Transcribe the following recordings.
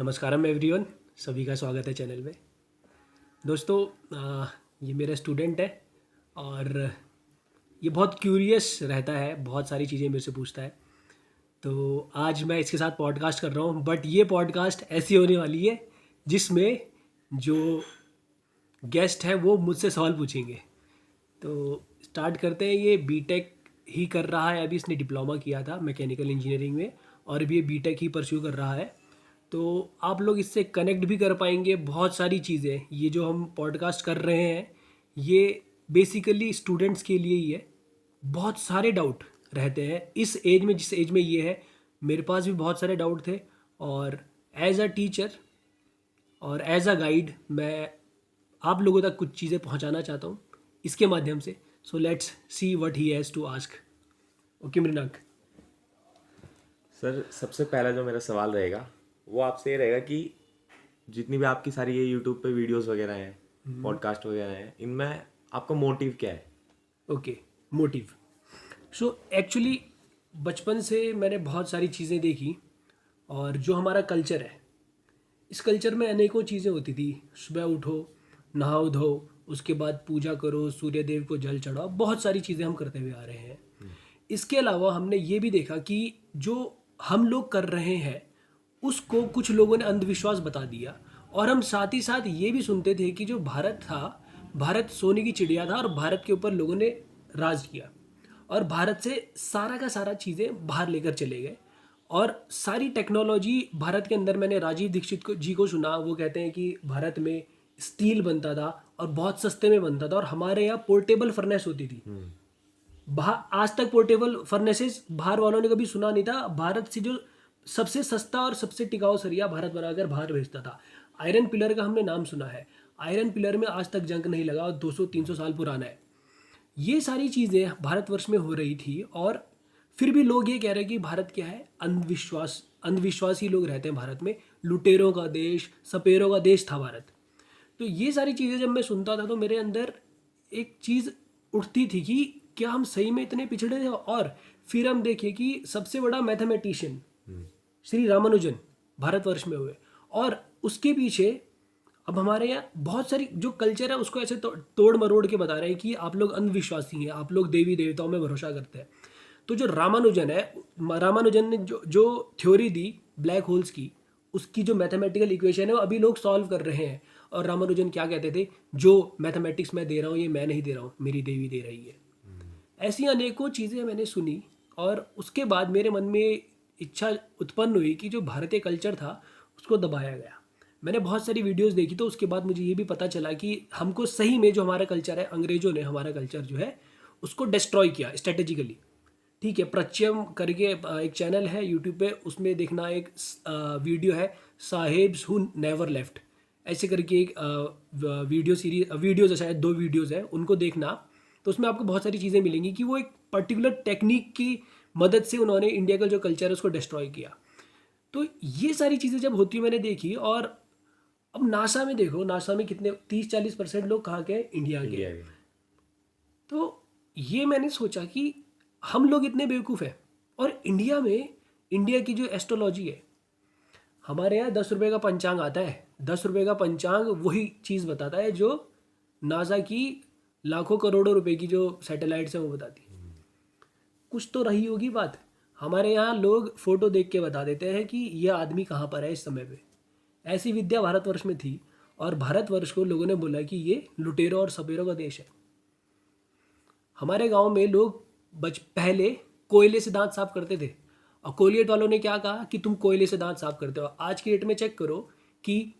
नमस्कारम everyone, सभी का स्वागत है चैनल में। दोस्तों, ये मेरा स्टूडेंट है और ये बहुत क्यूरियस रहता है, बहुत सारी चीज़ें मेरे से पूछता है। तो आज मैं इसके साथ पॉडकास्ट कर रहा हूँ, बट ये पॉडकास्ट ऐसी होने वाली है जिसमें जो गेस्ट है वो मुझसे सवाल पूछेंगे। तो स्टार्ट करते हैं। ये बीटेक ही कर रहा है, अभी इसने डिप्लोमा किया था मैकेनिकल इंजीनियरिंग में और अभी ये बीटेक ही परस्यू कर रहा है। तो आप लोग इससे कनेक्ट भी कर पाएंगे बहुत सारी चीज़ें। ये जो हम पॉडकास्ट कर रहे हैं ये बेसिकली स्टूडेंट्स के लिए ही है। बहुत सारे डाउट रहते हैं इस एज में, जिस एज में ये है। मेरे पास भी बहुत सारे डाउट थे और एज अ टीचर और एज अ गाइड मैं आप लोगों तक कुछ चीज़ें पहुंचाना चाहता हूं इसके माध्यम से। So let's see what he has to ask. Okay Mrinank. Sir, सबसे पहला जो मेरा सवाल रहेगा वो आपसे ये रहेगा कि जितनी भी आपकी सारी ये यूट्यूब पे वीडियोस वगैरह हैं, पॉडकास्ट वगैरह हैं, इनमें आपका मोटिव क्या है? Okay, motive. सो एक्चुअली बचपन से मैंने बहुत सारी चीज़ें देखी और जो हमारा कल्चर है, इस कल्चर में अनेकों चीज़ें होती थी। सुबह उठो, नहाओ धो, उसके बाद पूजा करो, सूर्य देव को जल चढ़ाओ, बहुत सारी चीज़ें हम करते हुए आ रहे हैं। इसके अलावा हमने ये भी देखा कि जो हम लोग कर रहे हैं उसको कुछ लोगों ने अंधविश्वास बता दिया। और हम साथ ही साथ ये भी सुनते थे कि जो भारत था, भारत सोने की चिड़िया था और भारत के ऊपर लोगों ने राज किया और भारत से सारा का सारा चीज़ें बाहर लेकर चले गए। और सारी टेक्नोलॉजी भारत के अंदर, मैंने राजीव दीक्षित जी को सुना, वो कहते हैं कि भारत में स्टील बनता था और बहुत सस्ते में बनता था और हमारे यहाँ पोर्टेबल फर्नेस होती थी। बाहर आज तक पोर्टेबल फर्नेसेस बाहर वालों ने कभी सुना नहीं था। भारत से जो सबसे सस्ता और सबसे टिकाऊ सरिया भारत बनाकर बाहर भेजता था। आयरन पिलर का हमने नाम सुना है, आयरन पिलर में आज तक जंग नहीं लगा और 200-300 साल पुराना है। ये सारी चीज़ें भारतवर्ष में हो रही थी और फिर भी लोग ये कह रहे हैं कि भारत क्या है, अंधविश्वासी लोग रहते हैं भारत में। लुटेरों का देश, सपेरों का देश था भारत। तो ये सारी चीज़ें जब मैं सुनता था तो मेरे अंदर एक चीज़ उठती थी कि क्या हम सही में इतने पिछड़े थे। और फिर हम देखें कि सबसे बड़ा मैथमेटिशियन श्री रामानुजन भारतवर्ष में हुए और उसके पीछे अब हमारे यहाँ बहुत सारी जो कल्चर है उसको ऐसे तोड़ मरोड़ के बता रहे हैं कि आप लोग अंधविश्वासी हैं, आप लोग देवी देवताओं में भरोसा करते हैं। तो जो रामानुजन है, रामानुजन ने जो थ्योरी दी ब्लैक होल्स की, उसकी जो मैथमेटिकल इक्वेशन है वो अभी लोग सॉल्व कर रहे हैं। और रामानुजन क्या कहते थे, जो मैथमेटिक्स मैं दे रहा हूँ ये मैं नहीं दे रहा हूँ, मेरी देवी दे रही है। ऐसी अनेकों चीज़ें मैंने सुनी और उसके बाद मेरे मन में इच्छा उत्पन्न हुई कि जो भारतीय कल्चर था उसको दबाया गया। मैंने बहुत सारी वीडियोस देखी तो उसके बाद मुझे ये भी पता चला कि हमको सही में जो हमारा कल्चर है, अंग्रेज़ों ने हमारा कल्चर जो है उसको डिस्ट्रॉय किया स्ट्रेटेजिकली। ठीक है, प्रच्यम करके एक चैनल है यूट्यूब पे, उसमें देखना एक वीडियो है, साहेब्स हु नेवर लेफ्ट, ऐसे करके एक वीडियोज़ है, शायद 2 वीडियोज़ हैं, उनको देखना। तो उसमें आपको बहुत सारी चीज़ें मिलेंगी कि वो एक पर्टिकुलर टेक्निक की मदद से उन्होंने इंडिया का जो कल्चर है उसको डिस्ट्रॉय किया। तो ये सारी चीज़ें जब होती हुई मैंने देखी। और अब नासा में देखो, नासा में कितने 30-40% लोग कहाँ के हैं, इंडिया के। इंडिया में। तो ये मैंने सोचा कि हम लोग इतने बेवकूफ़ हैं और इंडिया में, इंडिया की जो एस्ट्रोलॉजी है, हमारे यहाँ 10 रुपये का पंचांग आता है। 10 रुपये का पंचांग वही चीज़ बताता है जो नासा की लाखों करोड़ों रुपए की जो सैटेलाइट्स हैं वो बताती है। कुछ तो रही होगी बात। हमारे यहाँ लोग फोटो देख के बता देते हैं कि ये आदमी कहाँ पर है इस समय पे। ऐसी विद्या भारतवर्ष में थी और भारतवर्ष को लोगों ने बोला कि ये लुटेरों और सपेरों का देश है। हमारे गांव में लोग पहले कोयले से दांत साफ करते थे और कोलियट वालों ने क्या कहा कि तुम कोयले से दांत साफ करते हो। आज की डेट में चेक करो कि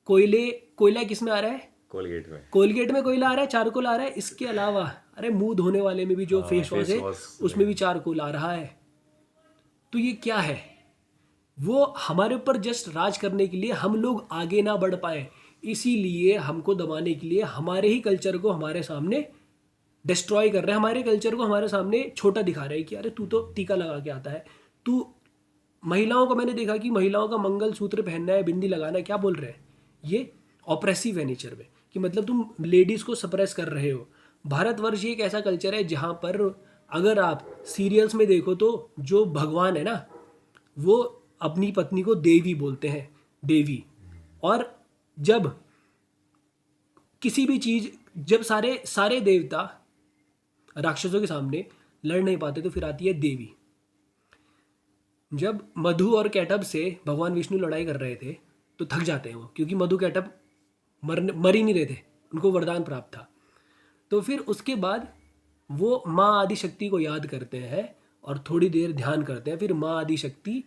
कोयला किस में आ रहा है, कोलगेट में। कोलगेट में कोयला आ रहा है, चारकोल आ रहा है। इसके अलावा अरे मुंह धोने वाले में भी जो फेस वॉश है उसमें भी चारकोल आ रहा है। तो ये क्या है? वो हमारे ऊपर जस्ट राज करने के लिए हम लोग आगे ना बढ़ पाए, इसीलिए हमको दबाने के लिए हमारे ही कल्चर को हमारे सामने डिस्ट्रॉय कर रहे हैं, हमारे कल्चर को हमारे सामने छोटा दिखा रहे हैं कि अरे तू तो टीका लगा के आता है, तू। महिलाओं को मैंने देखा कि महिलाओं का मंगलसूत्र पहनना है, बिंदी लगाना है, क्या बोल रहे हैं, ये ऑप्रेसिव है नेचर में, कि मतलब तुम लेडीज़ को सप्रेस कर रहे हो। भारतवर्ष एक ऐसा कल्चर है जहाँ पर अगर आप सीरियल्स में देखो तो जो भगवान है ना, वो अपनी पत्नी को देवी बोलते हैं। देवी। और जब किसी भी चीज़, जब सारे सारे देवता राक्षसों के सामने लड़ नहीं पाते तो फिर आती है देवी। जब मधु और कैटब से भगवान विष्णु लड़ाई कर रहे थे तो थक जाते हैं वो, क्योंकि मधु कैटब मर ही नहीं रहे थे, उनको वरदान प्राप्त था। तो फिर उसके बाद वो माँ आदि शक्ति को याद करते हैं और थोड़ी देर ध्यान करते हैं। फिर माँ आदि शक्ति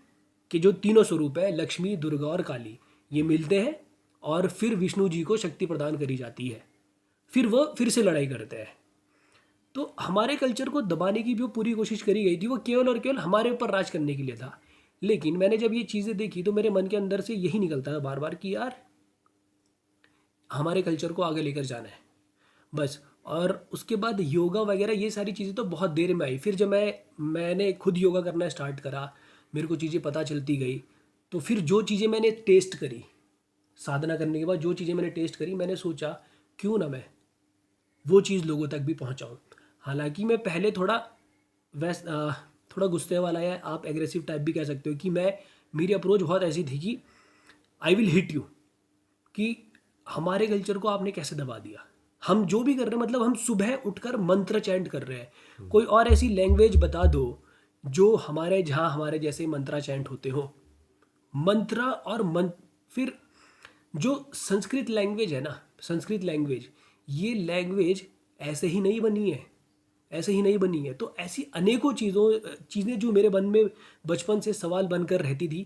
के जो तीनों स्वरूप है, लक्ष्मी, दुर्गा और काली, ये मिलते हैं और फिर विष्णु जी को शक्ति प्रदान करी जाती है। फिर वो फिर से लड़ाई करते हैं। तो हमारे कल्चर को दबाने की जो पूरी कोशिश करी गई थी वो केवल और केवल हमारे ऊपर राज करने के लिए था। लेकिन मैंने जब ये चीज़ें देखी तो मेरे मन के अंदर से यही निकलता था बार बार कि यार हमारे कल्चर को आगे लेकर जाना है बस। और उसके बाद योगा वगैरह ये सारी चीज़ें तो बहुत देर में आई। फिर जब मैंने खुद योगा करना स्टार्ट करा, मेरे को चीज़ें पता चलती गई। तो फिर जो चीज़ें मैंने टेस्ट करी, साधना करने के बाद जो चीज़ें मैंने टेस्ट करी, मैंने सोचा क्यों ना मैं वो चीज़ लोगों तक भी पहुंचाऊं। हालांकि मैं पहले थोड़ा गुस्से वाला, या आप एग्रेसिव टाइप भी कह सकते हो, कि मेरी अप्रोच बहुत ऐसी थी कि आई विल हिट यू, कि हमारे कल्चर को आपने कैसे दबा दिया। हम जो भी कर रहे हैं, मतलब हम सुबह उठकर मंत्र चैंट कर रहे हैं, कोई और ऐसी लैंग्वेज बता दो जो जहाँ हमारे जैसे मंत्रा चैंट होते हो। मंत्र और फिर जो संस्कृत लैंग्वेज है ना, संस्कृत लैंग्वेज, ये लैंग्वेज ऐसे ही नहीं बनी है, ऐसे ही नहीं बनी है। तो ऐसी अनेकों चीज़ें जो मेरे मन में बचपन से सवाल बनकर रहती थी,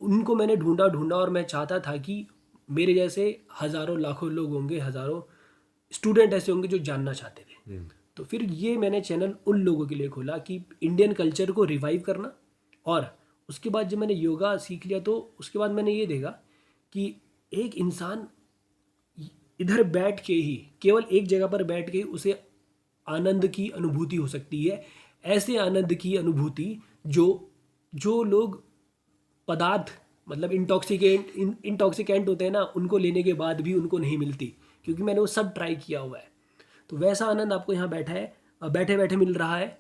उनको मैंने ढूंढा और मैं चाहता था कि मेरे जैसे हज़ारों लाखों लोग होंगे, हज़ारों स्टूडेंट ऐसे होंगे जो जानना चाहते थे। तो फिर ये मैंने चैनल उन लोगों के लिए खोला कि इंडियन कल्चर को रिवाइव करना। और उसके बाद जब मैंने योगा सीख लिया तो उसके बाद मैंने ये देखा कि एक इंसान इधर बैठ के ही, केवल एक जगह पर बैठ के उसे आनंद की अनुभूति हो सकती है। ऐसे आनंद की अनुभूति जो जो लोग पदार्थ, मतलब इंटॉक्सिकेंट होते हैं ना, उनको लेने के बाद भी उनको नहीं मिलती, क्योंकि मैंने वो सब ट्राई किया हुआ है। तो वैसा आनंद आपको यहाँ बैठे बैठे मिल रहा है।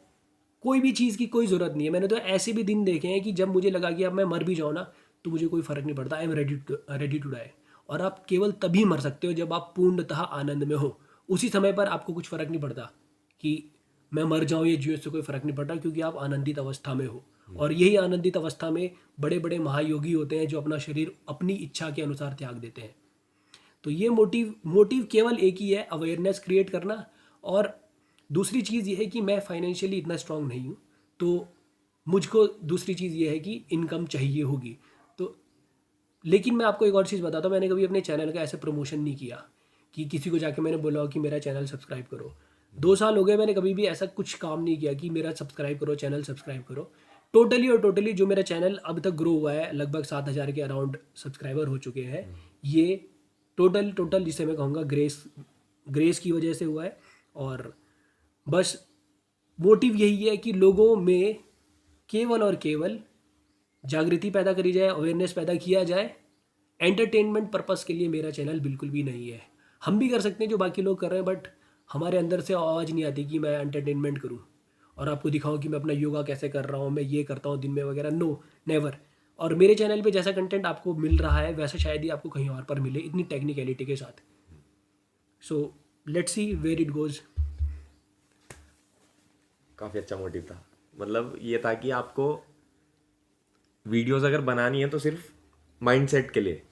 कोई भी चीज़ की कोई ज़रूरत नहीं है। मैंने तो ऐसे भी दिन देखे हैं कि जब मुझे लगा कि अब मैं मर भी जाऊँ ना तो मुझे कोई फ़र्क नहीं पड़ता, I am ready to die. और आप केवल तभी मर सकते हो जब आप पूर्णतः आनंद में हो। उसी समय पर आपको कुछ फ़र्क नहीं पड़ता कि मैं मर जाऊँ या जीवन से कोई फ़र्क नहीं पड़ता, क्योंकि आप आनंदित अवस्था में हो। और यही आनंदित अवस्था में बड़े बड़े महायोगी होते हैं जो अपना शरीर अपनी इच्छा के अनुसार त्याग देते हैं। तो ये मोटिव केवल एक ही है, अवेयरनेस क्रिएट करना। और दूसरी चीज़ ये है कि मैं फाइनेंशियली इतना स्ट्रांग नहीं हूँ, तो मुझको दूसरी चीज़ ये है कि इनकम चाहिए होगी। तो लेकिन मैं आपको एक और चीज़ बताता हूँ, मैंने कभी अपने चैनल का ऐसे प्रमोशन नहीं किया कि किसी को जाके मैंने बोला हो कि मेरा चैनल सब्सक्राइब करो। 2 साल हो गए, मैंने कभी भी ऐसा कुछ काम नहीं किया कि मेरा सब्सक्राइब करो, चैनल सब्सक्राइब करो। टोटली जो मेरा चैनल अब तक ग्रो हुआ है, लगभग 7,000 के अराउंड सब्सक्राइबर हो चुके हैं। ये टोटल जिसे मैं कहूँगा ग्रेस की वजह से हुआ है। और बस मोटिव यही है कि लोगों में केवल और केवल जागृति पैदा करी जाए, अवेयरनेस पैदा किया जाए। एंटरटेनमेंट पर्पस के लिए मेरा चैनल बिल्कुल भी नहीं है। हम भी कर सकते हैं जो बाकी लोग कर रहे हैं, बट हमारे अंदर से आवाज़ नहीं आती कि मैं एंटरटेनमेंट करूं और आपको दिखाऊं कि मैं अपना योगा कैसे कर रहा हूं, मैं ये करता हूं दिन में वगैरह। No, never. और मेरे चैनल पे जैसा कंटेंट आपको मिल रहा है वैसा शायद ही आपको कहीं और पर मिले, इतनी टेक्निकलिटी के साथ। So let's see where it goes. काफ़ी अच्छा मोटिव था। मतलब ये था कि आपको वीडियोस अगर बनानी है तो सिर्फ माइंडसेट के लिए,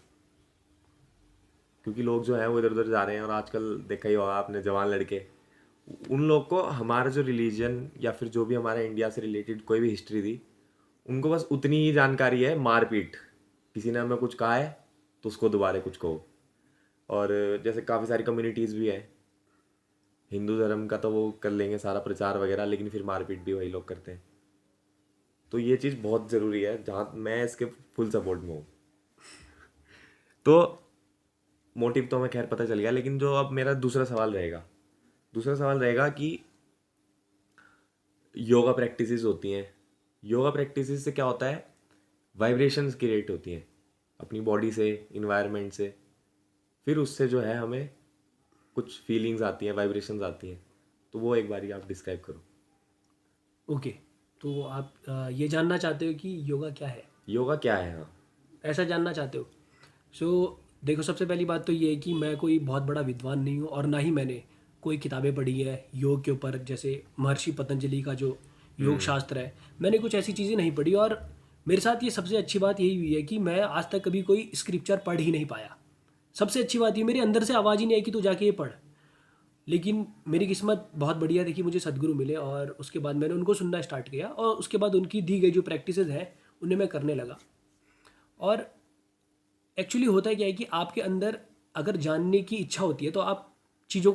क्योंकि लोग जो हैं वो इधर उधर जा रहे हैं। और आजकल देखा ही होगा आपने, जवान लड़के, उन लोग को हमारा जो रिलीजन या फिर जो भी हमारे इंडिया से रिलेटेड कोई भी हिस्ट्री थी, उनको बस उतनी ही जानकारी है, मारपीट। किसी ने हमें कुछ कहा है तो उसको दोबारा कुछ कहो। और जैसे काफ़ी सारी कम्युनिटीज़ भी है, हिंदू धर्म का तो वो कर लेंगे सारा प्रचार वगैरह, लेकिन फिर मारपीट भी वही लोग करते हैं। तो ये चीज़ बहुत ज़रूरी है, जहाँ मैं इसके फुल सपोर्ट में हूँ। तो मोटिव तो हमें खैर पता चल गया, लेकिन जो अब मेरा दूसरा सवाल रहेगा कि योगा प्रैक्टिसेस होती हैं, योगा प्रैक्टिसेस से क्या होता है, वाइब्रेशंस क्रिएट होती हैं अपनी बॉडी से, इन्वायरमेंट से। फिर उससे जो है हमें कुछ फीलिंग्स आती हैं, वाइब्रेशंस आती हैं। तो वो एक बार आप डिस्क्राइब करो। ओके, तो आप ये जानना चाहते हो कि योगा क्या है? योगा क्या है? हाँ। ऐसा जानना चाहते हो? देखो, सबसे पहली बात तो ये है कि मैं कोई बहुत बड़ा विद्वान नहीं हूँ और ना ही मैंने कोई किताबें पढ़ी है योग के ऊपर, जैसे महर्षि पतंजलि का जो योग शास्त्र है, मैंने कुछ ऐसी चीज़ें नहीं पढ़ी। और मेरे साथ ये सबसे अच्छी बात यही हुई है कि मैं आज तक कभी कोई स्क्रिप्चर पढ़ ही नहीं पाया। सबसे अच्छी बात ये, मेरे अंदर से आवाज़ ही नहीं आई कि तू जाके ये पढ़। लेकिन मेरी किस्मत बहुत बढ़िया थी कि मुझे सदगुरु मिले और उसके बाद मैंने उनको सुनना स्टार्ट किया और उसके बाद उनकी दी गई जो प्रैक्टिसेस हैं उन्हें मैं करने लगा। और एक्चुअली होता क्या है कि आपके अंदर अगर जानने की इच्छा होती है तो आप चीज़ों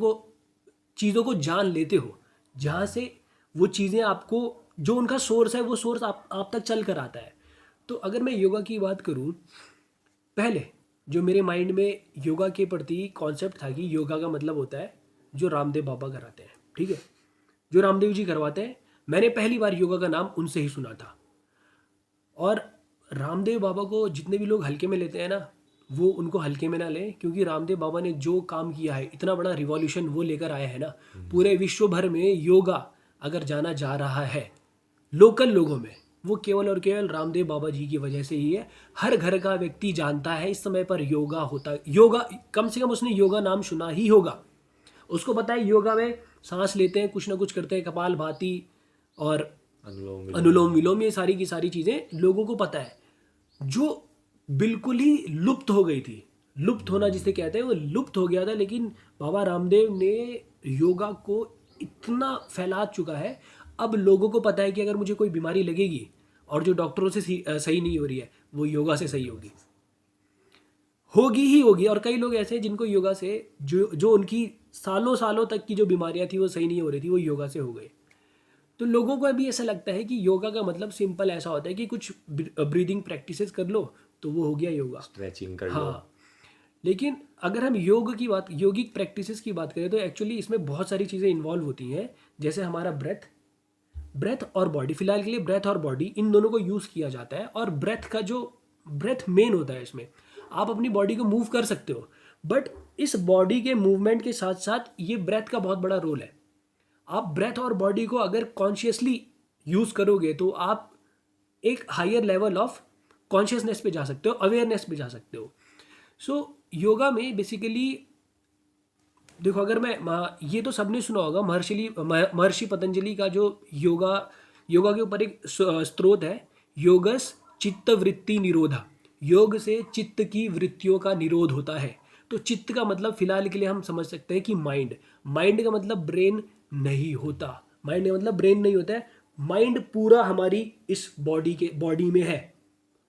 को जान लेते हो, जहाँ से वो चीज़ें आपको, जो उनका सोर्स है वो सोर्स आप तक चल कर आता है। तो अगर मैं योगा की बात करूँ, पहले जो मेरे माइंड में योगा के प्रति कॉन्सेप्ट था कि योगा का मतलब होता है जो रामदेव बाबा कराते हैं, ठीक है, जो रामदेव जी करवाते हैं। मैंने पहली बार योगा का नाम उनसे ही सुना था। और रामदेव बाबा को जितने भी लोग हल्के में लेते हैं ना, वो उनको हल्के में ना लें, क्योंकि रामदेव बाबा ने जो काम किया है, इतना बड़ा रिवॉल्यूशन वो लेकर आए हैं ना, पूरे विश्व भर में योगा अगर जाना जा रहा है लोकल लोगों में, वो केवल और केवल रामदेव बाबा जी की वजह से ही है। हर घर का व्यक्ति जानता है इस समय पर योगा होता है। योगा, कम से कम उसने योगा नाम सुना ही होगा। उसको पता है योगा में सांस लेते हैं, कुछ ना कुछ करते हैं, कपाल भाती और अनुलोम विलोम, ये सारी की सारी चीज़ें लोगों को पता है, जो बिल्कुल ही लुप्त हो गई थी। लुप्त होना जिसे कहते हैं वो लुप्त हो गया था, लेकिन बाबा रामदेव ने योगा को इतना फैला चुका है, अब लोगों को पता है कि अगर मुझे कोई बीमारी लगेगी और जो डॉक्टरों से सही नहीं हो रही है, वो योगा से सही होगी ही होगी। और कई लोग ऐसे हैं जिनको योगा से जो उनकी सालों सालों तक की जो बीमारियां थी वो सही नहीं हो रही थी, वो योगा से हो गई। तो लोगों को अभी ऐसा लगता है कि योगा का मतलब सिंपल ऐसा होता है कि कुछ ब्रीदिंग प्रैक्टिसेस कर लो तो वो हो गया योगा, स्ट्रेचिंग कर लो। हाँ। लेकिन अगर हम योगिक प्रैक्टिसेस की बात करें तो एक्चुअली इसमें बहुत सारी चीज़ें इन्वॉल्व होती हैं, जैसे हमारा ब्रेथ और बॉडी। फिलहाल के लिए ब्रेथ और बॉडी इन दोनों को यूज़ किया जाता है। और ब्रेथ मेन होता है इसमें। आप अपनी बॉडी को मूव कर सकते हो, बट इस बॉडी के मूवमेंट के साथ साथ ये ब्रेथ का बहुत बड़ा रोल है। आप ब्रेथ और बॉडी को अगर कॉन्शियसली यूज़ करोगे तो आप एक हायर लेवल ऑफ कॉन्शियसनेस पे जा सकते हो, अवेयरनेस पे जा सकते हो। योगा में बेसिकली देखो, अगर मैं ये तो सबने सुना होगा, महर्षि पतंजलि का जो योगा के ऊपर एक स्त्रोत है, योगस चित्त वृत्ति निरोधा। योग से चित्त की वृत्तियों का निरोध होता है। तो चित्त का मतलब फिलहाल के लिए हम समझ सकते हैं कि माइंड का मतलब ब्रेन नहीं होता। माइंड का मतलब ब्रेन नहीं होता है। माइंड पूरा हमारी इस बॉडी में है।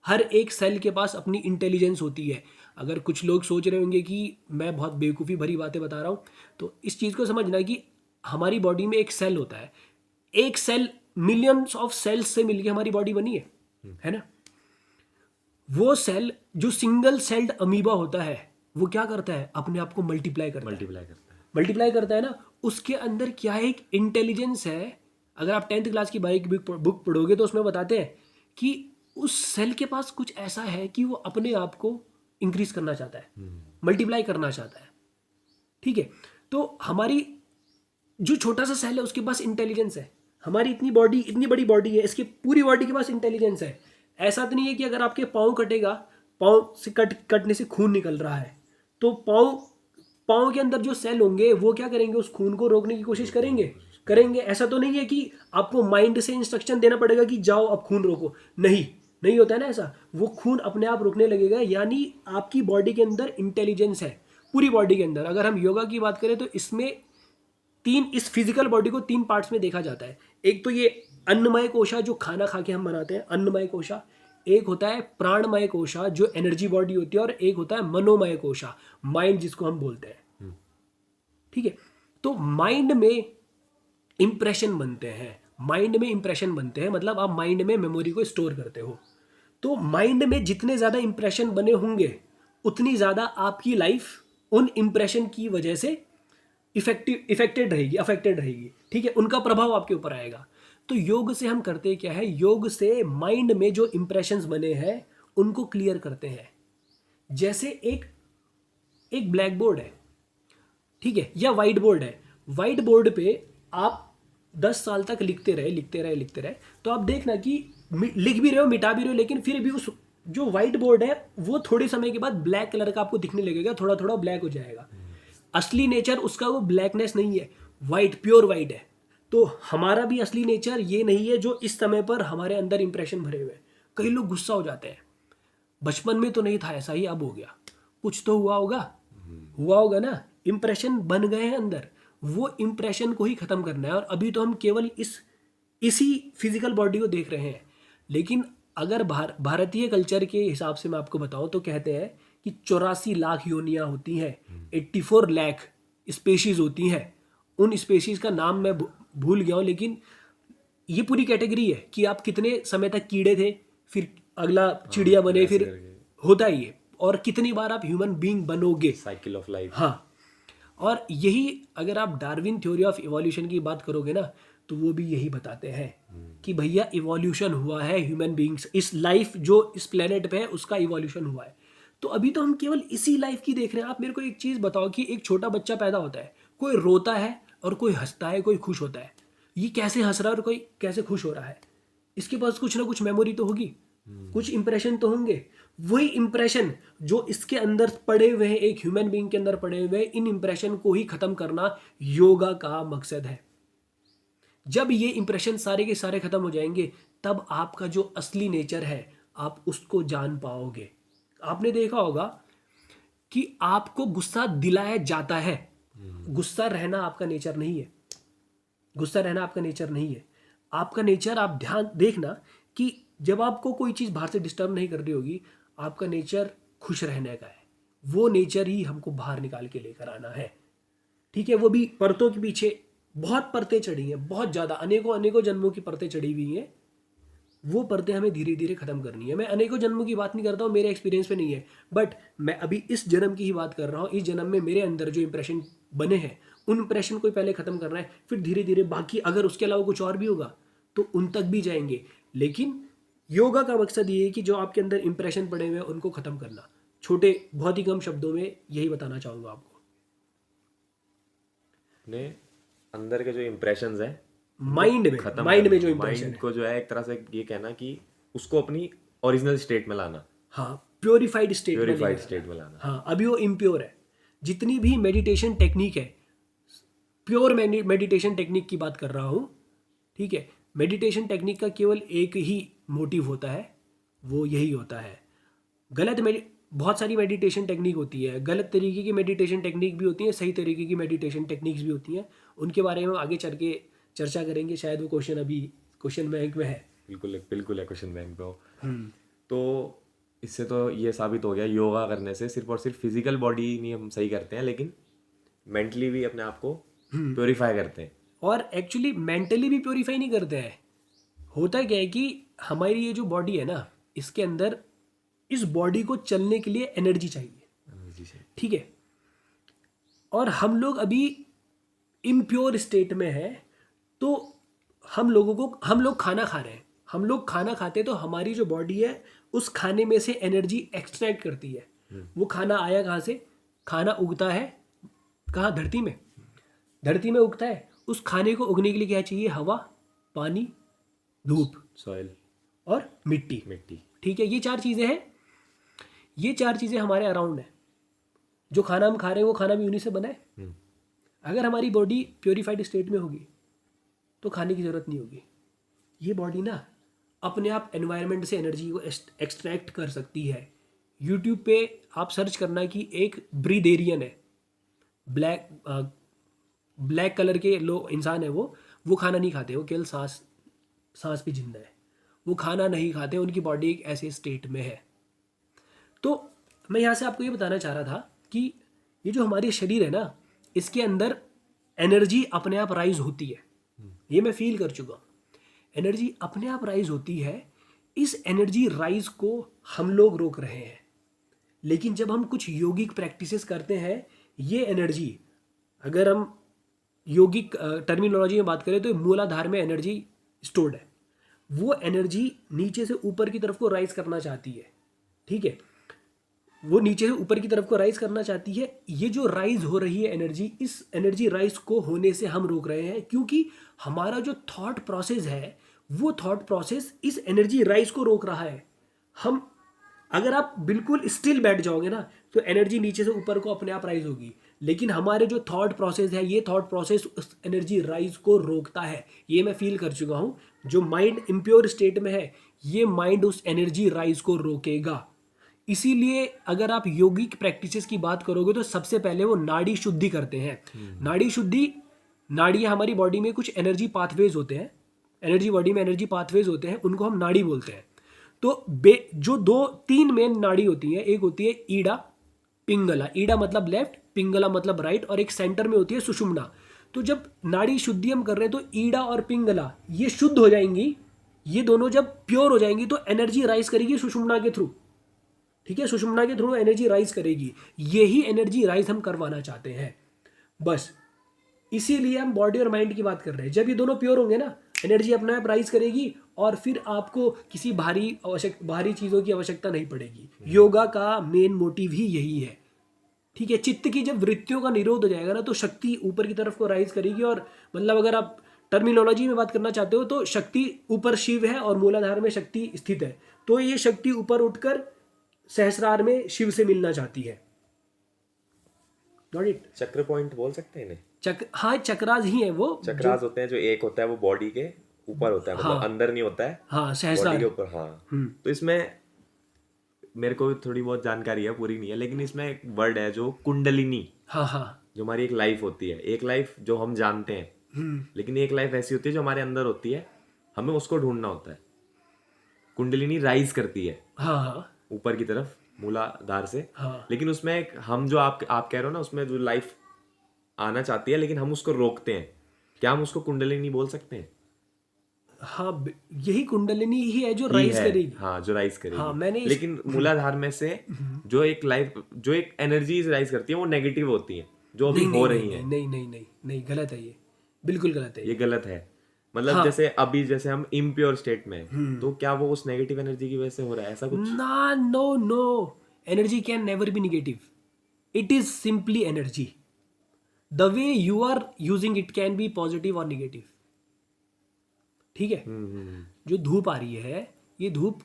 हर एक सेल के पास अपनी इंटेलिजेंस होती है। अगर कुछ लोग सोच रहे होंगे कि मैं बहुत बेवकूफ़ी भरी बातें बता रहा हूँ, तो इस चीज़ को समझना कि हमारी बॉडी में एक सेल होता है। एक सेल मिलियंस ऑफ सेल्स से मिलकर हमारी बॉडी बनी है ना। वो सेल जो सिंगल सेल्ड अमीबा होता है, वो क्या करता है, अपने आप को मल्टीप्लाई करता है ना। उसके अंदर क्या है, एक इंटेलिजेंस है। अगर आप 10th क्लास की बुक पढ़ोगे तो उसमें बताते हैं कि उस सेल के पास कुछ ऐसा है कि वो अपने आप को इंक्रीज करना चाहता है, मल्टीप्लाई करना चाहता है, ठीक है। तो हमारी जो छोटा सा सेल है उसके पास इंटेलिजेंस है। हमारी इतनी बड़ी बॉडी है, इसकी पूरी बॉडी के पास इंटेलिजेंस है। ऐसा तो नहीं है कि अगर आपके पाँव कटेगा, पाँव से कटने से खून निकल रहा है, तो पाँव के अंदर जो सेल होंगे वो क्या करेंगे, उस खून को रोकने की कोशिश करेंगे। ऐसा तो नहीं है कि आपको माइंड से इंस्ट्रक्शन देना पड़ेगा कि जाओ अब खून रोको, नहीं होता है ना ऐसा। वो खून अपने आप रुकने लगेगा। यानी आपकी बॉडी के अंदर इंटेलिजेंस है, पूरी बॉडी के अंदर। अगर हम योगा की बात करें तो इसमें इस फिजिकल बॉडी को 3 पार्ट्स में देखा जाता है। एक तो ये अन्नमय कोशा जो खाना खा के हम बनाते हैं, अन्नमय कोशा। एक होता है प्राणमय कोशा जो एनर्जी बॉडी होती है, और एक होता है मनोमय कोशा, माइंड जिसको हम बोलते हैं, ठीक है। तो माइंड में इंप्रेशन बनते हैं, मतलब आप माइंड में मेमोरी को स्टोर करते हो। तो माइंड में जितने ज़्यादा इंप्रेशन बने होंगे उतनी ज़्यादा आपकी लाइफ उन इंप्रेशन की वजह से अफेक्टेड रहेगी, ठीक है। उनका प्रभाव आपके ऊपर आएगा। तो योग से हम करते क्या है, योग से माइंड में जो इंप्रेशंस बने हैं उनको क्लियर करते हैं। जैसे एक ब्लैक बोर्ड है, ठीक है, या वाइट बोर्ड है। वाइट बोर्ड पे आप 10 साल तक लिखते रहे, तो आप देखना कि लिख भी रहे हो, मिटा भी रहे हो, लेकिन फिर भी जो वाइट बोर्ड है वो थोड़े समय के बाद ब्लैक कलर का आपको दिखने लगेगा, थोड़ा थोड़ा ब्लैक हो जाएगा। असली नेचर उसका वो ब्लैकनेस नहीं है, वाइट, प्योर वाइट है। तो हमारा भी असली नेचर ये नहीं है जो इस समय पर हमारे अंदर इंप्रेशन भरे हुए हैं। कई लोग गुस्सा हो जाते हैं, बचपन में तो नहीं था ऐसा ही, अब हो गया। कुछ तो हुआ होगा ना, इंप्रेशन बन गए हैं अंदर, वो इंप्रेशन को ही खत्म करना है। और अभी तो हम केवल इसी फिजिकल बॉडी को देख रहे हैं। लेकिन अगर भारतीय कल्चर के हिसाब से मैं आपको बताऊं तो कहते हैं कि 84 लाख योनियां होती हैं, 84 लाख स्पेशीज होती हैं। उन स्पेशीज का नाम मैं भूल गया हूं, लेकिन ये पूरी कैटेगरी है कि आप कितने समय तक कीड़े थे, फिर अगला चिड़िया बने, ऐसे फिर करके होता ही है, और कितनी बार आप ह्यूमन बीइंग बनोगे। Cycle of life. हाँ, और यही अगर आप डार्विन थ्योरी ऑफ इवोल्यूशन की बात करोगे ना, तो वो भी यही बताते हैं कि भैया इवोल्यूशन हुआ है ह्यूमन बीइंग्स, इस लाइफ जो इस प्लेनेट पे है उसका इवोल्यूशन हुआ है। तो अभी तो हम केवल इसी लाइफ की देख रहे हैं। आप मेरे को एक चीज़ बताओ कि एक छोटा बच्चा पैदा होता है, कोई रोता है और कोई हंसता है, कोई खुश होता है। ये कैसे हंस रहा है और कोई कैसे खुश हो रहा है? इसके पास कुछ ना कुछ मेमोरी तो होगी, कुछ इंप्रेशन तो होंगे। वही इंप्रेशन जो इसके अंदर पड़े हुए हैं, एक ह्यूमन बीइंग के अंदर पड़े हुए हैं, इन इंप्रेशन को ही खत्म करना योगा का मकसद है। जब ये इंप्रेशन सारे के सारे खत्म हो जाएंगे, तब आपका जो असली नेचर है आप उसको जान पाओगे। आपने देखा होगा कि आपको गुस्सा दिलाया जाता है, गुस्सा रहना आपका नेचर नहीं है। गुस्सा रहना आपका नेचर नहीं है। आपका नेचर, आप ध्यान देखना कि जब आपको कोई चीज़ बाहर से डिस्टर्ब नहीं कर रही होगी, आपका नेचर खुश रहने का है। वो नेचर ही हमको बाहर निकाल के लेकर आना है। ठीक है, वो भी परतों के पीछे बहुत परतें चढ़ी हैं, बहुत ज़्यादा, अनेकों अनेकों जन्मों की परतें चढ़ी हुई हैं। वो परतें हमें धीरे धीरे खत्म करनी है। मैं अनेकों जन्मों की बात नहीं करता हूँ, मेरे एक्सपीरियंस पे नहीं है, बट मैं अभी इस जन्म की ही बात कर रहा हूँ। इस जन्म में मेरे अंदर जो इंप्रेशन बने हैं, उन इंप्रेशन को पहले खत्म करना है, फिर धीरे धीरे बाकी अगर उसके अलावा कुछ और भी होगा तो उन तक भी जाएंगे। लेकिन योगा का मकसद ये है कि जो आपके अंदर इंप्रेशन पड़े हुए हैं उनको खत्म करना। छोटे, बहुत ही कम शब्दों में यही बताना चाहूँगा आपको। अपने अंदर के जो इम्प्रेशंस है माइंड में खत्म जो इंप्रेशन माइंड है, को जो है एक तरह से ये कहना कि उसको अपनी ओरिजिनल स्टेट में लाना, हाँ, प्योरीफाइड स्टेट में प्योरीफाइड लेकर स्टेट आना। में लाना। हाँ, अभी वो इम्प्योर है। जितनी भी मेडिटेशन टेक्निक है, प्योर मेडिटेशन टेक्निक की बात कर रहा हूँ, ठीक है। मेडिटेशन टेक्निक का केवल एक ही मोटिव होता है, वो यही होता है। बहुत सारी मेडिटेशन टेक्निक होती है, गलत तरीके की मेडिटेशन टेक्निक भी होती है, सही तरीके की मेडिटेशन टेक्निक्स भी होती हैं। उनके बारे में आगे चल के चर्चा करेंगे, शायद वो क्वेश्चन अभी क्वेश्चन बैंक में है। बिल्कुल है क्वेश्चन बैंक पे हो। तो इससे तो ये साबित हो गया, योगा करने से सिर्फ और सिर्फ फिजिकल बॉडी नहीं हम सही करते हैं, लेकिन मेंटली भी अपने आप को प्योरीफाई करते हैं। और एक्चुअली मेंटली भी प्योरीफाई नहीं करते हैं। होता क्या है कि हमारी ये जो बॉडी है ना, इसके अंदर इस बॉडी को चलने के लिए एनर्जी चाहिए, ठीक है। और हम लोग अभी इम्प्योर स्टेट में हैं। तो हम लोग खाना खा रहे हैं, हम लोग खाना खाते हैं, तो हमारी जो बॉडी है उस खाने में से एनर्जी एक्सट्रैक्ट करती है। वो खाना आया कहाँ से? खाना उगता है कहाँ? धरती में उगता है। उस खाने को उगने के लिए क्या चाहिए? हवा, पानी, धूप, सॉइल और मिट्टी। मिट्टी। ठीक है, ये 4 चीज़ें हैं। ये 4 चीज़ें हमारे अराउंड है। जो खाना हम खा रहे हैं वो खाना भी उन्हीं से बना है। अगर हमारी बॉडी प्योरीफाइड स्टेट में होगी तो खाने की ज़रूरत नहीं होगी। ये बॉडी ना अपने आप एनवायरनमेंट से एनर्जी को एक्सट्रैक्ट कर सकती है। यूट्यूब पे आप सर्च करना कि एक ब्रीदेरियन है, ब्लैक कलर के लोग इंसान है, वो खाना नहीं खाते, वो केवल सांस पे जिंदा है। वो खाना नहीं खाते, उनकी बॉडी एक ऐसे स्टेट में है। तो मैं यहाँ से आपको ये बताना चाह रहा था कि ये जो हमारी शरीर है ना, इसके अंदर एनर्जी अपने आप राइज होती है। ये मैं फील कर चुका हूँ, एनर्जी अपने आप राइज होती है। इस एनर्जी राइज को हम लोग रोक रहे हैं। लेकिन जब हम कुछ योगिक प्रैक्टिसेस करते हैं, ये एनर्जी, अगर हम योगिक टर्मिनोलॉजी में बात करें तो मूलाधार में एनर्जी स्टोर्ड है। वो एनर्जी नीचे से ऊपर की तरफ को राइज करना चाहती है, ठीक है। वो नीचे से ऊपर की तरफ को राइज करना चाहती है। ये जो राइज हो रही है एनर्जी, इस एनर्जी राइज को होने से हम रोक रहे हैं, क्योंकि हमारा जो थॉट प्रोसेस है, वो थॉट प्रोसेस इस एनर्जी राइज को रोक रहा है। हम अगर आप बिल्कुल स्टिल बैठ जाओगे ना तो एनर्जी नीचे से ऊपर को अपने आप राइज होगी, लेकिन हमारे जो थॉट प्रोसेस है ये थॉट प्रोसेस उस एनर्जी राइज को रोकता है। ये मैं फील कर चुका हूँ। जो माइंड इम्प्योर स्टेट में है ये माइंड उस एनर्जी राइज को रोकेगा। इसीलिए अगर आप योगिक प्रैक्टिसेस की बात करोगे तो सबसे पहले वो नाड़ी शुद्धि करते हैं। नाड़ी शुद्धि, नाड़ियाँ हमारी बॉडी में कुछ एनर्जी पाथवेज होते हैं, एनर्जी बॉडी में एनर्जी पाथवेज होते हैं, उनको हम नाड़ी बोलते हैं। तो जो दो तीन मेन नाड़ी होती है, एक होती है ईडा पिंगला, ईडा मतलब लेफ्ट, पिंगला मतलब राइट, और एक सेंटर में होती है सुषुम्ना। तो जब नाड़ी शुद्धि हम कर रहे हैं तो ईडा और पिंगला ये शुद्ध हो जाएंगी, ये दोनों जब प्योर हो जाएंगी तो एनर्जी राइज करेगी सुषुम्ना के थ्रू। ठीक है, सुषुम्ना के थ्रू एनर्जी राइज करेगी। यही एनर्जी राइज हम करवाना चाहते हैं बस। इसीलिए हम बॉडी और माइंड की बात कर रहे हैं। जब ये दोनों प्योर होंगे ना एनर्जी अपने आप राइज करेगी और फिर आपको किसी बाहरी चीज़ों की आवश्यकता नहीं पड़ेगी। योगा का मेन मोटिव ही यही है। ठीक है, चित्त की जब वृत्तियों का निरोध हो जाएगा ना तो शक्ति ऊपर की तरफ को राइज करेगी। और मतलब अगर आप टर्मिनोलॉजी में बात करना चाहते हो तो शक्ति ऊपर शिव है और मूलाधार में शक्ति स्थित है, तो ये शक्ति ऊपर उठकर सहस्रार में शिव से मिलना चाहती है। Got it? चक्र पॉइंट बोल सकते हैं इन्हें? हाँ, चक्रास ही है वो। चक्रास होते हैं, जो एक होता है वो बॉडी के ऊपर होता है, मतलब अंदर नहीं होता है, हाँ, बॉडी सहस्रार। के ऊपर। हाँ, तो इसमें मेरे को भी थोड़ी बहुत जानकारी है, पूरी नहीं है, लेकिन इसमें एक वर्ड है जो कुंडलिनी, हाँ हाँ, जो हमारी एक लाइफ होती है, एक लाइफ जो हम जानते हैं, लेकिन एक लाइफ ऐसी होती है जो हमारे अंदर होती है, हमें उसको ढूंढना होता है। कुंडलिनी राइज करती है हाँ हाँ, ऊपर की तरफ मूलाधार से, हाँ लेकिन उसमें एक हम जो आप कह रहे हो ना, उसमें जो लाइफ आना चाहती है लेकिन हम उसको रोकते हैं, क्या हम उसको कुंडलिनी बोल सकते हैं? हाँ, यही कुंडलिनी ही है जो ही राइज है, करेगी। हाँ, जो राइज करेगी। हाँ, मैंने लेकिन मूलाधार में से जो एक लाइफ, जो एक एनर्जी राइज करती है वो नेगेटिव होती है, जो अभी नहीं हो नहीं रही नहीं है। नहीं नहीं नहीं नहीं, गलत है ये, बिल्कुल गलत है ये ये। गलत है, मतलब हाँ, जैसे अभी जैसे हम इम्प्योर स्टेट में हैं, तो क्या वो उस नेगेटिव एनर्जी की वजह से हो रहा है, ऐसा कुछ? ना, no no, energy can never be negative, it is simply energy. The way you are using it can be positive और निगेटिव। ठीक है, जो धूप आ रही है ये धूप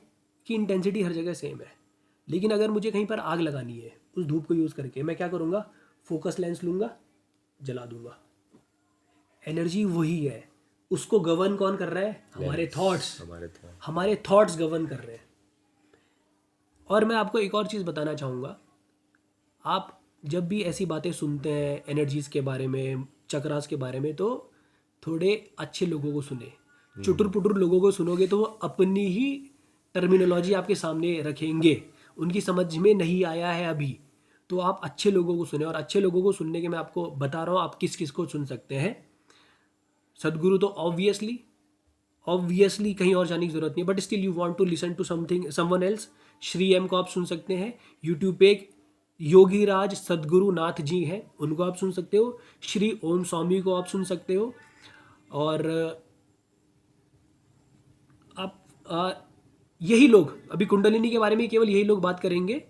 की इंटेंसिटी हर जगह सेम है, लेकिन अगर मुझे कहीं पर आग लगानी है उस धूप को यूज़ करके, मैं क्या करूँगा? फोकस लेंस लूँगा, जला दूंगा। एनर्जी वही है, उसको गवर्न कौन कर रहा है? हमारे थॉट्स। हमारे थॉट्स गवर्न कर रहे हैं। और मैं आपको एक और चीज़ बताना चाहूँगा, आप जब भी ऐसी बातें सुनते हैं एनर्जीज़ के बारे में, चक्रास के बारे में, तो थोड़े अच्छे लोगों को सुने। चुटुर पुटुर लोगों को सुनोगे तो वो अपनी ही टर्मिनोलॉजी आपके सामने रखेंगे, उनकी समझ में नहीं आया है अभी, तो आप अच्छे लोगों को सुने। और अच्छे लोगों को सुनने के मैं आपको बता रहा हूँ आप किस किस को सुन सकते हैं। सदगुरु तो ऑब्वियसली कहीं और जाने की जरूरत नहीं है, but still you want to listen to someone else, Shri M को आप सुन सकते हैं। यूट्यूब पे एक योगी राज सदगुरु नाथ जी हैं, उनको आप सुन सकते हो। श्री ओम स्वामी को आप सुन सकते हो। और आप यही लोग, अभी कुंडलिनी के बारे में केवल यही लोग बात करेंगे।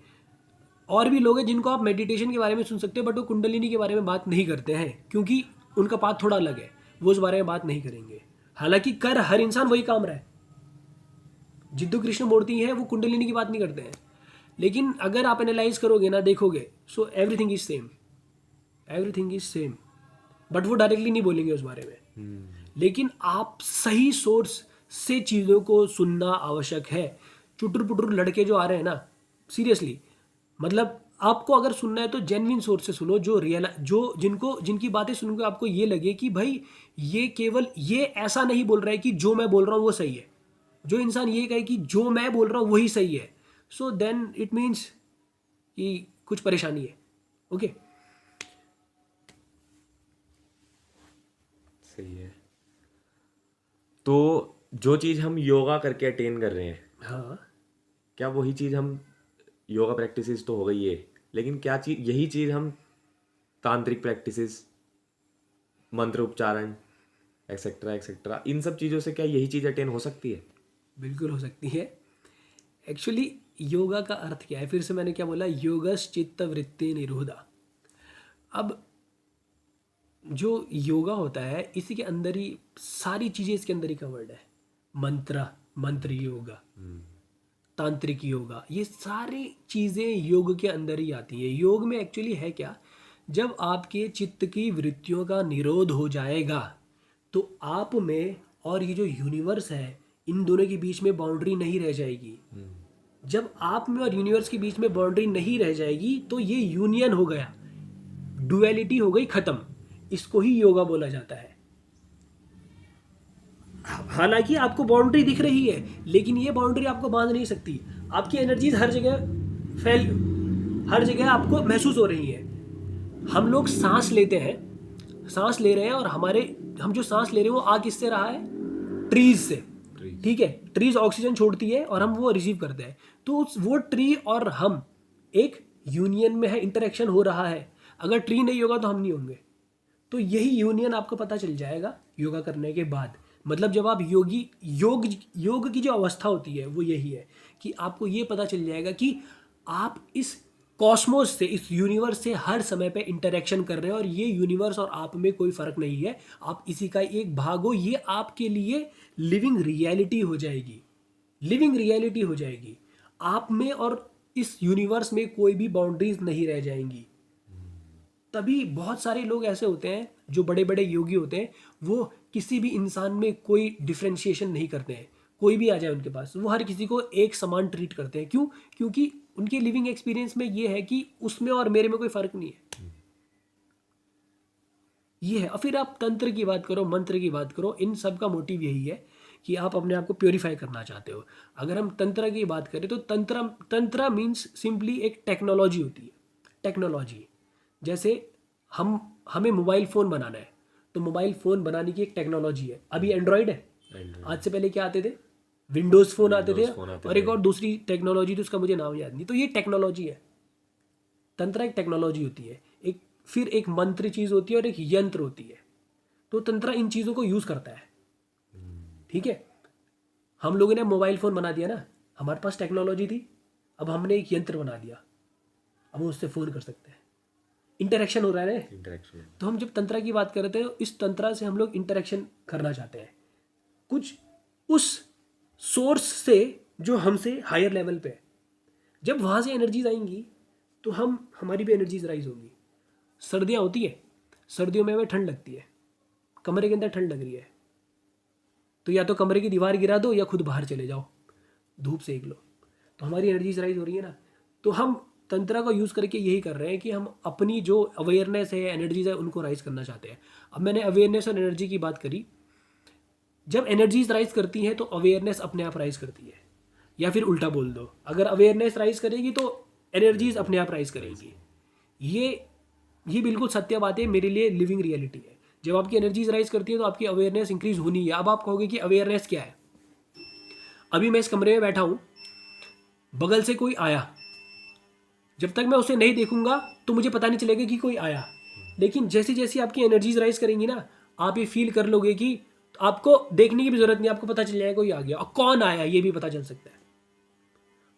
और भी लोग हैं जिनको आप मेडिटेशन के बारे में सुन सकते हो, बट वो कुंडलिनी के बारे में बात नहीं करते हैं क्योंकि उनका पाथ थोड़ा अलग है, वो उस बारे में बात नहीं करेंगे। हालांकि कर हर इंसान वही काम रहा है। जिद्दू कृष्ण मूर्ति है वो कुंडलिनी की बात नहीं करते हैं, लेकिन अगर आप एनालाइज करोगे ना, देखोगे, so everything is same, everything is same. But वो डायरेक्टली नहीं बोलेंगे उस बारे में। लेकिन आप सही सोर्स से चीज़ों को सुनना आवश्यक है। चुटुर पुटुर लड़के जो आ रहे हैं ना, सीरियसली, मतलब आपको अगर सुनना है तो जेन्युइन सोर्स से सुनो, जिनकी बातें सुनकर आपको ये लगे कि भाई ये केवल ये ऐसा नहीं बोल रहा है कि जो मैं बोल रहा हूँ वो सही है। जो इंसान ये कहे कि जो मैं बोल रहा हूँ वही सही है, सो देन इट मीन्स कि कुछ परेशानी है। ओके, सही है। तो जो चीज़ हम योगा करके अटेन कर रहे हैं, हाँ, क्या वही चीज़ हम, योगा प्रैक्टिसेस तो हो गई है, लेकिन क्या चीज़, यही चीज़ हम तांत्रिक प्रैक्टिसेस, मंत्र उच्चारण, एक्सेट्रा एक्सेट्रा, इन सब चीज़ों से क्या यही चीज़ अटेन हो सकती है? बिल्कुल हो सकती है। एक्चुअली योगा का अर्थ क्या है? फिर से मैंने क्या बोला? योगस चित्त वृत्ति निरोधा। अब जो योगा होता है इसी के अंदर ही सारी चीज़ें इसके अंदर ही कवर्ड है। मंत्र योगा, तांत्रिक योगा, ये सारी चीज़ें योग के अंदर ही आती हैं। योग में एक्चुअली है क्या, जब आपके चित्त की वृत्तियों का निरोध हो जाएगा तो आप में और ये जो यूनिवर्स है, इन दोनों के बीच में बाउंड्री नहीं रह जाएगी। जब आप में और यूनिवर्स के बीच में बाउंड्री नहीं रह जाएगी तो ये यूनियन हो गया, डुअलिटी हो गई खत्म। इसको ही योगा बोला जाता है। हालांकि आपको बाउंड्री दिख रही है, लेकिन ये बाउंड्री आपको बांध नहीं सकती। आपकी एनर्जीज हर जगह आपको महसूस हो रही है। हम लोग सांस लेते हैं, सांस ले रहे हैं, और हम जो सांस ले रहे हैं वो आ किससे रहा है? ट्रीज से। ठीक है, ट्रीज ऑक्सीजन छोड़ती है और हम वो रिसीव करते हैं। तो वो ट्री और हम एक यूनियन में है, इंटरेक्शन हो रहा है। अगर ट्री नहीं होगा तो हम नहीं होंगे। तो यही यूनियन आपको पता चल जाएगा योगा करने के बाद। मतलब जब आप योग की जो अवस्था होती है वो यही है कि आपको ये पता चल जाएगा कि आप इस कॉस्मोस से, इस यूनिवर्स से हर समय पे इंटरेक्शन कर रहे हैं, और ये यूनिवर्स और आप में कोई फ़र्क नहीं है, आप इसी का एक भाग हो। ये आपके लिए लिविंग रियलिटी हो जाएगी। लिविंग रियलिटी हो जाएगी। आप में और इस यूनिवर्स में कोई भी बाउंड्रीज नहीं रह जाएंगी। तभी बहुत सारे लोग ऐसे होते हैं जो बड़े बड़े योगी होते हैं, वो किसी भी इंसान में कोई डिफ्रेंशिएशन नहीं करते हैं। कोई भी आ जाए उनके पास, वो हर किसी को एक समान ट्रीट करते हैं। क्यों? क्योंकि उनके लिविंग एक्सपीरियंस में ये है कि उसमें और मेरे में कोई फ़र्क नहीं है। ये है। और फिर आप तंत्र की बात करो, मंत्र की बात करो, इन सब का मोटिव यही है कि आप अपने आप को प्योरीफाई करना चाहते हो। अगर हम तंत्र की बात करें तो तंत्र मीन्स सिंपली एक टेक्नोलॉजी होती है। टेक्नोलॉजी जैसे हमें मोबाइल फ़ोन बनाना है, तो मोबाइल फ़ोन बनाने की एक टेक्नोलॉजी है। अभी एंड्रॉयड है। आज से पहले क्या आते थे? विंडोज़ फ़ोन आते थे, और एक और दूसरी टेक्नोलॉजी, तो उसका मुझे नाम याद नहीं। तो ये टेक्नोलॉजी है। तंत्र एक टेक्नोलॉजी होती है। फिर एक मंत्र चीज़ होती है और एक यंत्र होती है। तो तंत्र इन चीज़ों को यूज़ करता है। ठीक है, हम लोगों ने मोबाइल फ़ोन बना दिया ना, हमारे पास टेक्नोलॉजी थी, अब हमने एक यंत्र बना दिया, अब हम उससे फ़ोन कर सकते हैं। इंटरेक्शन हो रहा है ना। इंटरेक्शन। तो हम जब तंत्र की बात करते हैं, इस तंत्र से हम लोग इंटरेक्शन करना चाहते हैं कुछ उस सोर्स से जो हमसे हायर लेवल पे है। जब वहाँ से एनर्जीज आएंगी तो हमारी भी एनर्जीज राइज होगी। सर्दियाँ होती है, सर्दियों में हमें ठंड लगती है, कमरे के अंदर ठंड लग रही है, तो या तो कमरे की दीवार गिरा दो या खुद बाहर चले जाओ, धूप सेक लो, तो हमारी एनर्जीज राइज हो रही है ना। तो हम तंत्र को यूज़ करके यही कर रहे हैं कि हम अपनी जो अवेयरनेस है, एनर्जीज है, उनको राइज करना चाहते हैं। अब मैंने अवेयरनेस और एनर्जी की बात करी। जब एनर्जीज राइज करती हैं तो अवेयरनेस अपने आप राइज करती है, या फिर उल्टा बोल दो, अगर अवेयरनेस राइज करेगी तो एनर्जीज अपने आप राइज करेंगी। ये बिल्कुल सत्य बात है, मेरे लिए लिविंग रियलिटी है। जब आपकी एनर्जीज राइज करती है तो आपकी अवेयरनेस इंक्रीज होनी है। अब आप कहोगे कि अवेयरनेस क्या है? अभी मैं इस कमरे में बैठा हूँ, बगल से कोई आया, जब तक मैं उसे नहीं देखूंगा तो मुझे पता नहीं चलेगा कि कोई आया। लेकिन जैसे जैसे आपकी एनर्जीज राइज करेंगी ना, आप ये फील कर लोगे कि आपको देखने की भी जरूरत नहीं, आपको पता चल जाएगा कोई आ गया। और कौन आया ये भी पता चल सकता है,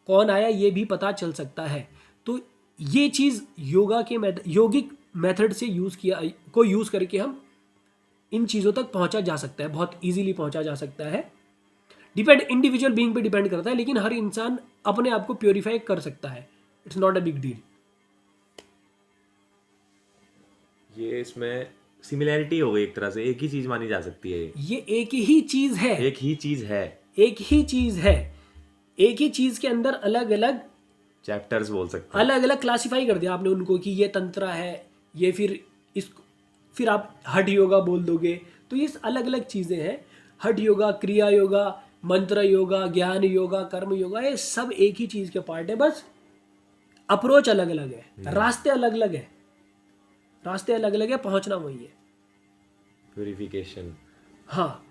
कौन आया ये भी पता चल सकता है। तो ये चीज़ योगा के योगिक मेथड से यूज़ करके हम इन चीज़ों तक पहुंचा जा सकता है, बहुत इजीली पहुंचा जा सकता है। इंडिविजुअल बीइंग पे डिपेंड करता है, लेकिन हर इंसान अपने आप को प्योरीफाई कर सकता है। It's not a big deal. ये इसमें सिमिलैरिटी हो गई एक तरह से, एक ही चीज मानी जा सकती है। ये एक ही चीज़ है, एक ही चीज है, एक ही चीज़ है। एक ही चीज़ के अंदर अलग अलग चैप्टर्स बोल सकते हैं। अलग अलग क्लासिफाई कर दिया आपने उनको कि ये तंत्र है, ये फिर आप हठ योगा बोल दोगे। तो ये अलग अलग चीज़ें हैं। हठ योगा, क्रिया योगा, मंत्र योगा, ज्ञान योगा, कर्म योगा, ये सब एक ही चीज़ के पार्ट है। बस अप्रोच अलग अलग है, रास्ते अलग अलग है, रास्ते अलग अलग है, पहुंचना वही है। प्यूरिफिकेशन। हाँ,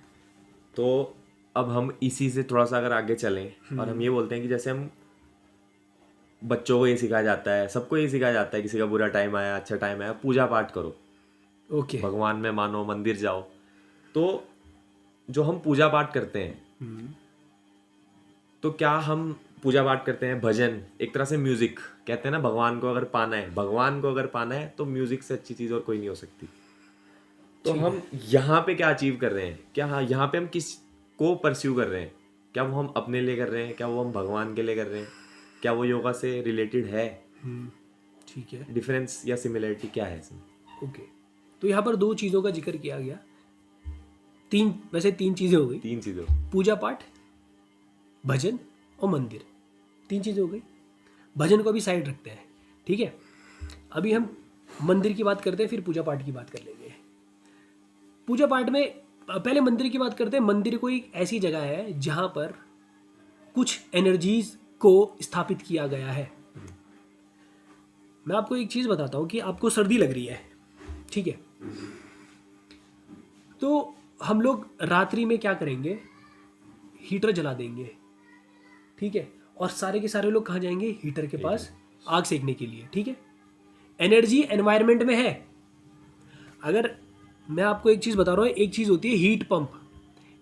तो अब हम इसी से थोड़ा सा अगर आगे चलें और हम ये बोलते हैं कि जैसे हम बच्चों को ये सिखाया जाता है, सबको ये सिखाया जाता है, किसी का बुरा टाइम आया, अच्छा टाइम आया, पूजा पाठ करो, ओके। भगवान में मानो, मंदिर जाओ। तो जो हम पूजा पाठ करते हैं, तो क्या हम पूजा पाठ करते हैं, भजन एक तरह से म्यूजिक कहते हैं ना, भगवान को अगर पाना है तो म्यूजिक से अच्छी चीज और कोई नहीं हो सकती। तो हम यहाँ पे क्या अचीव कर रहे हैं, क्या यहाँ पे हम किस को परस्यू कर रहे हैं, क्या वो हम अपने लिए कर रहे हैं, क्या वो हम भगवान के लिए कर रहे हैं, क्या वो योगा से रिलेटेड है, ठीक है। डिफरेंस या सिमिलरिटी क्या है इसमें? ओके, तो यहाँ पर दो चीज़ों का जिक्र किया गया। वैसे तीन चीज़ें हो गई, 3 चीज़ों। पूजा पाठ, भजन और मंदिर। 3 चीज़ें हो गई। भजन को अभी साइड रखते हैं, ठीक है। अभी हम मंदिर की बात करते हैं, फिर पूजा पाठ की बात कर लेंगे। पूजा पाठ में पहले मंदिर की बात करते हैं। मंदिर कोई ऐसी जगह है जहाँ पर कुछ एनर्जीज को स्थापित किया गया है। मैं आपको एक चीज़ बताता हूँ कि आपको सर्दी लग रही है, ठीक है, तो हम लोग रात्रि में क्या करेंगे, हीटर जला देंगे, ठीक है, और सारे के सारे लोग कहाँ जाएंगे, हीटर के पास आग सेकने के लिए, ठीक है। एनर्जी एनवायरनमेंट में है। अगर मैं आपको एक चीज़ बता रहा हूँ, एक चीज़ होती है हीट पंप।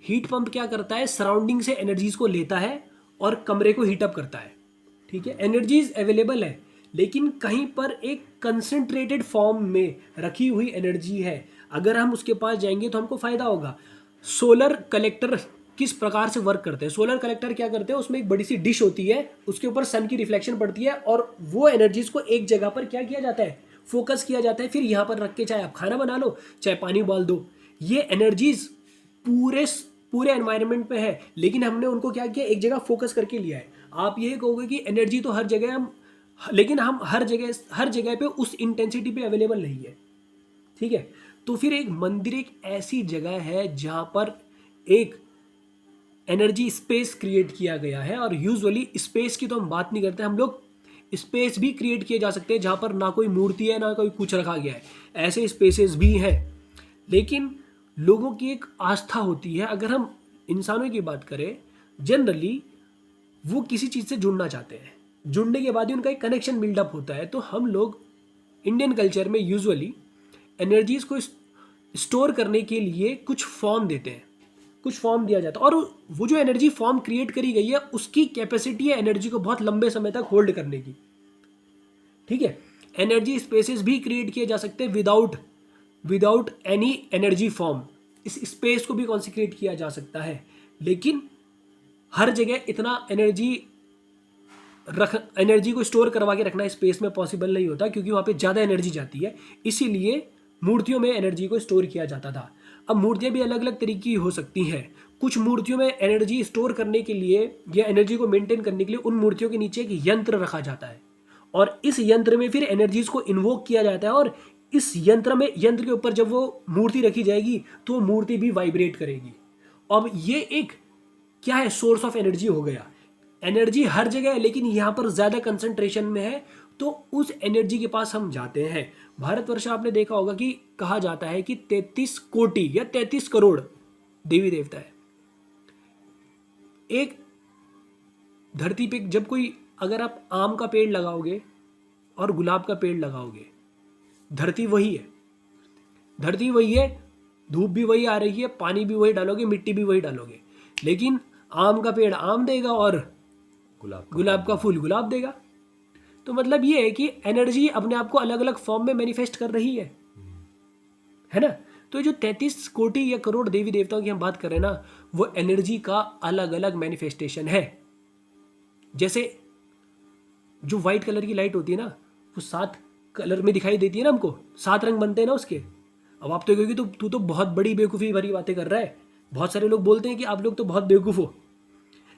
हीट पंप क्या करता है, सराउंडिंग से एनर्जीज को लेता है और कमरे को हीटअप करता है, ठीक है। एनर्जीज अवेलेबल है, लेकिन कहीं पर एक कंसंट्रेटेड फॉर्म में रखी हुई एनर्जी है। अगर हम उसके पास जाएंगे तो हमको फ़ायदा होगा। सोलर कलेक्टर किस प्रकार से वर्क करते हैं, सोलर कलेक्टर क्या करते हैं, उसमें एक बड़ी सी डिश होती है, उसके ऊपर सन की रिफ्लेक्शन पड़ती है और वो एनर्जीज को एक जगह पर क्या किया जाता है, फोकस किया जाता है। फिर यहाँ पर रख के चाहे आप खाना बना लो, चाहे पानी उबाल दो, ये एनर्जीज पूरे पूरे एनवायरनमेंट में है, लेकिन हमने उनको क्या किया, एक जगह फोकस करके लिया है। आप ये कहोगे कि एनर्जी तो हर जगह हम, लेकिन हम हर जगह पे उस इंटेंसिटी पे अवेलेबल नहीं है, ठीक है। तो फिर एक मंदिर एक ऐसी जगह है जहाँ पर एक एनर्जी स्पेस क्रिएट किया गया है। और यूजुअली स्पेस की तो हम बात नहीं करते, हम लोग स्पेस भी क्रिएट किए जा सकते हैं जहाँ पर ना कोई मूर्ति है ना कोई कुछ रखा गया है, ऐसे स्पेसेस भी हैं। लेकिन लोगों की एक आस्था होती है। अगर हम इंसानों की बात करें, जनरली वो किसी चीज़ से जुड़ना चाहते हैं, जुड़ने के बाद ही उनका एक कनेक्शन बिल्डअप होता है। तो हम लोग इंडियन कल्चर में यूजुअली एनर्जीज को स्टोर करने के लिए कुछ फॉर्म देते हैं, कुछ फॉर्म दिया जाता है, और वो जो एनर्जी फॉर्म क्रिएट करी गई है उसकी कैपेसिटी है एनर्जी को बहुत लंबे समय तक होल्ड करने की, ठीक है। एनर्जी स्पेसेस भी क्रिएट किए जा सकते हैं विदाउट एनी एनर्जी फॉर्म। इस स्पेस को भी कॉन्सेंट्रेट किया जा सकता है, लेकिन हर जगह इतना एनर्जी को स्टोर करवा के रखना स्पेस में पॉसिबल नहीं होता, क्योंकि वहाँ पे ज़्यादा एनर्जी जाती है। इसीलिए मूर्तियों में एनर्जी को स्टोर किया जाता था। अब मूर्तियाँ भी अलग अलग तरीके की हो सकती हैं। कुछ मूर्तियों में एनर्जी स्टोर करने के लिए या एनर्जी को मेंटेन करने के लिए उन मूर्तियों के नीचे एक यंत्र रखा जाता है, और इस यंत्र में फिर एनर्जीज को इन्वोक किया जाता है। और इस यंत्र के ऊपर जब वो मूर्ति रखी जाएगी तो वो मूर्ति भी वाइब्रेट करेगी। अब ये एक क्या है, सोर्स ऑफ एनर्जी हो गया। एनर्जी हर जगह है, लेकिन यहाँ पर ज़्यादा कंसंट्रेशन में है, तो उस एनर्जी के पास हम जाते हैं। भारतवर्ष आपने देखा होगा कि कहा जाता है कि 33 कोटि या 33 करोड़ देवी देवता है। एक धरती पे जब कोई, अगर आप आम का पेड़ लगाओगे और गुलाब का पेड़ लगाओगे, धरती वही है, धूप भी वही आ रही है, पानी भी वही डालोगे, मिट्टी भी वही डालोगे, लेकिन आम का पेड़ आम देगा और गुलाब का फूल गुलाब देगा। तो मतलब ये है कि एनर्जी अपने आप को अलग अलग फॉर्म में मैनिफेस्ट कर रही है ना। तो जो 33 कोटि या करोड़ देवी देवताओं की हम बात कर रहे हैं ना, वो एनर्जी का अलग अलग मैनिफेस्टेशन है। जैसे जो वाइट कलर की लाइट होती है ना, वो 7 कलर में दिखाई देती है ना, हमको 7 रंग बनते हैं ना उसके। अब आप तो कहोगे तो तू तो बहुत बड़ी बेवकूफ़ी भरी बातें कर रहा है, बहुत सारे लोग बोलते हैं कि आप लोग तो बहुत बेवकूफ़ हो,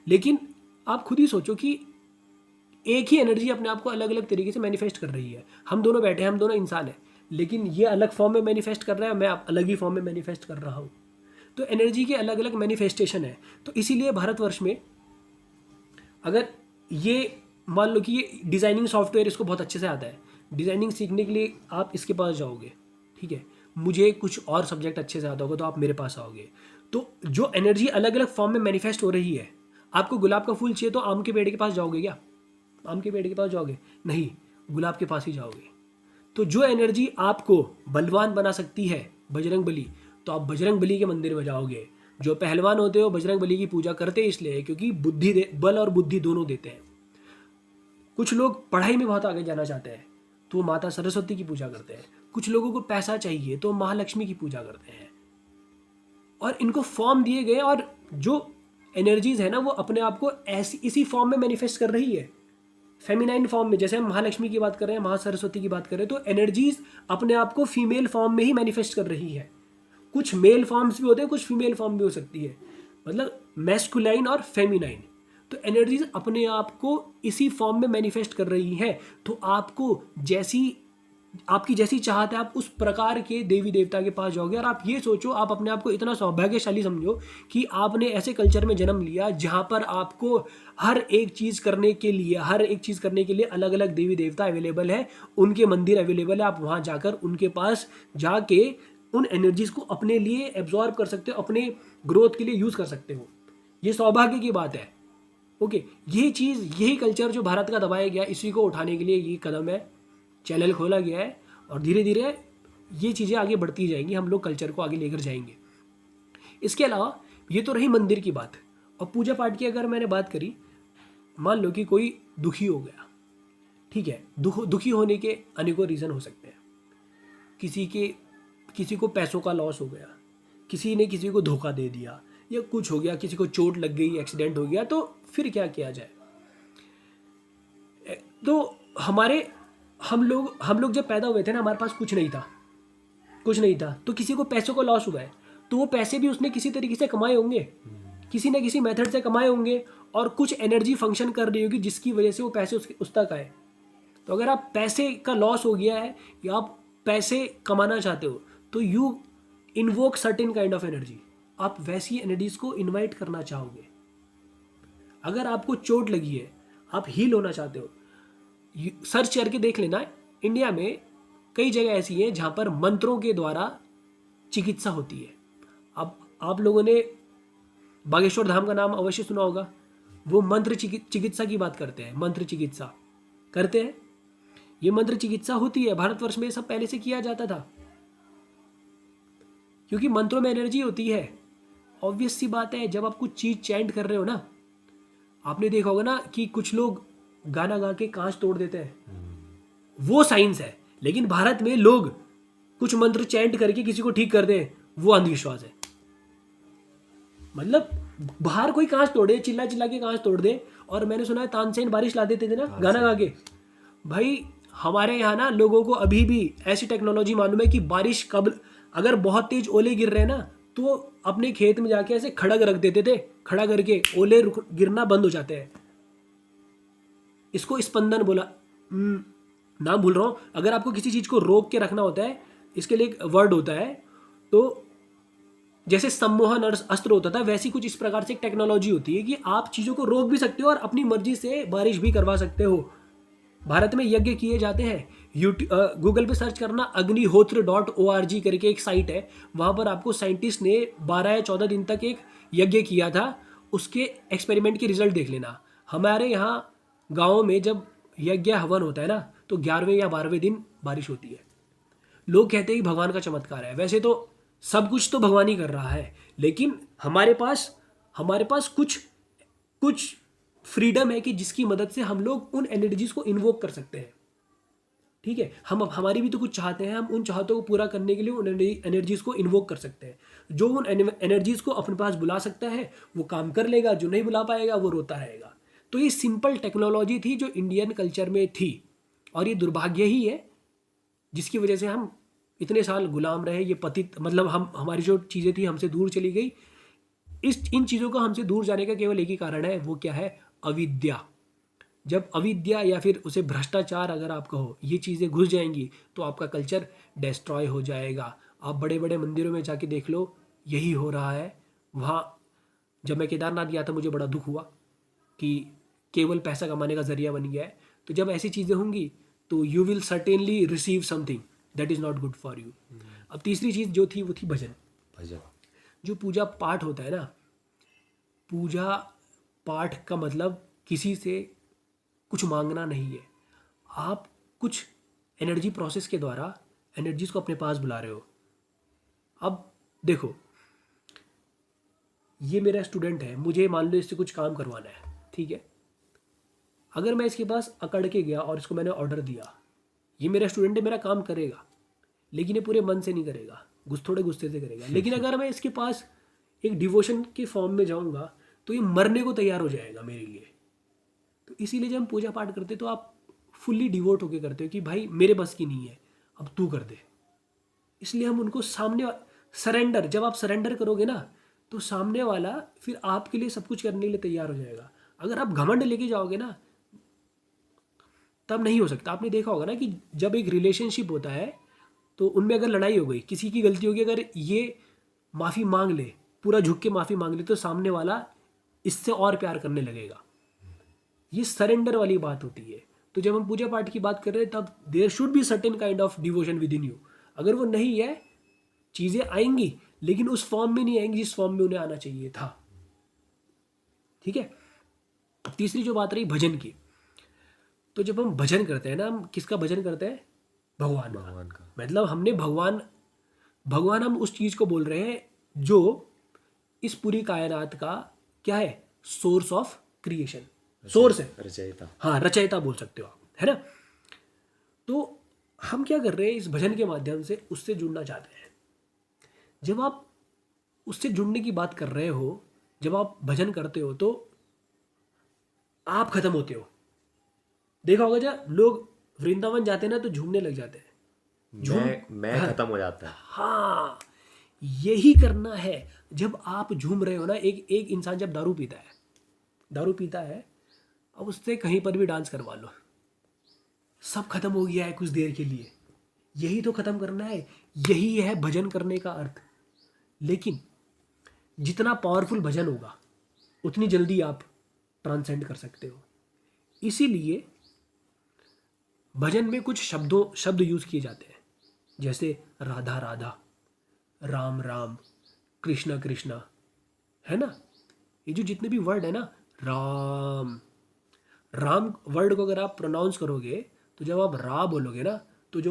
लेकिन आप खुद ही सोचो कि एक ही एनर्जी अपने आप को अलग अलग तरीके से मैनिफेस्ट कर रही है। हम दोनों बैठे हैं, हम दोनों इंसान हैं, लेकिन ये अलग फॉर्म में मैनिफेस्ट कर रहा है, मैं अलग ही फॉर्म में मैनिफेस्ट कर रहा हूँ। तो एनर्जी के अलग अलग मैनिफेस्टेशन है। तो इसीलिए भारतवर्ष में अगर ये मान लो कि ये डिज़ाइनिंग सॉफ्टवेयर इसको बहुत अच्छे से आता है, डिज़ाइनिंग सीखने के लिए आप इसके पास जाओगे, ठीक है। मुझे कुछ और सब्जेक्ट अच्छे से आता होगा तो आप मेरे पास आओगे। तो जो एनर्जी अलग अलग फॉर्म में मैनिफेस्ट हो रही है, आपको गुलाब का फूल चाहिए तो आम के पेड़ के पास जाओगे क्या? आम के पेड़ के पास जाओगे? नहीं, गुलाब के पास ही जाओगे। तो जो एनर्जी आपको बलवान बना सकती है, बजरंग बली, तो आप बजरंग बली के मंदिर में जाओगे। जो पहलवान होते हो बजरंग बली की पूजा करते इसलिए क्योंकि बल और बुद्धि दोनों देते हैं। कुछ लोग पढ़ाई में बहुत आगे जाना चाहते हैं तो माता सरस्वती की पूजा करते हैं। कुछ लोगों को पैसा चाहिए तो महालक्ष्मी की पूजा करते हैं। और इनको फॉर्म दिए गए, और जो एनर्जीज है ना वो अपने आप को ऐसी इसी फॉर्म में मैनिफेस्ट कर रही है, फेमिनाइन फॉर्म में। जैसे हम महालक्ष्मी की बात कर रहे हैं, महासरस्वती की बात कर रहे हैं, तो एनर्जीज अपने आप को फीमेल फॉर्म में ही मैनिफेस्ट कर रही है। कुछ मेल फॉर्म्स भी होते हैं, कुछ फीमेल फॉर्म भी हो सकती है, मतलब मैस्कुलाइन और फेमिनाइन। तो एनर्जीज अपने आप को इसी फॉर्म में मैनिफेस्ट कर रही है। तो आपको आपकी जैसी चाहत है, आप उस प्रकार के देवी देवता के पास जाओगे। और आप ये सोचो, आप अपने आप को इतना सौभाग्यशाली समझो कि आपने ऐसे कल्चर में जन्म लिया जहाँ पर आपको हर एक चीज़ करने के लिए अलग अलग देवी देवता अवेलेबल है, उनके मंदिर अवेलेबल है। आप वहाँ जाकर उनके पास जाके उन एनर्जीज को अपने लिए एब्जॉर्ब कर सकते हो, अपने ग्रोथ के लिए यूज़ कर सकते हो। ये सौभाग्य की बात है। ओके, यही कल्चर जो भारत का दबाया गया, इसी को उठाने के लिए ये कदम है, चैनल खोला गया है। और धीरे धीरे ये चीज़ें आगे बढ़ती जाएंगी, हम लोग कल्चर को आगे लेकर जाएंगे। इसके अलावा ये तो रही मंदिर की बात। और पूजा पाठ की अगर मैंने बात करी, मान लो कि कोई दुखी हो गया, ठीक है, दुखी होने के अनेकों रीज़न हो सकते हैं। किसी को पैसों का लॉस हो गया, किसी ने किसी को धोखा दे दिया, या कुछ हो गया, किसी को चोट लग गई, एक्सीडेंट हो गया, तो फिर क्या किया जाए। तो हम लोग जब पैदा हुए थे ना, हमारे पास कुछ नहीं था। तो किसी को पैसों का लॉस हुआ है, तो वो पैसे भी उसने किसी तरीके से कमाए होंगे, किसी न किसी मेथड से कमाए होंगे, और कुछ एनर्जी फंक्शन कर रही होगी जिसकी वजह से वो पैसे उस तक आए। तो अगर आप पैसे का लॉस हो गया है या आप पैसे कमाना चाहते हो, तो you invoke certain kind of energy. आप वैसी एनर्जीज को इन्वाइट करना चाहोगे। अगर आपको चोट लगी है, आप हील होना चाहते हो, सर्च करके देख लेना, इंडिया में कई जगह ऐसी हैं जहाँ पर मंत्रों के द्वारा चिकित्सा होती है। अब आप लोगों ने बागेश्वर धाम का नाम अवश्य सुना होगा। वो मंत्र चिकित्सा की बात करते हैं, मंत्र चिकित्सा करते हैं। ये मंत्र चिकित्सा होती है, भारतवर्ष में सब पहले से किया जाता था, क्योंकि मंत्रों में एनर्जी होती है। ऑब्वियस सी बात है, जब आप कुछ चीज़ चैंट कर रहे हो ना, आपने देखा होगा ना कि कुछ लोग गाना गा के कांच तोड़ देते हैं, वो साइंस है। लेकिन भारत में लोग कुछ मंत्र चैंट करके किसी को ठीक कर दें, वो अंधविश्वास है। मतलब बाहर कोई कांच तोड़े, चिल्ला चिल्ला के कांच तोड़ दे। और मैंने सुना है तानसेन बारिश ला देते थे ना गाना गा के। भाई हमारे यहाँ ना लोगों को अभी भी ऐसी टेक्नोलॉजी मालूम है कि बारिश कब, अगर बहुत तेज ओले गिर रहे हैं ना, तो अपने खेत में जाके ऐसे खड़ग रख देते थे, खड़ा करके ओले गिरना बंद हो जाते हैं। इसको स्पंदन बोला, नाम भूल रहा हूँ। अगर आपको किसी चीज़ को रोक के रखना होता है, इसके लिए एक वर्ड होता है। तो जैसे सम्मोहन अस्त्र होता था, वैसी कुछ इस प्रकार से एक टेक्नोलॉजी होती है कि आप चीज़ों को रोक भी सकते हो और अपनी मर्जी से बारिश भी करवा सकते हो। भारत में यज्ञ किए जाते हैं। गूगल पे सर्च करना, अग्निहोत्र.org करके एक साइट है, वहाँ पर आपको साइंटिस्ट ने 12 या 14 दिन तक एक यज्ञ किया था, उसके एक्सपेरिमेंट के रिजल्ट देख लेना। हमारे यहाँ गाँव में जब यज्ञ हवन होता है ना, तो 11वें या 12वें दिन बारिश होती है। लोग कहते हैं कि भगवान का चमत्कार है। वैसे तो सब कुछ तो भगवान ही कर रहा है, लेकिन हमारे पास कुछ फ्रीडम है कि जिसकी मदद से हम लोग उन एनर्जीज को इन्वोक कर सकते हैं। ठीक है, हमारी भी तो कुछ चाहते हैं, हम उन चाहतों को पूरा करने के लिए उन एनर्जीज को इन्वोक कर सकते हैं। जो उन एनर्जीज को अपने पास बुला सकता है वो काम कर लेगा, जो नहीं बुला पाएगा वो रोता रहेगा। तो ये सिंपल टेक्नोलॉजी थी जो इंडियन कल्चर में थी, और ये दुर्भाग्य ही है जिसकी वजह से हम इतने साल गुलाम रहे। ये पतित, मतलब हमारी जो चीज़ें थी हमसे दूर चली गई। इन चीज़ों का हमसे दूर जाने का केवल एक ही कारण है, वो क्या है? अविद्या। जब अविद्या या फिर उसे भ्रष्टाचार अगर आप कहो, ये चीज़ें घुस जाएंगी तो आपका कल्चर डिस्ट्रॉय हो जाएगा। आप बड़े बड़े मंदिरों में जाके देख लो, यही हो रहा है। वहाँ जब मैं केदारनाथ गया था, मुझे बड़ा दुख हुआ कि केवल पैसा कमाने का जरिया बन गया है। तो जब ऐसी चीज़ें होंगी तो you will certainly receive something that is not good for you. अब तीसरी चीज़ जो थी वो थी भजन। जो पूजा पाठ होता है ना, पूजा पाठ का मतलब किसी से कुछ मांगना नहीं है। आप कुछ एनर्जी प्रोसेस के द्वारा एनर्जीज को अपने पास बुला रहे हो। अब देखो, ये मेरा स्टूडेंट है, मुझे मान लो इससे कुछ काम करवाना है, ठीक है। अगर मैं इसके पास अकड़ के गया और इसको मैंने ऑर्डर दिया, ये मेरा स्टूडेंट है, मेरा काम करेगा, लेकिन ये पूरे मन से नहीं करेगा, थोड़े गुस्से से करेगा। लेकिन अगर मैं इसके पास एक डिवोशन के फॉर्म में जाऊंगा, तो ये मरने को तैयार हो जाएगा मेरे लिए। तो इसीलिए जब हम पूजा पाठ करते तो आप फुल्ली डिवोट होके करते हो कि भाई मेरे बस की नहीं है, अब तू कर दे। इसलिए हम उनको सरेंडर, जब आप सरेंडर करोगे ना तो सामने वाला फिर आपके लिए सब कुछ करने के लिए तैयार हो जाएगा। अगर आप घमंड लेके जाओगे ना तब नहीं हो सकता। आपने देखा होगा ना कि जब एक रिलेशनशिप होता है तो उनमें अगर लड़ाई हो गई, किसी की गलती होगी, अगर ये माफ़ी मांग ले, पूरा झुक के माफ़ी मांग ले, तो सामने वाला इससे और प्यार करने लगेगा। ये सरेंडर वाली बात होती है। तो जब हम पूजा पाठ की बात कर रहे हैं तब there should be certain kind of devotion within you. अगर वो नहीं है, चीज़ें आएंगी लेकिन उस फॉर्म में नहीं आएंगी जिस फॉर्म में उन्हें आना चाहिए था। ठीक है। तीसरी जो बात रही भजन की, तो जब हम भजन करते हैं ना, हम किसका भजन करते हैं? भगवान का। भगवान का। मतलब हमने भगवान हम उस चीज़ को बोल रहे हैं जो इस पूरी कायनात का क्या है? सोर्स ऑफ क्रिएशन, सोर्स है। रचयिता। हाँ, रचयिता बोल सकते हो आप, है ना। तो हम क्या कर रहे हैं, इस भजन के माध्यम से उससे जुड़ना चाहते हैं। जब आप उससे जुड़ने की बात कर रहे हो, जब आप भजन करते हो तो आप खत्म होते हो। देखा होगा जब लोग वृंदावन जाते हैं ना तो झूमने लग जाते हैं। मैं खत्म हो जाता है। हाँ, यही करना है। जब आप झूम रहे हो ना, एक इंसान जब दारू पीता है, अब उससे कहीं पर भी डांस करवा लो, सब खत्म हो गया है कुछ देर के लिए। यही तो खत्म करना है, यही है भजन करने का अर्थ। लेकिन जितना पावरफुल भजन होगा उतनी जल्दी आप ट्रांसेंड कर सकते हो। इसीलिए भजन में कुछ शब्द यूज किए जाते हैं, जैसे राधा राधा, राम राम, कृष्णा कृष्णा, है ना। ये जो जितने भी वर्ड है ना, राम वर्ड को अगर आप प्रोनाउंस करोगे तो जब आप रा बोलोगे ना तो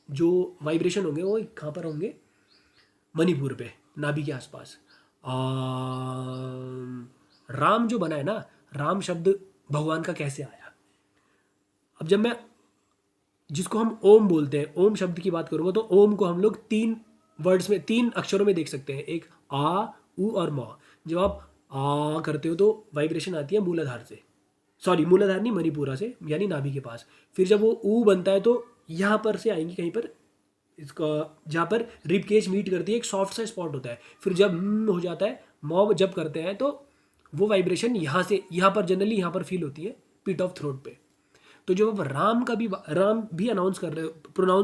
जो वाइब्रेशन होंगे वो कहाँ पर होंगे? मणिपुर पे, नाभि के आसपास। राम जो बना है ना, राम शब्द भगवान का कैसे आया? अब जब मैं जिसको हम ओम बोलते हैं, ओम शब्द की बात करूँगा, तो ओम को हम लोग 3 अक्षरों में देख सकते हैं, एक आ, उ और म। जब आप आ करते हो तो वाइब्रेशन आती है मूलाधार से, सॉरी मूलाधार नहीं, मणिपुरा से, यानी नाभि के पास। फिर जब वो ऊ बनता है तो यहाँ पर से आएंगी कहीं पर, इसका जहाँ पर रिब केज मीट करती है, एक सॉफ्ट सा स्पॉट होता है। फिर जब हो जाता है, मॉब जब करते हैं तो वो वाइब्रेशन यहाँ पर जनरली यहाँ पर फील होती है, पिट ऑफ थ्रोट पे। तो जब आप राम भी प्रोनाउंस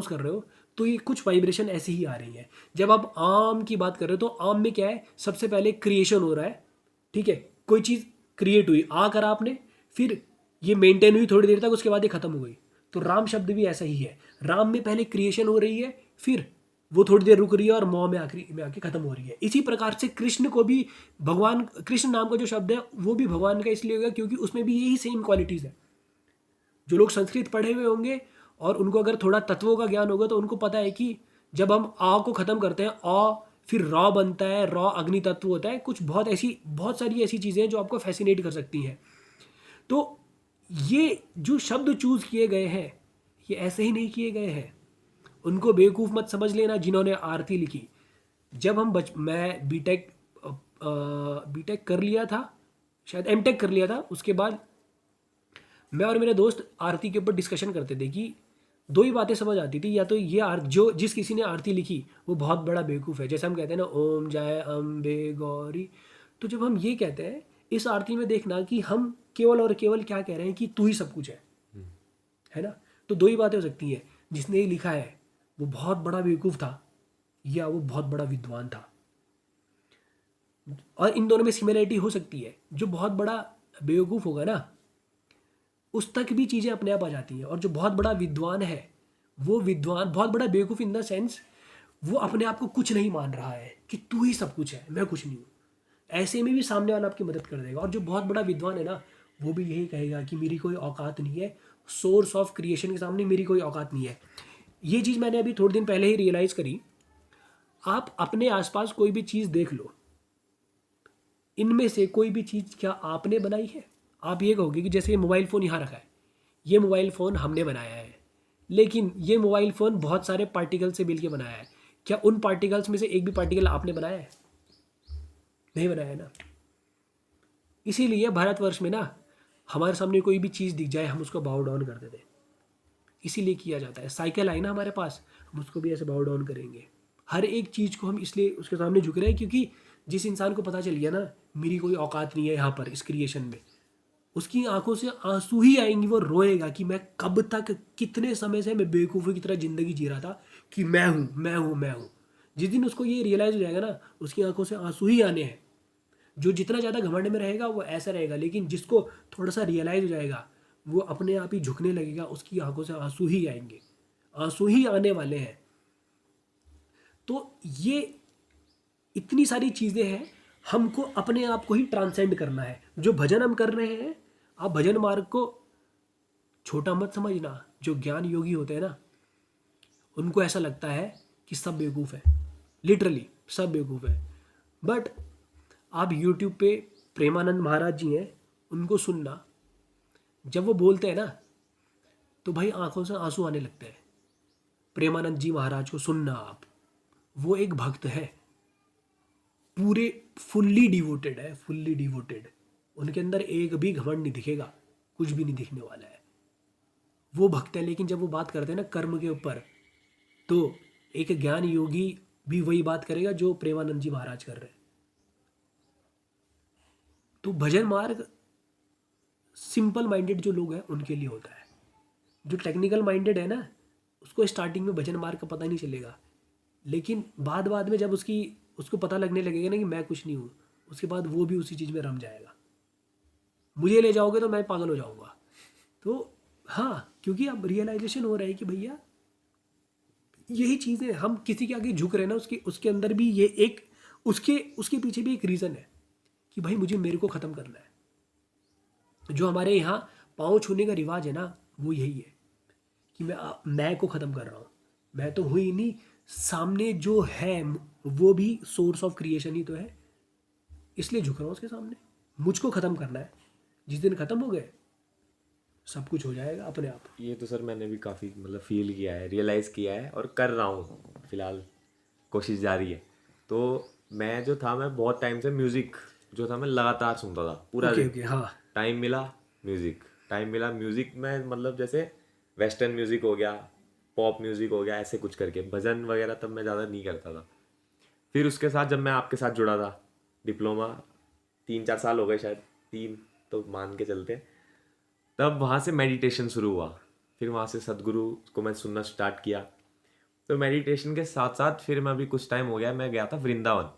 कर रहे हो तो ये कुछ वाइब्रेशन ऐसी ही आ रही है। जब आप आम की बात कर रहे हो तो आम में क्या है? सबसे पहले क्रिएशन हो रहा है, ठीक है, कोई चीज़ क्रिएट हुई, आ करा आपने, फिर ये मेंटेन हुई थोड़ी देर तक, उसके बाद ये खत्म हो गई। तो राम शब्द भी ऐसा ही है। राम में पहले क्रिएशन हो रही है, फिर वो थोड़ी देर रुक रही है और मौ में आखिरी में आके खत्म हो रही है। इसी प्रकार से कृष्ण को भी भगवान, कृष्ण नाम का जो शब्द है वो भी भगवान का इसलिए होगा क्योंकि उसमें भी यही सेम क्वालिटीज़ है। जो लोग संस्कृत पढ़े हुए होंगे और उनको अगर थोड़ा तत्वों का ज्ञान होगा तो उनको पता है कि जब हम आ को ख़त्म करते हैं, आ फिर रॉ बनता है, रॉ अग्नि तत्व होता है, कुछ बहुत सारी ऐसी चीज़ें हैं जो आपको फैसिनेट कर सकती हैं। तो ये जो शब्द चूज़ किए गए हैं ये ऐसे ही नहीं किए गए हैं। उनको बेवकूफ़ मत समझ लेना जिन्होंने आरती लिखी। जब मैं बीटेक कर लिया था, शायद एमटेक कर लिया था, उसके बाद मैं और मेरे दोस्त आरती के ऊपर डिस्कशन करते थे कि 2 ही बातें समझ आती थी, या तो ये जिस किसी ने आरती लिखी वो बहुत बड़ा बेवकूफ़ है, जैसे हम कहते हैं ना ओम जय अम्बे गौरी। तो जब हम ये कहते हैं इस आरती में देखना कि हम केवल और केवल क्या कह रहे हैं कि तू ही सब कुछ है ना। तो 2 ही बातें हो सकती हैं, जिसने ये लिखा है वो बहुत बड़ा बेवकूफ़ था या वो बहुत बड़ा विद्वान था। और इन दोनों में सिमिलरिटी हो सकती है। जो बहुत बड़ा बेवकूफ़ होगा ना उस तक भी चीज़ें अपने आप आ जाती हैं, और जो बहुत बड़ा विद्वान है वो विद्वान बहुत बड़ा बेवकूफ़ इन द सेंस वो अपने आप को कुछ नहीं मान रहा है कि तू ही सब कुछ है, मैं कुछ नहीं हूँ। ऐसे में भी सामने वाला आपकी मदद कर देगा। और जो बहुत बड़ा विद्वान है ना वो भी यही कहेगा कि मेरी कोई औकात नहीं है, सोर्स ऑफ क्रिएशन के सामने मेरी कोई औकात नहीं है। ये चीज़ मैंने अभी थोड़े दिन पहले ही रियलाइज़ करी। आप अपने आसपास कोई भी चीज़ देख लो, इनमें से कोई भी चीज़ क्या आपने बनाई है? आप ये कहोगे कि जैसे ये मोबाइल फ़ोन यहाँ रखा है, ये मोबाइल फ़ोन हमने बनाया है, लेकिन ये मोबाइल फ़ोन बहुत सारे पार्टिकल से मिल के बनाया है। क्या उन पार्टिकल्स में से एक भी पार्टिकल आपने बनाया है? नहीं बनाया है ना। इसीलिए भारतवर्ष में ना हमारे सामने कोई भी चीज़ दिख जाए हम उसको बाउ डाउन कर देते हैं, इसीलिए किया जाता है। साइकिल आई ना हमारे पास, हम उसको भी ऐसे बाउ डाउन करेंगे। हर एक चीज़ को हम इसलिए उसके सामने झुक रहे हैं क्योंकि जिस इंसान को पता चल गया ना मेरी कोई औकात नहीं है यहाँ पर इस क्रिएशन में, उसकी आंखों से आंसू ही आएंगी, वो रोएगा कि मैं कब तक कितने समय से मैं बेवकूफ़ी की तरह ज़िंदगी जी रहा था कि मैं हूँ मैं हूँ मैं हूँ। जिस दिन उसको ये रियलाइज़ हो जाएगा ना उसकी आंखों से आंसू ही आने हैं। जो जितना ज़्यादा घमंड में रहेगा वो ऐसा रहेगा, लेकिन जिसको थोड़ा सा रियलाइज़ हो जाएगा वो अपने आप ही झुकने लगेगा, उसकी आंखों से आंसू ही आएंगे, आंसू ही आने वाले हैं। तो ये इतनी सारी चीज़ें हैं, हमको अपने आप को ही ट्रांसेंड करना है। जो भजन हम कर रहे हैं, आप भजन मार्ग को छोटा मत समझना। जो ज्ञान योगी होते हैं ना उनको ऐसा लगता है कि सब बेवकूफ़ है, लिटरली सब बेवकूफ़ है। बट आप यूट्यूब पे प्रेमानंद महाराज जी हैं, उनको सुनना, जब वो बोलते हैं ना तो भाई आंखों से आंसू आने लगते हैं। प्रेमानंद जी महाराज को सुनना आप, वो एक भक्त है, पूरे फुल्ली डिवोटेड है, फुल्ली डिवोटेड। उनके अंदर एक भी घमंड नहीं दिखेगा, कुछ भी नहीं दिखने वाला है। वो भक्त है, लेकिन जब वो बात करते हैं ना कर्म के ऊपर, तो एक ज्ञान योगी भी वही बात करेगा जो प्रेमानंद जी महाराज कर रहे हैं। तो भजन मार्ग सिंपल माइंडेड जो लोग हैं उनके लिए होता है। जो टेक्निकल माइंडेड है ना उसको स्टार्टिंग में भजन मार्ग का पता नहीं चलेगा, लेकिन बाद में जब उसको पता लगने लगेगा ना कि मैं कुछ नहीं हूँ, उसके बाद वो भी उसी चीज़ में रम जाएगा। मुझे ले जाओगे तो मैं पागल हो जाऊँगा। तो हाँ, क्योंकि अब रियलाइजेशन हो रहा है कि भैया यही चीज़ें हम किसी के आगे झुक रहे हैं ना, उसके अंदर भी ये एक उसके पीछे भी एक रीज़न है कि भाई मुझे मेरे को ख़त्म करना है। जो हमारे यहाँ पाँव छूने का रिवाज है ना वो यही है कि मैं को ख़त्म कर रहा हूँ। मैं तो हूँ ही नहीं, सामने जो है वो भी सोर्स ऑफ क्रिएशन ही तो है, इसलिए झुक रहा हूँ उसके सामने। मुझको ख़त्म करना है, जिस दिन ख़त्म हो गए सब कुछ हो जाएगा अपने आप। ये तो सर मैंने भी काफ़ी मतलब फील किया है, रियलाइज़ किया है और कर रहा हूँ फिलहाल, कोशिश जारी है। तो मैं जो था, मैं बहुत टाइम से म्यूज़िक जो था मैं लगातार सुनता था पूरा ओके दिन। ओके, हाँ। टाइम मिला म्यूज़िक, टाइम मिला म्यूज़िक में, मतलब जैसे वेस्टर्न म्यूज़िक हो गया, पॉप म्यूज़िक हो गया, ऐसे कुछ करके। भजन वगैरह तब मैं ज़्यादा नहीं करता था। फिर उसके साथ जब मैं आपके साथ जुड़ा था, डिप्लोमा 3-4 साल हो गए शायद, 3 तो मान के चलते हैं, तब वहाँ से मेडिटेशन शुरू हुआ। फिर वहाँ से सदगुरु को मैं सुनना स्टार्ट किया। तो मेडिटेशन के साथ साथ फिर मैं अभी कुछ टाइम हो गया मैं गया था वृंदावन।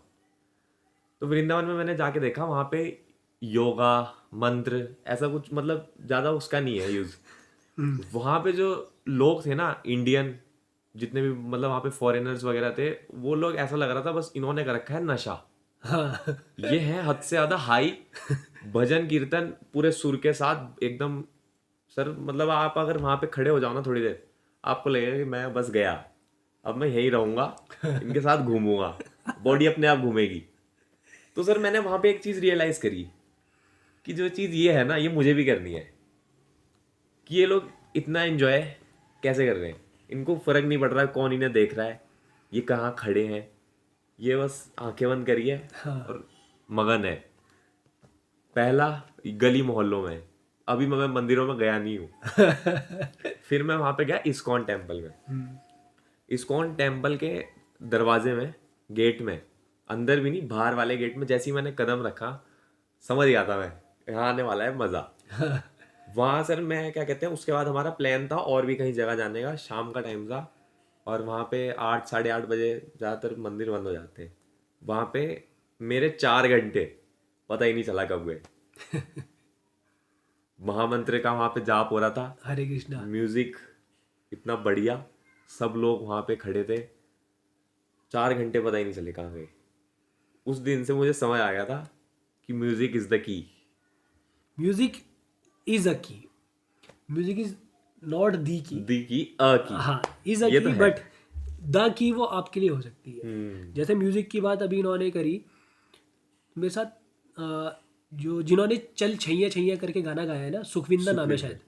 तो वृंदावन में मैंने जाके देखा वहाँ पे योगा मंत्र ऐसा कुछ मतलब ज़्यादा उसका नहीं है यूज़। वहाँ पे जो लोग थे ना इंडियन, जितने भी मतलब वहाँ पे फॉरेनर्स वगैरह थे, वो लोग ऐसा लग रहा था बस इन्होंने कर रखा है नशा। हाँ ये है हद से ज़्यादा हाई, भजन कीर्तन पूरे सुर के साथ एकदम। सर मतलब आप अगर वहाँ पे खड़े हो जाओ ना थोड़ी देर, आपको लगेगा कि मैं बस गया, अब मैं यहीं रहूँगा, इनके साथ घूमूंगा, बॉडी अपने आप घूमेगी। तो सर मैंने वहाँ पे एक चीज़ रियलाइज़ करी कि जो चीज़ ये है ना ये मुझे भी करनी है। कि ये लोग इतना एंजॉय कैसे कर रहे हैं, इनको फ़र्क नहीं पड़ रहा है कौन इन्हें देख रहा है, ये कहाँ खड़े हैं, ये बस आंखें बंद करी है और मगन है। पहला गली मोहल्लों में, अभी मैं मंदिरों में गया नहीं हूँ। फिर मैं वहाँ पे गया इस्कॉन टेम्पल में। इस्कॉन टेम्पल के दरवाजे में, गेट में, अंदर भी नहीं बाहर वाले गेट में, जैसे ही मैंने कदम रखा समझ गया था मैं यहाँ आने वाला है मज़ा। वहाँ सर मैं क्या कहते हैं, उसके बाद हमारा प्लान था और भी कहीं जगह जाने का, शाम का टाइम था और वहाँ पे 8-8:30 बजे ज़्यादातर मंदिर बंद हो जाते हैं। वहाँ पे मेरे 4 घंटे पता ही नहीं चला कब गए। महामंत्र का वहाँ पे जाप हो रहा था, हरे कृष्णा। म्यूजिक इतना बढ़िया, सब लोग वहाँ पे खड़े थे, 4 घंटे पता ही नहीं चले कहाँ गए। उस दिन से मुझे समझ आ गया था कि music is the key. Music is a की, म्यूजिक इज नॉट दी की। दी की अ की, हाँ, इज अ ये की, तो है। बट द की वो आपके लिए हो सकती है। जैसे म्यूजिक की बात अभी इन्होंने करी मेरे साथ, जो जिन्होंने चल छैया छैया करके गाना गाया है ना, सुखविंदर नाम है शायद।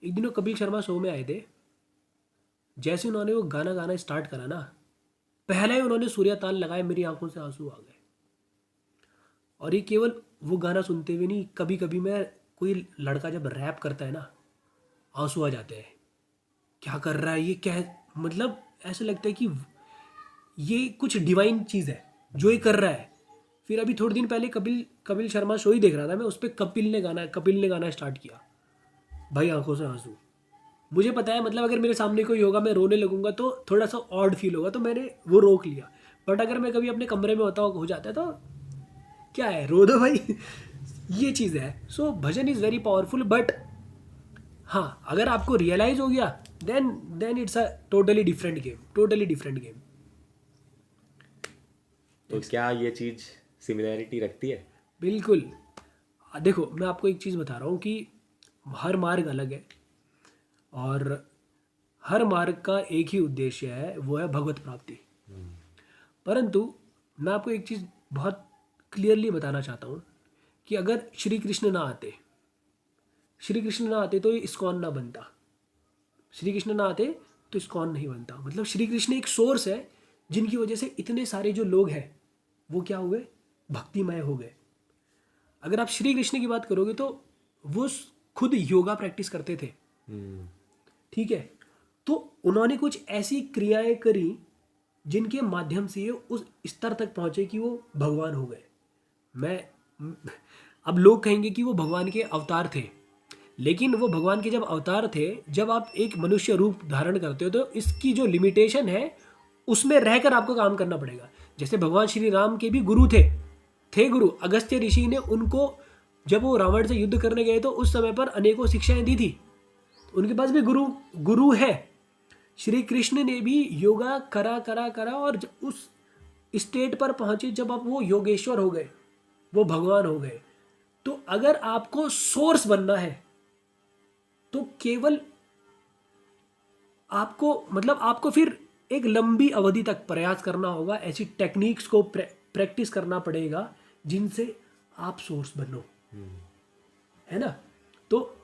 एक दिन वो कपिल शर्मा शो में आए थे, जैसे उन्होंने वो गाना गाना स्टार्ट करा ना, पहले ही उन्होंने सूर्य ताल लगाए, मेरी आंखों से आंसू आ गए। और ये केवल वो गाना सुनते हुए नहीं, कभी कभी मैं, कोई लड़का जब रैप करता है ना, आंसू आ जाते हैं। क्या कर रहा है ये, क्या है? मतलब ऐसा लगता है कि ये कुछ डिवाइन चीज़ है जो ये कर रहा है। फिर अभी थोड़े दिन पहले कपिल कपिल शर्मा शो ही देख रहा था मैं, उस पर कपिल ने गाना स्टार्ट किया, भाई आंखों से आंसू। मुझे पता है, मतलब अगर मेरे सामने कोई होगा मैं रोने लगूंगा तो थोड़ा सा ऑड फील होगा, तो मैंने वो रोक लिया। बट अगर मैं कभी अपने कमरे में होता हो जाता है तो क्या है, रो दो भाई। ये चीज़ है। So bhajan is very powerful, but हाँ, अगर आपको रियलाइज हो गया, then it's a totally different game, totally different game. तो क्या ये चीज़ सिमिलैरिटी रखती है? बिल्कुल। देखो, मैं आपको एक चीज़ बता रहा हूँ कि हर मार्ग अलग है, और हर मार्ग का एक ही उद्देश्य है, वो है भगवत प्राप्ति। परंतु मैं आपको एक चीज़ बहुत क्लियरली बताना चाहता हूँ कि अगर श्री कृष्ण ना आते तो ये इस्कॉन ना बनता। श्री कृष्ण ना आते तो इस्कॉन नहीं बनता। मतलब श्री कृष्ण एक सोर्स है जिनकी वजह से इतने सारे जो लोग हैं वो क्या हुए, भक्तिमय हो गए। अगर आप श्री कृष्ण की बात करोगे तो वो खुद योगा प्रैक्टिस करते थे, ठीक है? तो उन्होंने कुछ ऐसी क्रियाएं करी जिनके माध्यम से ये उस स्तर तक पहुंचे कि वो भगवान हो गए। मैं अब लोग कहेंगे कि वो भगवान के अवतार थे, लेकिन वो भगवान के जब अवतार थे, जब आप एक मनुष्य रूप धारण करते हो तो इसकी जो लिमिटेशन है उसमें रहकर आपको काम करना पड़ेगा। जैसे भगवान श्री राम के भी गुरु थे गुरु। अगस्त्य ऋषि ने उनको, जब वो रावण से युद्ध करने गए तो उस समय पर अनेकों शिक्षाएं दी थी, उनके पास भी गुरु है। श्री कृष्ण ने भी योगा करा करा करा और उस स्टेट पर पहुंचे जब आप वो योगेश्वर हो गए, वो भगवान हो गए। तो अगर आपको सोर्स बनना है तो केवल आपको फिर एक लंबी अवधि तक प्रयास करना होगा, ऐसी टेक्निक्स को प्रैक्टिस करना पड़ेगा जिनसे आप सोर्स बनो, है ना? तो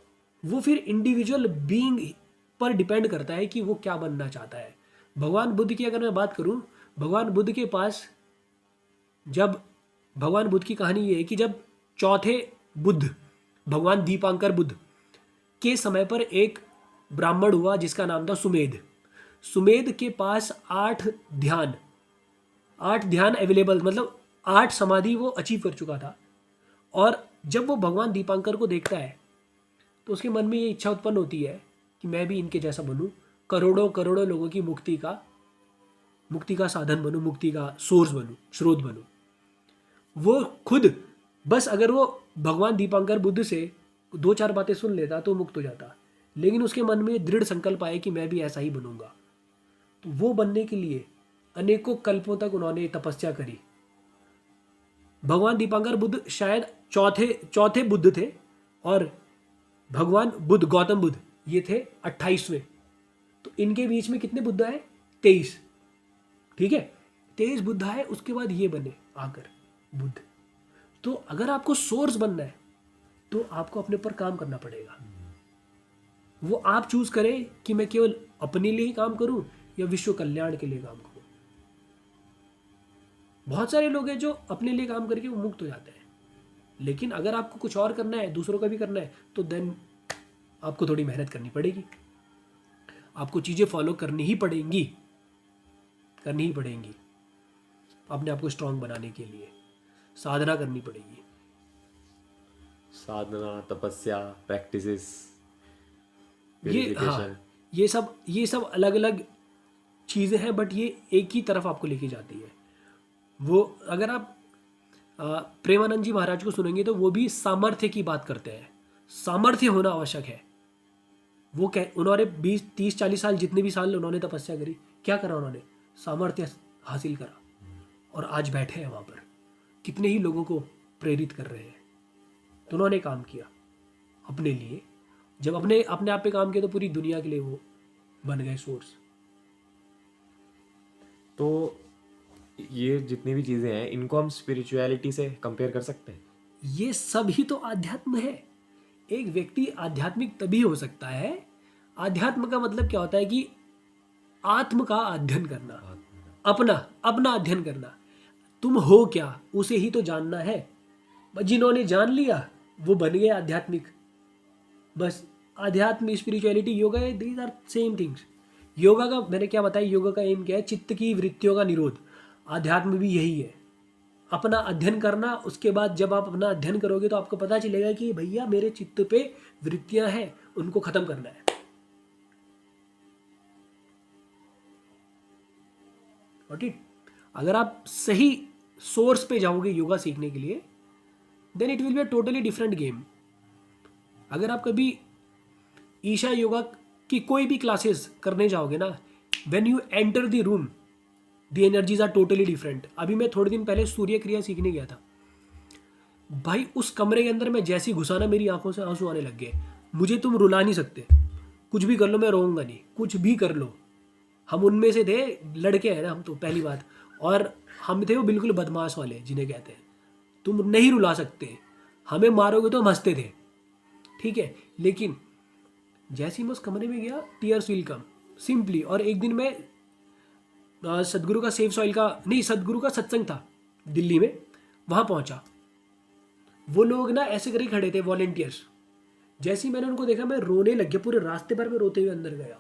वो फिर इंडिविजुअल बीइंग पर डिपेंड करता है कि वो क्या बनना चाहता है। भगवान बुद्ध की अगर मैं बात करूं, भगवान बुद्ध के पास, जब भगवान बुद्ध की कहानी ये है कि जब चौथे बुद्ध, भगवान दीपांकर बुद्ध के समय पर एक ब्राह्मण हुआ जिसका नाम था सुमेध। सुमेध के पास 8 ध्यान अवेलेबल, मतलब 8 समाधि वो अचीव कर चुका था। और जब वो भगवान दीपांकर को देखता है तो उसके मन में ये इच्छा उत्पन्न होती है कि मैं भी इनके जैसा बनूं, करोड़ों करोड़ों लोगों की मुक्ति का साधन बनूं, मुक्ति का सोर्स बनूं, स्रोत बनूं। वो खुद, बस अगर वो भगवान दीपांकर बुद्ध से 2-4 बातें सुन लेता तो मुक्त हो जाता, लेकिन उसके मन में दृढ़ संकल्प आया कि मैं भी ऐसा ही बनूंगा। तो वो बनने के लिए अनेकों कल्पों तक उन्होंने तपस्या करी। भगवान दीपांकर बुद्ध शायद चौथे बुद्ध थे, और भगवान बुद्ध, गौतम बुद्ध, ये थे 28वें। तो इनके बीच में कितने बुद्ध आए? 23, ठीक है? 23 बुद्ध आए, उसके बाद ये बने आकर बुद्ध। तो अगर आपको सोर्स बनना है तो आपको अपने पर काम करना पड़ेगा। वो आप चूज करें कि मैं केवल अपने लिए ही काम करूं या विश्व कल्याण के लिए काम करूं। बहुत सारे लोग हैं जो अपने लिए काम करके वो मुक्त हो जाते हैं, लेकिन अगर आपको कुछ और करना है, दूसरों का भी करना है, तो देन आपको थोड़ी मेहनत करनी पड़ेगी, आपको चीज़ें फॉलो करनी ही पड़ेंगी अपने आप को स्ट्रांग बनाने के लिए साधना करनी पड़ेगी। साधना, तपस्या, प्रैक्टिसेस, हाँ, ये सब अलग अलग चीज़ें हैं, बट ये एक ही तरफ आपको लेके जाती है। वो अगर आप प्रेमानंद जी महाराज को सुनेंगे तो वो भी सामर्थ्य की बात करते हैं। सामर्थ्य होना आवश्यक है। वो उन्होंने 20-30-40 साल, जितने भी साल उन्होंने तपस्या करी, क्या करा उन्होंने? सामर्थ्य हासिल करा, और आज बैठे हैं वहाँ पर, कितने ही लोगों को प्रेरित कर रहे हैं। तो उन्होंने काम किया अपने लिए। जब अपने आप पे काम किया तो पूरी दुनिया के लिए वो बन गए सोर्स। तो ये जितनी भी चीज़ें हैं, इनको हम स्पिरिचुअलिटी से कंपेयर कर सकते हैं? ये सब ही तो आध्यात्म है। एक व्यक्ति आध्यात्मिक तभी हो सकता है, आध्यात्म का मतलब क्या होता है कि आत्म का अध्ययन करना, अपना अध्ययन करना। तुम हो क्या, उसे ही तो जानना है। जिन्होंने जान लिया वो बन गए आध्यात्मिक। बस आध्यात्म, spirituality, yoga, these are same things. Yoga का मैंने क्या बताया, योगा का एम क्या है? चित्त की वृत्तियों का निरोध। आध्यात्म भी यही है, अपना अध्ययन करना। उसके बाद जब आप अपना अध्ययन करोगे तो आपको पता चलेगा कि भैया मेरे चित्त पे वृत्तियां हैं, उनको खत्म करना है। Got it? अगर आप सही सोर्स पे जाओगे योगा सीखने के लिए, then it will be a totally different game. अगर आप कभी ईशा योगा की कोई भी क्लासेस करने जाओगे ना, when you enter the room the energies are totally different. अभी मैं थोड़े दिन पहले सूर्य क्रिया सीखने गया था भाई, उस कमरे के अंदर मैं जैसे ही घुसा ना, मेरी आंखों से आंसू आने लग गए। मुझे तुम रुला नहीं सकते, कुछ भी कर लो मैं रोऊंगा नहीं, कुछ भी कर लो। हम उनमें से थे, लड़के हैं ना हम तो, पहली बात। और हम थे वो बिल्कुल बदमाश वाले जिन्हें कहते हैं, तुम नहीं रुला सकते, हमें मारोगे तो हम हंसते थे, ठीक है। लेकिन जैसे ही मैं उस कमरे में गया, टीयर्स विल कम सिंपली। और एक दिन मैं सदगुरु का सेफ सॉइल का नहीं, सदगुरु का सत्संग था दिल्ली में, वहाँ पहुँचा। वो लोग ना ऐसे करके खड़े थे वॉलेंटियर्स। जैसे ही मैंने उनको देखा, मैं रोने लग गया, पूरे रास्ते भर में रोते हुए अंदर गया।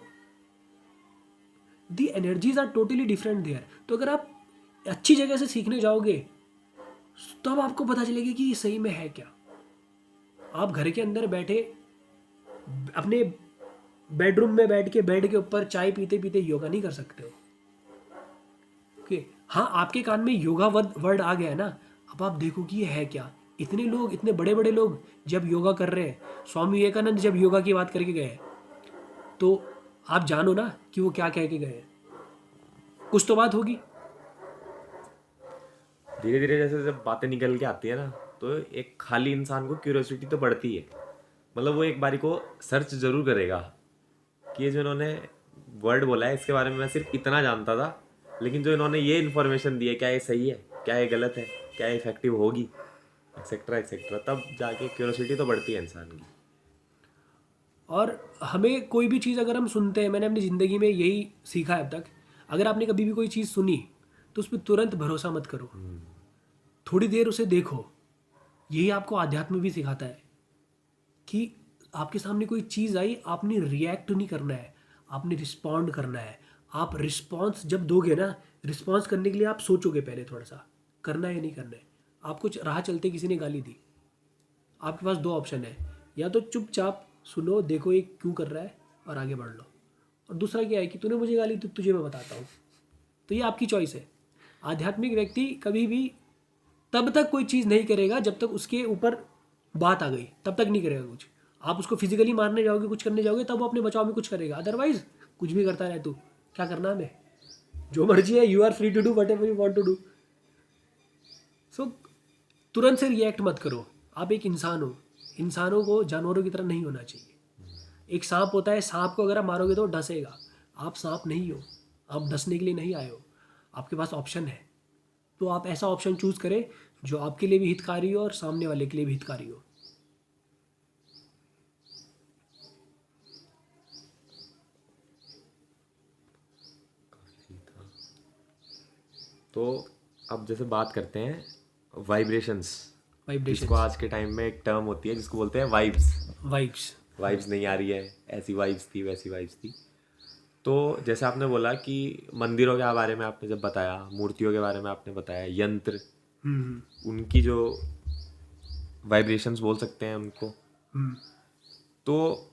The energies are totally different there. तो अगर आप अच्छी जगह से सीखने जाओगे तब आपको पता चलेगा कि ये सही में है क्या। आप घर के अंदर बैठे अपने बेडरूम में बैठ के बेड के ऊपर चाय पीते पीते योगा नहीं कर सकते हो। ओके, हाँ, आपके कान में योगा वर्ड आ गया है ना, अब आप देखो कि ये है क्या। इतने लोग, इतने बड़े बड़े लोग जब योगा कर रहे हैं, स्वामी विवेकानंद जब योगा की बात करके गए, तो आप जानो ना कि वो क्या कह के गए। कुछ तो बात होगी। धीरे धीरे जैसे जब बातें निकल के आती है ना, तो एक खाली इंसान को क्यूरियोसिटी तो बढ़ती है। मतलब वो एक बारी को सर्च जरूर करेगा कि ये जो इन्होंने वर्ड बोला है इसके बारे में मैं सिर्फ इतना जानता था, लेकिन जो इन्होंने ये इन्फॉर्मेशन दी है, क्या ये सही है, क्या ये गलत है, क्या ये इफेक्टिव होगी, एक्सेट्रा एक्सेट्रा। तब जाके क्यूरियोसिटी तो बढ़ती है इंसान की। और हमें कोई भी चीज़ अगर हम सुनते हैं, मैंने अपनी ज़िंदगी में यही सीखा है अब तक, अगर आपने कभी भी कोई चीज़ सुनी तो उस पर तुरंत भरोसा मत करो, थोड़ी देर उसे देखो। यही आपको आध्यात्म भी सिखाता है कि आपके सामने कोई चीज़ आई, आपने रिएक्ट नहीं करना है, आपने रिस्पॉन्ड करना है। आप रिस्पॉन्स जब दोगे ना, रिस्पॉन्स करने के लिए आप सोचोगे पहले थोड़ा सा, करना है या नहीं करना है। आपको राह चलते किसी ने गाली दी, आपके पास दो ऑप्शन है, या तो चुपचाप सुनो, देखो ये क्यों कर रहा है और आगे बढ़ लो, और दूसरा क्या है कि तूने मुझे गाली तो तुझे मैं बताता हूँ। तो ये आपकी चॉइस है। आध्यात्मिक व्यक्ति कभी भी तब तक कोई चीज़ नहीं करेगा जब तक उसके ऊपर बात आ गई, तब तक नहीं करेगा कुछ। आप उसको फिजिकली मारने जाओगे, कुछ करने जाओगे, तब वो अपने बचाव में कुछ करेगा। अदरवाइज कुछ भी करता रहे, तू क्या करना हमें, जो मर्जी है, you are free to do whatever you want to do. So तुरंत से रिएक्ट मत करो। आप एक इंसान हो, इंसानों को जानवरों की तरह नहीं होना चाहिए। एक सांप होता है, सांप को अगर आप मारोगे तो डसेगा। आप सांप नहीं हो, आप डसने के लिए नहीं आए हो, आपके पास ऑप्शन है। तो आप ऐसा ऑप्शन चूज करें जो आपके लिए भी हितकारी हो और सामने वाले के लिए भी हितकारी हो। तो अब जैसे बात करते हैं वाइब्रेशंस, वाइब्रेशन, जिसको आज के टाइम में एक टर्म होती है जिसको बोलते हैं वाइब्स। वाइब्स। वाइब्स नहीं आ रही है, ऐसी वाइब्स थी, वैसी वाइब्स थी। तो जैसे आपने बोला कि मंदिरों के बारे में आपने जब बताया, मूर्तियों के बारे में आपने बताया, यंत्र, उनकी जो वाइब्रेशंस बोल सकते हैं उनको, तो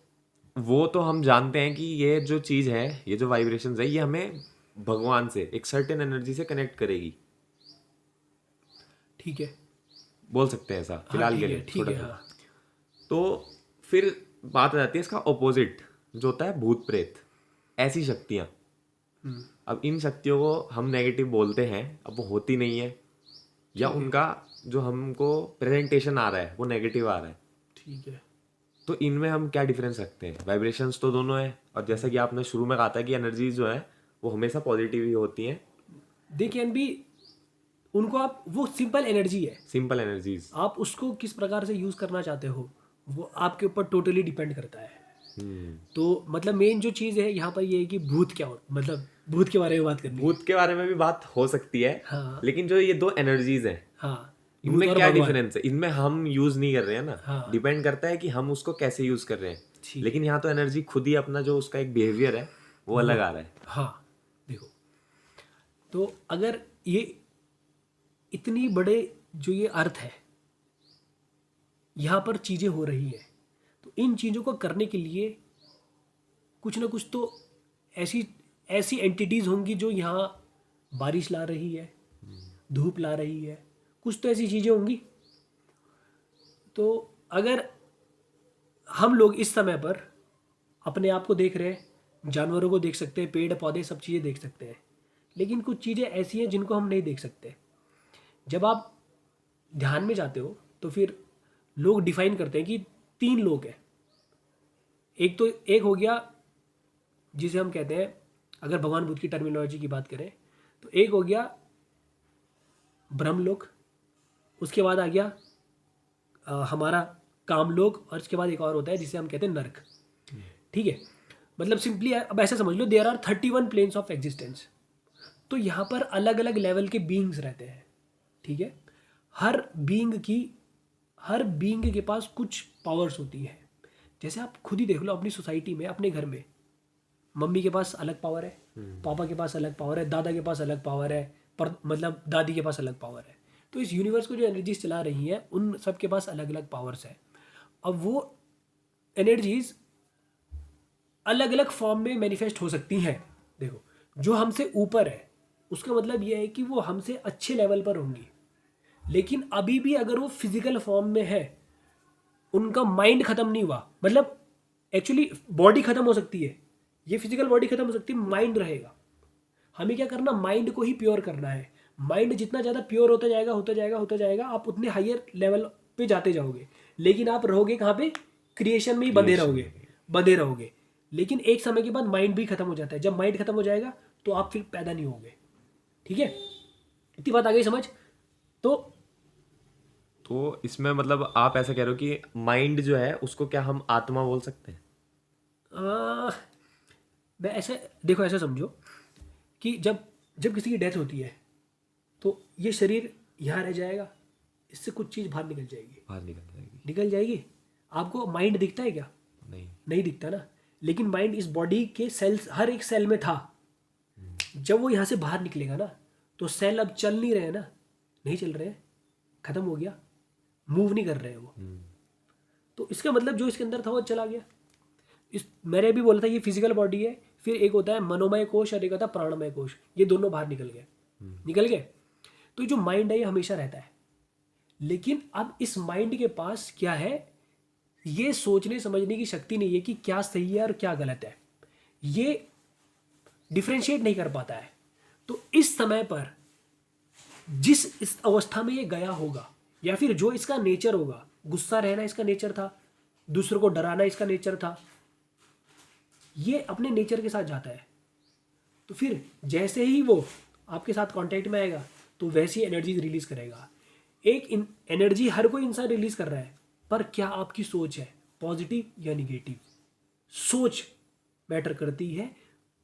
वो तो हम जानते हैं कि ये जो चीज़ है, ये जो वाइब्रेशंस है, ये हमें भगवान से एक सर्टेन एनर्जी से कनेक्ट करेगी। ठीक है, बोल सकते हैं ऐसा फिलहाल के लिए, ठीक छोटा है, सा। हाँ। तो फिर बात आ जाती है इसका ऑपोजिट, जो होता है भूत प्रेत, ऐसी शक्तियाँ। अब इन शक्तियों को हम नेगेटिव बोलते हैं, अब वो होती नहीं है, या उनका जो हमको प्रेजेंटेशन आ रहा है वो नेगेटिव आ रहा है। ठीक है। तो इनमें हम क्या डिफरेंस रखते हैं? वाइब्रेशंस तो दोनों है, और जैसा कि आपने शुरू में कहा था कि एनर्जीज जो है वो हमेशा पॉजिटिव ही होती हैं। दे कैन बी, उनको आप, वो सिंपल एनर्जी है, सिंपल एनर्जीज। आप उसको किस प्रकार से यूज़ करना चाहते हो वो आपके ऊपर टोटली डिपेंड करता है। तो मतलब मेन जो चीज़ है यहाँ पर ये है कि भूत क्या हो, मतलब भूत के बारे में बात करनी है। भूत के बारे में भी बात हो सकती है, हाँ, लेकिन जो ये दो एनर्जीज हैं, हाँ, इनमें भूत और क्या भगवान। डिफरेंस है? इनमें हम यूज नहीं कर रहे हैं ना, हाँ डिपेंड करता है कि हम उसको कैसे यूज कर रहे हैं। ठीक है। लेकिन यहाँ तो एनर्जी खुद ही अपना जो उसका एक बिहेवियर है वो अलग आ रहा है। हाँ देखो, तो अगर ये इतनी बड़े जो ये अर्थ है, यहाँ पर चीज़ें हो रही हैं, तो इन चीज़ों को करने के लिए कुछ ना कुछ तो ऐसी ऐसी एंटिटीज़ होंगी जो यहाँ बारिश ला रही है, धूप ला रही है, कुछ तो ऐसी चीज़ें होंगी। तो अगर हम लोग इस समय पर अपने आप को देख रहे हैं, जानवरों को देख सकते हैं, पेड़ पौधे सब चीज़ें देख सकते हैं, लेकिन कुछ चीज़ें ऐसी हैं जिनको हम नहीं देख सकते। जब आप ध्यान में जाते हो तो फिर लोग डिफाइन करते हैं कि 3 लोग हैं। एक हो गया जिसे हम कहते हैं, अगर भगवान बुद्ध की टर्मिनोलॉजी की बात करें तो एक हो गया ब्रह्मलोक, उसके बाद आ गया हमारा कामलोक, और इसके बाद एक और होता है जिसे हम कहते हैं नरक। ठीक है, मतलब सिंपली अब ऐसा समझ लो, there are 31 planes of existence. तो यहाँ पर अलग अलग लेवल के बीइंग्स रहते हैं। ठीक है, हर बीइंग के पास कुछ पावर्स होती है। जैसे आप खुद ही देख लो अपनी सोसाइटी में, अपने घर में, मम्मी के पास अलग पावर है, पापा के पास अलग पावर है, दादा के पास अलग पावर है, पर मतलब दादी के पास अलग पावर है। तो इस यूनिवर्स को जो एनर्जीज चला रही हैं उन सब के पास अलग अलग पावर्स है। अब वो एनर्जीज अलग अलग फॉर्म में मैनिफेस्ट हो सकती हैं। देखो, जो हमसे ऊपर है उसका मतलब यह है कि वो हमसे अच्छे लेवल पर होंगी, लेकिन अभी भी अगर वो फिजिकल फॉर्म में है, उनका माइंड खत्म नहीं हुआ, मतलब एक्चुअली बॉडी खत्म हो सकती है, ये फिजिकल बॉडी खत्म हो सकती है, माइंड रहेगा। हमें क्या करना, माइंड को ही प्योर करना है। माइंड जितना ज़्यादा प्योर होता जाएगा, आप उतने हायर लेवल पे जाते जाओगे। लेकिन आप रहोगे कहाँ पे, क्रिएशन में ही बंधे रहोगे। लेकिन एक समय के बाद माइंड भी खत्म हो जाता है। जब माइंड खत्म हो जाएगा तो आप फिर पैदा नहीं होगे। ठीक है, इतनी बात आ गई समझ? तो इसमें मतलब आप ऐसा कह रहे हो कि माइंड जो है उसको क्या हम आत्मा बोल सकते हैं? आ, मैं ऐसे देखो, ऐसा समझो कि जब जब किसी की डेथ होती है तो ये शरीर यहाँ रह जाएगा, इससे कुछ चीज़ बाहर निकल जाएगी। बाहर निकल जाएगी। निकल जाएगी। आपको माइंड दिखता है क्या? नहीं। नहीं दिखता ना। लेकिन माइंड इस बॉडी के सेल्स, हर एक सेल में था। जब वो यहाँ से बाहर निकलेगा ना, तो सेल अब चल नहीं रहे ना, नहीं चल रहे हैं, खत्म हो गया, मूव नहीं कर रहे हैं वो। तो इसका मतलब जो इसके अंदर था वो चला गया। मैंने भी बोला था ये फिजिकल बॉडी है, फिर एक होता है मनोमय कोश और एक होता है प्राणमय कोश, ये दोनों बाहर निकल गए। तो जो माइंड है ये हमेशा रहता है। लेकिन अब इस माइंड के पास क्या है, ये सोचने समझने की शक्ति नहीं है कि क्या सही है और क्या गलत है। ये डिफ्रेंशिएट नहीं कर पाता है। तो इस समय पर इस अवस्था में ये गया होगा, या फिर जो इसका नेचर होगा, गुस्सा रहना इसका नेचर था, दूसरों को डराना इसका नेचर था, ये अपने नेचर के साथ जाता है। तो फिर जैसे ही वो आपके साथ कांटेक्ट में आएगा तो वैसी एनर्जी रिलीज करेगा। एक एनर्जी हर कोई इंसान रिलीज कर रहा है, पर क्या आपकी सोच है, पॉजिटिव या निगेटिव? सोच मैटर करती है।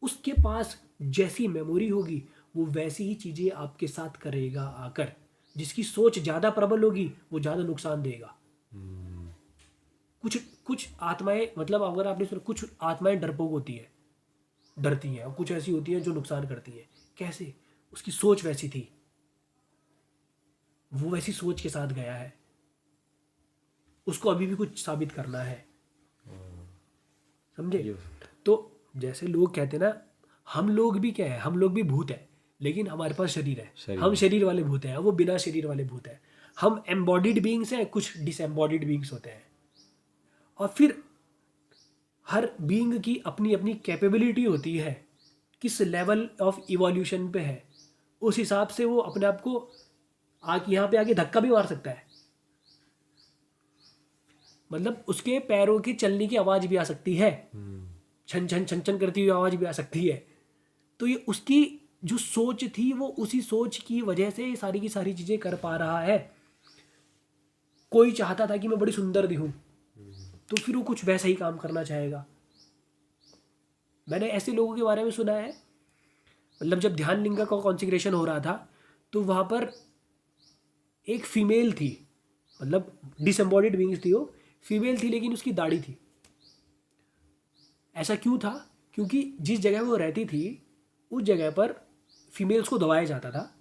उसके पास जैसी मेमोरी होगी वो वैसी ही चीज़ें आपके साथ करेगा आकर। जिसकी सोच ज़्यादा प्रबल होगी वो ज़्यादा नुकसान देगा। कुछ कुछ आत्माएं, मतलब अगर आपने सुना, कुछ आत्माएं डरपोक होती है, डरती हैं, और कुछ ऐसी होती हैं जो नुकसान करती हैं। कैसे? उसकी सोच वैसी थी, वो वैसी सोच के साथ गया है, उसको अभी भी कुछ साबित करना है। समझे? तो जैसे लोग कहते हैं ना, हम लोग भी क्या है, हम लोग भी भूत है, लेकिन हमारे पास शरीर है। हम शरीर वाले भूत हैं, वो बिना शरीर वाले भूत हैं। हम एम्बॉडीड बीइंग्स हैं, कुछ डिसएम्बॉडीड बीइंग्स होते हैं। और फिर हर बीइंग की अपनी अपनी कैपेबिलिटी होती है, किस लेवल ऑफ इवोल्यूशन पे है, उस हिसाब से वो अपने आप को यहाँ पे आके धक्का भी मार सकता है। मतलब उसके पैरों की चलने की आवाज़ भी आ सकती है, छन छन छन छन करती हुई आवाज़ भी आ सकती है। तो ये उसकी जो सोच थी, वो उसी सोच की वजह से सारी की सारी चीज़ें कर पा रहा है। कोई चाहता था कि मैं बड़ी सुंदर दिखूं, तो फिर वो कुछ वैसा ही काम करना चाहेगा। मैंने ऐसे लोगों के बारे में सुना है, मतलब जब ध्यान लिंगा का कॉन्सिग्रेशन हो रहा था तो वहाँ पर एक फीमेल थी, मतलब डिसएम्बॉडीड बीइंग्स थी, वो फीमेल थी लेकिन उसकी दाढ़ी थी। ऐसा क्यों था? क्योंकि जिस जगह वो रहती थी उस जगह पर फीमेल्स को दबाया जाता था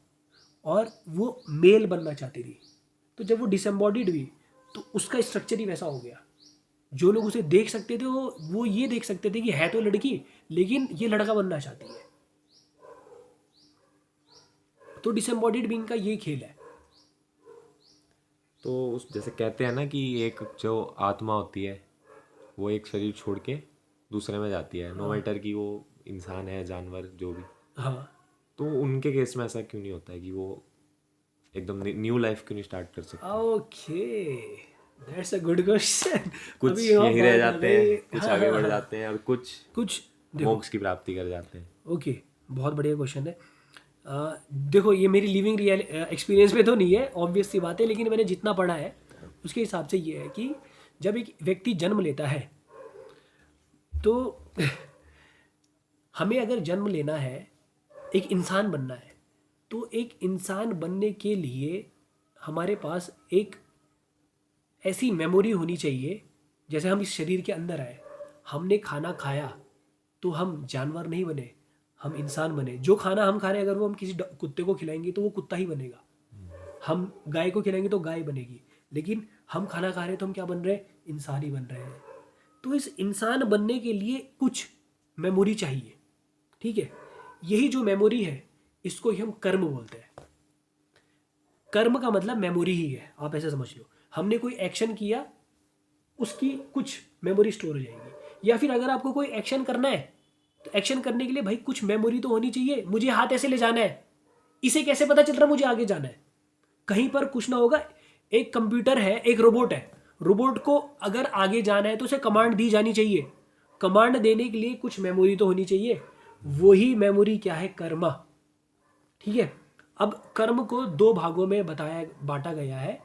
और वो मेल बनना चाहती थी। तो जब वो डिसएम्बॉडीड हुई तो उसका स्ट्रक्चर ही वैसा हो गया। जो लोग उसे देख सकते थे वो ये देख सकते थे कि है तो लड़की लेकिन ये लड़का बनना चाहती है। तो डिसएम्बॉडीड बीइंग का ये खेल है। तो उस जैसे कहते हैं ना कि एक जो आत्मा होती है वो एक शरीर छोड़ के दूसरे में जाती है, नो मैटर कि वो इंसान है, जानवर, जो भी। हाँ, तो उनके केस में ऐसा क्यों नहीं होता है कि वो एकदम न्यू लाइफ क्यों नहीं स्टार्ट कर सकते? Okay, that's a good question. कुछ अभी यहाँ यहीं रह बात आ जाते गई। हैं, कुछ हाँ आगे हाँ बढ़ हाँ, जाते हैं और कुछ कुछ देखो। मोक्ष की प्राप्ति कर जाते हैं। ओके, बहुत बढ़िया क्वेश्चन है। देखो ये मेरी लिविंग रियल एक्सपीरियंस में तो नहीं है, ऑब्वियस सी बात है, लेकिन मैंने जितना पढ़ा है उसके हिसाब से ये है कि जब एक व्यक्ति जन्म लेता है तो हमें अगर जन्म लेना है, एक इंसान बनना है, तो एक इंसान बनने के लिए हमारे पास एक ऐसी मेमोरी होनी चाहिए। जैसे हम इस शरीर के अंदर आए, हमने खाना खाया तो हम जानवर नहीं बने, हम इंसान बने। जो खाना हम खा रहे हैं अगर वो हम किसी कुत्ते को खिलाएंगे तो वो कुत्ता ही बनेगा, हम गाय को खिलाएंगे तो गाय बनेगी। लेकिन हम खाना खा रहे हैं तो हम क्या बन रहे हैं? इंसान ही बन रहे हैं। तो इस इंसान बनने के लिए कुछ मेमोरी चाहिए, ठीक है? यही जो मेमोरी है इसको ही हम कर्म बोलते हैं। कर्म का मतलब मेमोरी ही है, आप ऐसे समझ लो। हमने कोई एक्शन किया, उसकी कुछ मेमोरी स्टोर हो जाएगी। या फिर अगर आपको कोई एक्शन करना है तो एक्शन करने के लिए भाई कुछ मेमोरी तो होनी चाहिए। मुझे हाथ ऐसे ले जाना है, इसे कैसे पता चल रहा है मुझे आगे जाना है? कहीं पर कुछ ना होगा। एक कंप्यूटर है, एक रोबोट है, रोबोट को अगर आगे जाना है तो उसे कमांड दी जानी चाहिए। कमांड देने के लिए कुछ मेमोरी तो होनी चाहिए। वही मेमोरी क्या है? कर्मा। ठीक है, अब कर्म को दो भागों में बांटा गया है।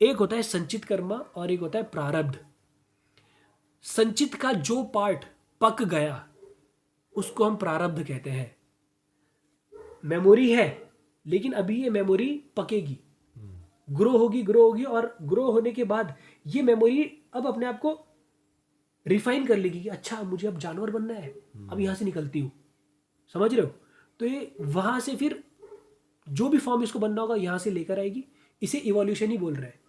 एक होता है संचित कर्म और एक होता है प्रारब्ध। संचित का जो पार्ट पक गया उसको हम प्रारब्ध कहते हैं। मेमोरी है लेकिन अभी ये मेमोरी पकेगी, ग्रो होगी और ग्रो होने के बाद ये मेमोरी अब अपने आप को रिफाइन कर लेगी कि अच्छा मुझे अब जानवर बनना है, अब यहाँ से निकलती हूँ। समझ रहे हो? तो ये वहाँ से फिर जो भी फॉर्म इसको बनना होगा यहाँ से लेकर आएगी। इसे इवोल्यूशन ही बोल रहे हैं।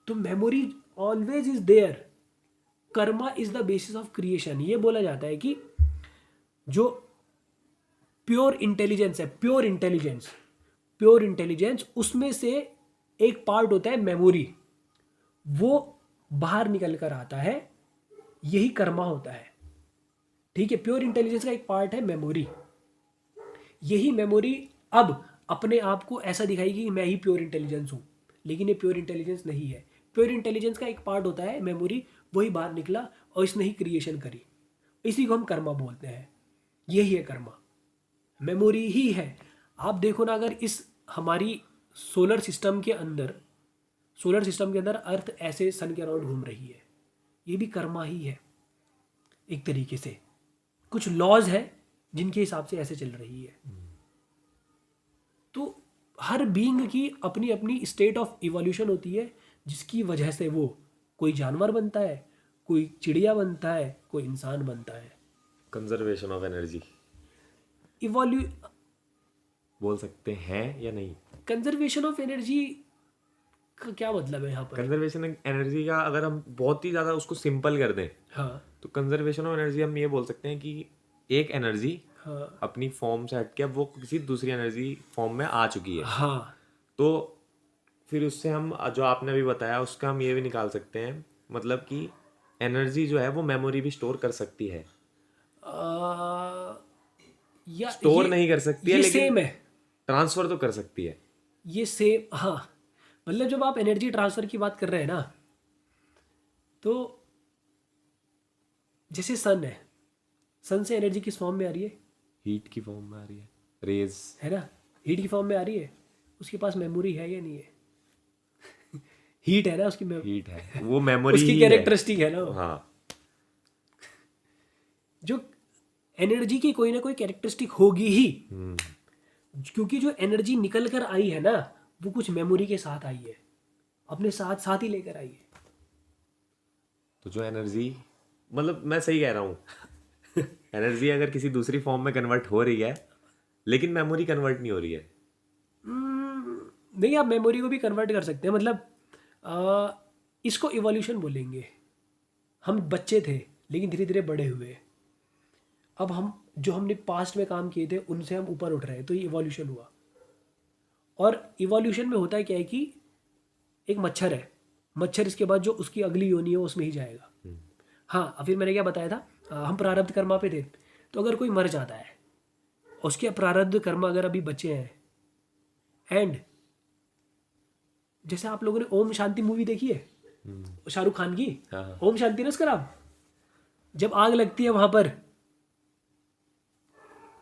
तो memory always is there. Karma is the basis of creation. ये बोला जाता है कि जो प्योर इंटेलिजेंस है, प्योर इंटेलिजेंस उसमें से एक पार्ट होता है मेमोरी, वो बाहर निकल कर आता है, यही कर्मा होता है। ठीक है, प्योर इंटेलिजेंस का एक पार्ट है मेमोरी। यही मेमोरी अब अपने आप को ऐसा दिखाएगी कि मैं ही प्योर इंटेलिजेंस हूँ, लेकिन ये प्योर इंटेलिजेंस नहीं है। प्योर इंटेलिजेंस का एक पार्ट होता है मेमोरी, वही बाहर निकला और इसने ही क्रिएशन करी। इसी को हम कर्मा बोलते हैं। यही है कर्मा, मेमोरी ही है। आप देखो ना, अगर इस हमारी सोलर सिस्टम के अंदर अर्थ ऐसे सन के अराउंड घूम रही है, ये भी कर्मा ही है एक तरीके से। कुछ लॉज है जिनके हिसाब से ऐसे चल रही है। तो हर बीइंग की अपनी अपनी स्टेट ऑफ इवोल्यूशन होती है, जिसकी वजह से वो कोई जानवर बनता है, कोई चिड़िया बनता है, कोई इंसान बनता है। कंजर्वेशन ऑफ एनर्जी इवोल्यू बोल सकते हैं या नहीं? कंजर्वेशन ऑफ एनर्जी का क्या मतलब है यहाँ पर? कंजर्वेशन एनर्जी का अगर हम बहुत ही ज़्यादा उसको सिंपल कर दें हाँ तो कंजर्वेशन ऑफ एनर्जी हम ये बोल सकते हैं कि एक एनर्जी हाँ अपनी फॉर्म से हट के अब वो किसी दूसरी एनर्जी फॉर्म में आ चुकी है। हाँ। तो फिर उससे हम जो आपने अभी बताया उसका हम ये भी निकाल सकते हैं, मतलब कि एनर्जी जो है वो मेमोरी भी स्टोर कर सकती है। आ, या स्टोर नहीं कर सकती है ये लेकिन सेम है। ट्रांसफर तो कर सकती है। ये सेम, हाँ। मतलब जब आप एनर्जी ट्रांसफर की बात कर रहे हैं ना, तो जैसे सन है, सन से एनर्जी किस फॉर्म में आ रही है? हीट की फॉर्म में आ रही है, रेज। है ना, हीट की फॉर्म में आ रही है। उसके पास मेमोरी है या नहीं है? हीट है ना उसकी हीट है, वो मेमोरी उसकी ही है। कैरेक्टरिस्टिक है ना वो। हाँ, जो एनर्जी की कोई ना कोई कैरेक्टरिस्टिक होगी ही, क्योंकि जो एनर्जी निकल कर आई है ना वो कुछ मेमोरी के साथ आई है, अपने साथ साथ ही लेकर आई है। तो जो एनर्जी, मतलब मैं सही कह रहा हूँ, एनर्जी अगर किसी दूसरी फॉर्म में कन्वर्ट हो रही है लेकिन मेमोरी कन्वर्ट नहीं हो रही है। नहीं, आप मेमोरी को भी कन्वर्ट कर सकते हैं, मतलब इसको इवोल्यूशन बोलेंगे। हम बच्चे थे लेकिन धीरे धीरे बड़े हुए, अब हम जो हमने पास्ट में काम किए थे उनसे हम ऊपर उठ रहे हैं, तो ये इवोल्यूशन हुआ। और इवोल्यूशन में होता है क्या है कि एक मच्छर है, मच्छर इसके बाद जो उसकी अगली योनि है उसमें ही जाएगा। हाँ, फिर मैंने क्या बताया था, हम प्रारब्ध कर्मा पे थे। तो अगर कोई मर जाता है, उसके प्रारब्ध कर्म अगर अभी बचे हैं, एंड जैसे आप लोगों ने ओम शांति मूवी देखी है शाहरुख खान की, हाँ हाँ। ओम शांति ना उसका नाम, जब आग लगती है वहां पर,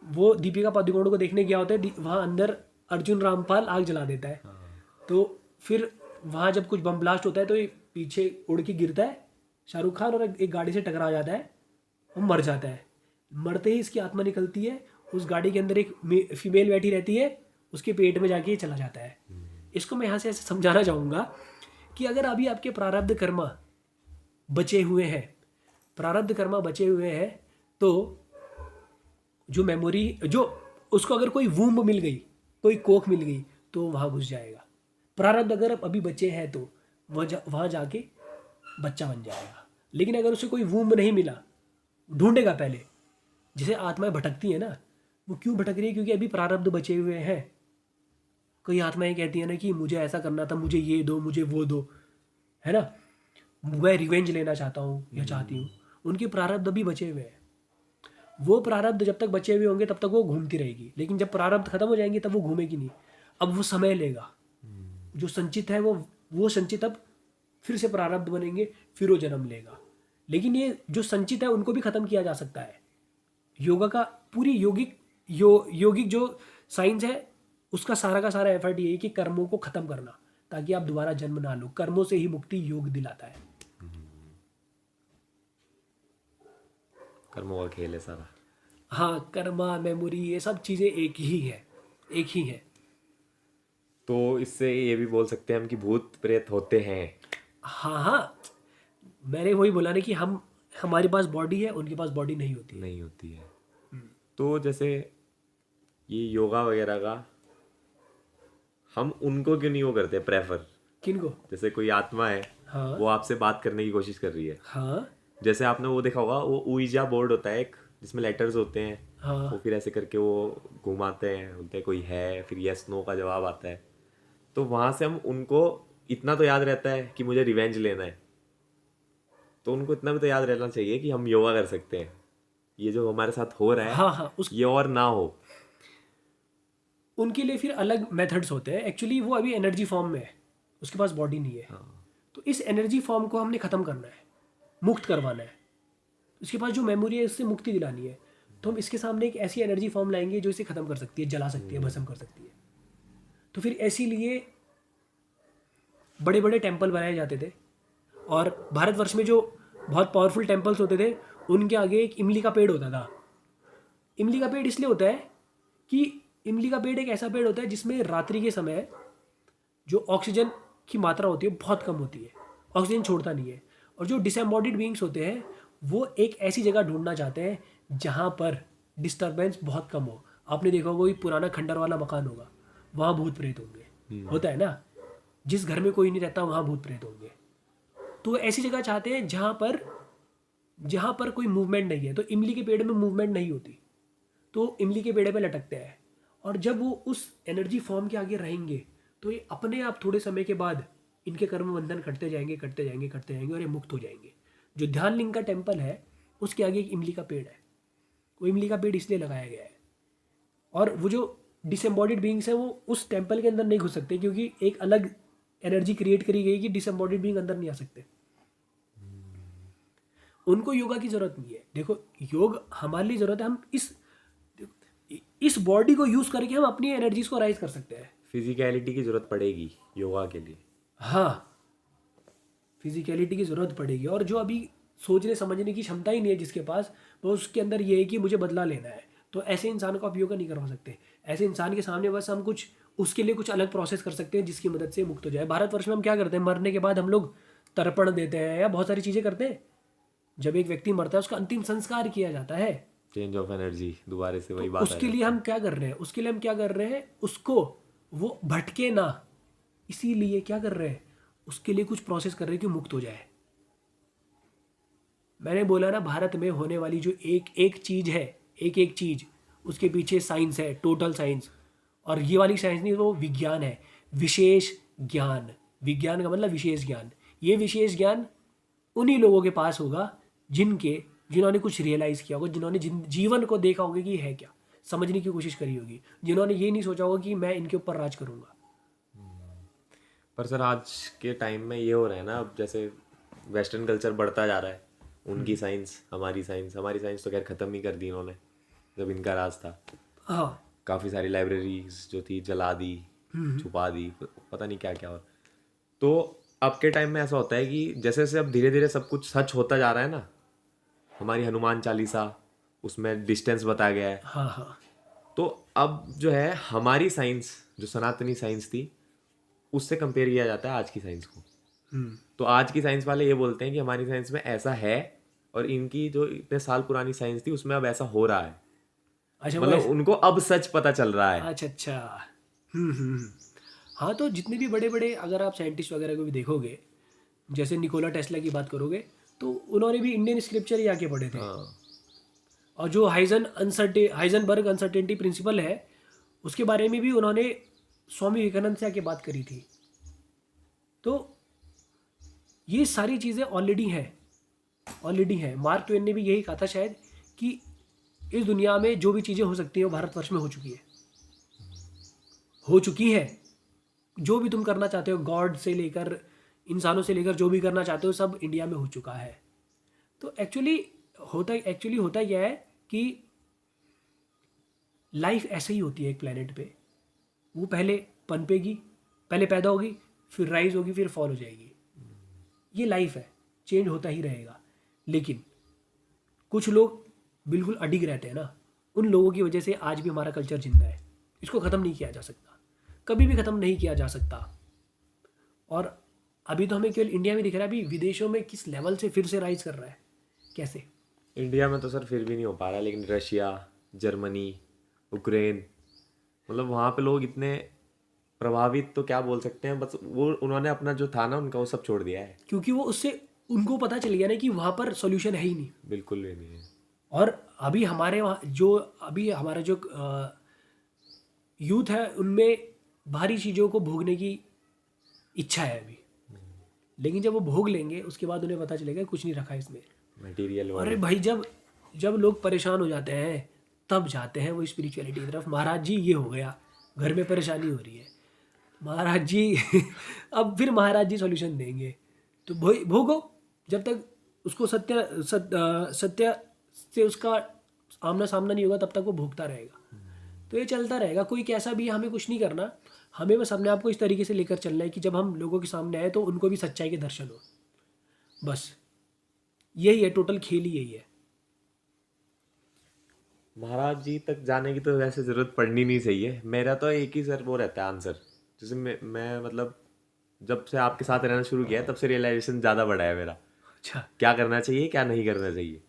वो दीपिका पादुकोण को देखने गया होता है, वहां अंदर अर्जुन रामपाल आग जला देता है। तो फिर वहां जब कुछ बम ब्लास्ट होता है तो ये पीछे उड़ के गिरता है शाहरुख खान और एक गाड़ी से टकरा जाता है, वो मर जाता है। मरते ही इसकी आत्मा निकलती है, उस गाड़ी के अंदर एक फीमेल बैठी रहती है, उसके पेट में जाके ये चला जाता है। इसको मैं यहाँ से ऐसे समझाना चाहूँगा कि अगर अभी आपके प्रारब्ध कर्मा बचे हुए हैं, प्रारब्ध कर्मा बचे हुए हैं, तो जो मेमोरी, जो उसको अगर कोई वूम्ब मिल गई, कोई कोख मिल गई, तो वहाँ घुस जाएगा। प्रारब्ध अगर अभी बचे हैं तो वहाँ जाके बच्चा बन जाएगा। लेकिन अगर उसे कोई वूम्ब नहीं मिला, ढूंढेगा पहले। जैसे आत्माएं भटकती हैं ना, वो क्यों भटक रही है? क्योंकि अभी प्रारब्ध बचे हुए हैं। कई आत्माएं कहती हैं ना कि मुझे ऐसा करना था, मुझे ये दो, मुझे वो दो, है ना, मैं रिवेंज लेना चाहता हूँ या चाहती हूँ। उनके प्रारब्ध अभी बचे हुए हैं। वो प्रारब्ध जब तक बचे हुए होंगे तब तक वो घूमती रहेगी, लेकिन जब प्रारब्ध खत्म हो जाएंगे तब वो घूमेगी नहीं। अब वो समय लेगा, जो संचित है वो संचित अब फिर से प्रारब्ध बनेंगे, फिर वो जन्म लेगा। लेकिन ये जो संचित है उनको भी खत्म किया जा सकता है। योगा का पूरी यौगिक जो साइंस है, उसका सारा का सारा एफर्ट ये है कि कर्मों को खत्म करना, ताकि आप दोबारा जन्म ना लो। कर्मों से ही मुक्ति योग दिलाता है। कर्मों का खेल है सारा। हाँ, कर्मा, मेमोरी, ये सब चीज़ें एक ही है, एक ही है। तो इससे ये भी बोल सकते हैं हम कि भूत प्रेत होते हैं। हाँ हाँ, मैंने वही बोला ना कि हमारे पास बॉडी है, उनके पास बॉडी नहीं होती है। नहीं होती है। तो जैसे ये योगा वगैरह का हम उनको क्यों नहीं वो करते प्रेफर? किनको? जैसे कोई आत्मा है, हाँ वो आपसे बात करने की कोशिश कर रही है। हाँ जैसे आपने वो देखा होगा, वो ऊइजा बोर्ड होता है एक, जिसमें लेटर्स होते हैं। हाँ वो फिर ऐसे करके वो घुमाते हैं, बोलते हैं कोई है, फिर यस नो का जवाब आता है। तो वहां से हम उनको इतना तो याद रहता है कि मुझे रिवेंज लेना है, तो उनको इतना भी तो याद रहना चाहिए कि हम योगा कर सकते हैं, ये जो हमारे साथ हो रहा है हाँ हाँ, ये और ना हो। उनके लिए फिर अलग मेथड्स होते हैं। एक्चुअली वो अभी एनर्जी फॉर्म में है, उसके पास बॉडी नहीं है। तो इस एनर्जी फॉर्म को हमने ख़त्म करना है, मुक्त करवाना है। उसके पास जो मेमोरी है उससे मुक्ति दिलानी है। तो हम इसके सामने एक ऐसी एनर्जी फॉर्म लाएंगे जो इसे ख़त्म कर सकती है, जला सकती है, भस्म कर सकती है। तो फिर ऐसे लिए बड़े बड़े टेम्पल बनाए जाते थे। और भारतवर्ष में जो बहुत पावरफुल टेम्पल्स होते थे, उनके आगे एक इमली का पेड़ होता था। इमली का पेड़ इसलिए होता है कि इमली का पेड़ एक ऐसा पेड़ होता है जिसमें रात्रि के समय जो ऑक्सीजन की मात्रा होती है बहुत कम होती है, ऑक्सीजन छोड़ता नहीं है। और जो डिसएम्बॉडीड बीइंग्स होते हैं वो एक ऐसी जगह ढूंढना चाहते हैं जहाँ पर डिस्टर्बेंस बहुत कम हो। आपने देखा होगा कोई पुराना खंडर वाला मकान होगा, वहाँ भूत प्रेत होंगे, होता है ना। जिस घर में कोई नहीं रहता वहाँ भूत प्रेत होंगे। तो ऐसी जगह चाहते हैं जहाँ पर कोई मूवमेंट नहीं है। तो इमली के पेड़ में मूवमेंट नहीं होती, तो इमली के पेड़ पे लटकते हैं। और जब वो उस एनर्जी फॉर्म के आगे रहेंगे तो ये अपने आप थोड़े समय के बाद इनके कर्म बंधन कटते जाएंगे, कटते जाएंगे, कटते जाएंगे, और ये मुक्त हो जाएंगे। जो ध्यान लिंग का टेम्पल है उसके आगे एक इमली का पेड़ है। वो इमली का पेड़ इसलिए लगाया गया है। और वो जो डिसएम्बॉडीड बीइंग्स हैं वो उस टेम्पल के अंदर नहीं घुस सकते, क्योंकि एक अलग एनर्जी क्रिएट करी गई कि डिसएम्बॉडीड बीइंग अंदर नहीं आ सकते। उनको योगा की जरूरत नहीं है। देखो, योग हमारे लिए जरूरत है। हम इस बॉडी को यूज करके हम अपनी एनर्जीज को राइज कर सकते हैं। फिजिकलिटी की जरूरत पड़ेगी योगा के लिए। हाँ, फिजिकलिटी की जरूरत पड़ेगी। और जो अभी सोचने समझने की क्षमता ही नहीं है जिसके पास, वो उसके अंदर ये है कि मुझे बदला लेना है, तो ऐसे इंसान को आप योगा नहीं करवा सकते। ऐसे इंसान के सामने बस हम कुछ उसके लिए कुछ अलग प्रोसेस कर सकते हैं जिसकी मदद से मुक्त हो जाए। भारतवर्ष में हम क्या करते हैं, मरने के बाद हम लोग तर्पण देते हैं या बहुत सारी चीज़ें करते हैं। जब एक व्यक्ति मरता है उसका अंतिम संस्कार किया जाता है, चेंज ऑफ एनर्जी, दोबारा से तो वही बात आ उसके लिए जाती हम क्या कर रहे हैं, उसके लिए हम क्या कर रहे हैं, उसको वो भटके ना, इसीलिए क्या कर रहे हैं, उसके लिए कुछ प्रोसेस कर रहे हैं कि मुक्त हो जाए। मैंने बोला ना, भारत में होने वाली जो एक एक चीज़ है, एक एक चीज़, उसके पीछे साइंस है, टोटल साइंस। और ये वाली साइंस नहीं, वो विज्ञान है, विशेष ज्ञान। विज्ञान का मतलब विशेष ज्ञान। ये विशेष ज्ञान उन्हीं लोगों के पास होगा जिन्होंने कुछ रियलाइज़ किया होगा, जिन्होंने जीवन को देखा होगा कि ये है क्या, समझने की कोशिश करी होगी, जिन्होंने ये नहीं सोचा होगा कि मैं इनके ऊपर राज करूँगा। पर सर आज के टाइम में ये हो रहा है ना, अब जैसे वेस्टर्न कल्चर बढ़ता जा रहा है, उनकी साइंस हमारी साइंस तो खैर ख़त्म ही कर दी इन्होंने जब इनका राज था। हाँ। काफ़ी सारी लाइब्रेरीज जो थी जला दी, छुपा दी, पता नहीं क्या क्या। और तो अब के टाइम में ऐसा होता है कि जैसे जैसे अब धीरे धीरे सब कुछ सच होता जा रहा है ना, हमारी हनुमान चालीसा उसमें डिस्टेंस बताया गया है, हाँ। हाँ। तो अब जो है हमारी साइंस जो सनातनी साइंस थी उससे कंपेयर किया जाता है आज की साइंस को। तो आज की साइंस वाले ये बोलते हैं कि हमारी साइंस में ऐसा है और इनकी जो इतने साल पुरानी साइंस थी उसमें अब ऐसा हो रहा है। अच्छा, वो मतलब ऐसे। उनको अब सच पता चल रहा है। अच्छा अच्छा। हम्म। हाँ, तो जितने भी बड़े बड़े अगर आप साइंटिस्ट वगैरह को भी देखोगे, जैसे निकोला टेस्ला की बात करोगे, तो उन्होंने भी इंडियन स्क्रिप्चर ही आके पढ़े थे। हाँ। और जो हाइजनबर्ग अनसर्टेनिटी प्रिंसिपल है, उसके बारे में भी उन्होंने स्वामी विवेकानंद से आके बात करी थी। तो ये सारी चीज़ें ऑलरेडी हैं। मार्क ट्वेन ने भी यही कहा था शायद, कि इस दुनिया में जो भी चीज़ें हो सकती हैं वो भारतवर्ष में हो चुकी हैं। जो भी तुम करना चाहते हो, गॉड से लेकर इंसानों से लेकर जो भी करना चाहते हो, सब इंडिया में हो चुका है। तो एक्चुअली होता क्या है कि लाइफ ऐसे ही होती है एक प्लेनेट पे। वो पहले पनपेगी, पहले पैदा होगी, फिर राइज होगी, फिर फॉल हो जाएगी। ये लाइफ है, चेंज होता ही रहेगा। लेकिन कुछ लोग बिल्कुल अडिग रहते हैं ना, उन लोगों की वजह से आज भी हमारा कल्चर जिंदा है। इसको ख़त्म नहीं किया जा सकता, कभी भी ख़त्म नहीं किया जा सकता। और अभी तो हमें केवल इंडिया में दिख रहा है, अभी विदेशों में किस लेवल से फिर से राइज कर रहा है, कैसे। इंडिया में तो सर फिर भी नहीं हो पा रहा, लेकिन रशिया, जर्मनी, यूक्रेन, मतलब वहाँ पे लोग इतने प्रभावित तो क्या बोल सकते हैं, बस वो उन्होंने अपना जो था ना उनका वो सब छोड़ दिया है। क्योंकि वो उससे उनको पता चल गया ना कि वहाँ पर सॉल्यूशन है ही नहीं। बिल्कुल भी नहीं है। और अभी हमारे वहाँ जो अभी हमारा जो यूथ है, उनमें भारी चीज़ों को भोगने की इच्छा है अभी। लेकिन जब वो भोग लेंगे उसके बाद उन्हें पता चलेगा कुछ नहीं रखा इसमें। मटेरियल अरे वर्ल्ड। भाई, जब जब लोग परेशान हो जाते हैं तब जाते हैं वो स्पिरिचुअलिटी की तरफ। महाराज जी ये हो गया, घर में परेशानी हो रही है, महाराज जी अब फिर महाराज जी सॉल्यूशन देंगे। तो भोगो, जब तक उसको सत्य से उसका आमना सामना नहीं होगा तब तक वो भोगता रहेगा। तो ये चलता रहेगा, कोई कैसा भी है, हमें कुछ नहीं करना। हमें बस अपने आप को इस तरीके से लेकर चलना है कि जब हम लोगों के सामने आए तो उनको भी सच्चाई के दर्शन हो। बस यही है, टोटल खेल ही यही है। महाराज जी तक जाने की तो वैसे जरूरत पड़नी नहीं चाहिए। मेरा तो एक ही सर वो रहता है आंसर, जैसे मैं मतलब जब से आपके साथ रहना शुरू किया है तब से रियलाइजेशन ज़्यादा बढ़ा है मेरा, अच्छा। क्या करना चाहिए क्या नहीं करना चाहिए।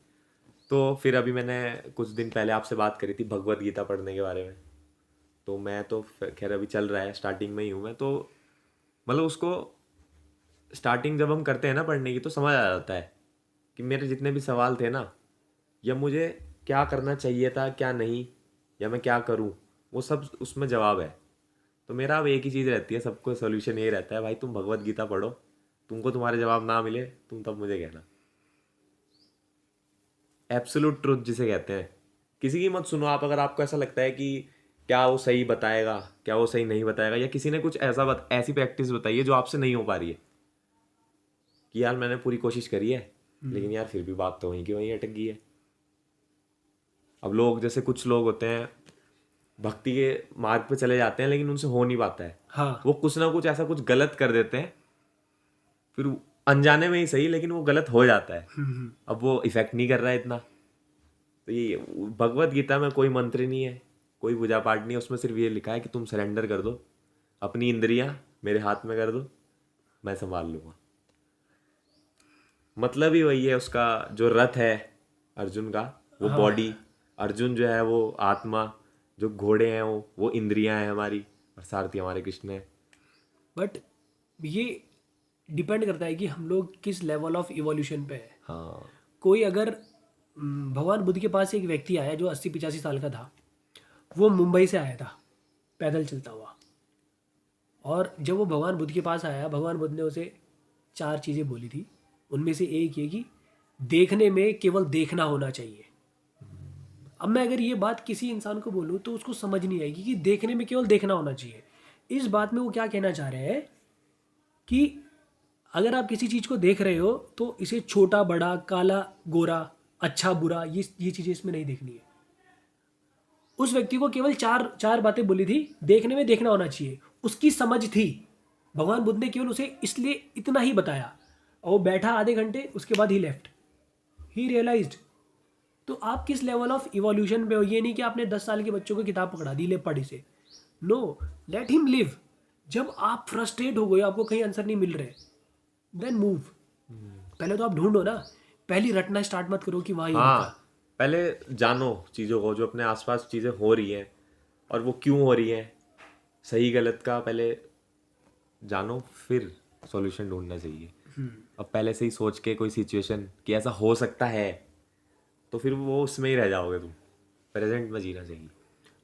तो फिर अभी मैंने कुछ दिन पहले आपसे बात करी थी भगवत गीता पढ़ने के बारे में। तो मैं तो खैर अभी चल रहा है, स्टार्टिंग में ही हूँ मैं, तो मतलब उसको स्टार्टिंग जब हम करते हैं ना पढ़ने की तो समझ आ जाता है कि मेरे जितने भी सवाल थे ना, या मुझे क्या करना चाहिए था क्या नहीं, या मैं क्या करूँ, वो सब उसमें जवाब है। तो मेरा अब एक ही चीज़ रहती है, सबको सोल्यूशन यही रहता है, भाई तुम भगवत गीता पढ़ो, तुमको तुम्हारे जवाब ना मिले तुम तब मुझे कहना। एब्सोल्यूट ट्रुथ जिसे कहते हैं, किसी की मत सुनो आप। अगर आपको ऐसा लगता है कि क्या वो सही बताएगा क्या वो सही नहीं बताएगा, या किसी ने कुछ ऐसी प्रैक्टिस बताई है जो आपसे नहीं हो पा रही है, कि यार मैंने पूरी कोशिश करी है लेकिन यार फिर भी बात तो वहीं की वहीं अटक गई है। अब लोग जैसे कुछ लोग होते हैं भक्ति के मार्ग पे चले जाते हैं लेकिन उनसे हो नहीं पाता है, हाँ। वो कुछ ना कुछ ऐसा कुछ गलत कर देते हैं, फिर अनजाने में ही सही लेकिन वो गलत हो जाता है। अब वो इफेक्ट नहीं कर रहा है इतना। तो ये भगवत गीता में कोई मंत्र नहीं है, कोई पूजा पाठ नहीं है, उसमें सिर्फ ये लिखा है कि तुम सरेंडर कर दो, अपनी इंद्रियां मेरे हाथ में कर दो, मैं संभाल लूंगा। मतलब ही वही है, उसका जो रथ है अर्जुन का, वो बॉडी, अर्जुन जो है वो आत्मा, जो घोड़े हैं वो इंद्रियां हैं हमारी, और सारथी हमारे कृष्ण है। बट ये डिपेंड करता है कि हम लोग किस लेवल ऑफ इवोल्यूशन पे है। हाँ। कोई अगर भगवान बुद्ध के पास एक व्यक्ति आया जो 80-85 साल का था, वो मुंबई से आया था पैदल चलता हुआ, और जब वो भगवान बुद्ध के पास आया, भगवान बुद्ध ने उसे 4 चीज़ें बोली थी। उनमें से एक ये कि देखने में केवल देखना होना चाहिए। अब मैं अगर ये बात किसी इंसान को बोलूँ तो उसको समझ नहीं आएगी कि देखने में केवल देखना होना चाहिए। इस बात में वो क्या कहना चाह रहे हैं कि अगर आप किसी चीज़ को देख रहे हो तो इसे छोटा बड़ा, काला गोरा, अच्छा बुरा, ये चीज़ें इसमें नहीं देखनी है। उस व्यक्ति को केवल चार चार बातें बोली थी, देखने में देखना होना चाहिए, उसकी समझ थी। भगवान बुद्ध ने केवल उसे इसलिए इतना ही बताया, और वो बैठा आधे घंटे, उसके बाद ही लेफ्ट, ही रियलाइज्ड। तो आप किस लेवल ऑफ इवोल्यूशन पे हो? ये नहीं कि आपने 10 साल के बच्चों को किताब पकड़ा दी, ले पढ़ इसे। No, let him live. जब आप फ्रस्ट्रेट हो गए, आपको कहीं आंसर नहीं मिल रहे, देन मूव। पहले तो आप ढूंढो ना, पहली रटना स्टार्ट मत करो कि वहाँ ये हाँ, लिखा। पहले जानो चीज़ों को, जो अपने आसपास चीज़ें हो रही हैं और वो क्यों हो रही हैं, सही गलत का पहले जानो, फिर सॉल्यूशन ढूंढना चाहिए। अब पहले से ही सोच के कोई सिचुएशन कि ऐसा हो सकता है, तो फिर वो उसमें ही रह जाओगे तुम। प्रेजेंट में जीना चाहिए।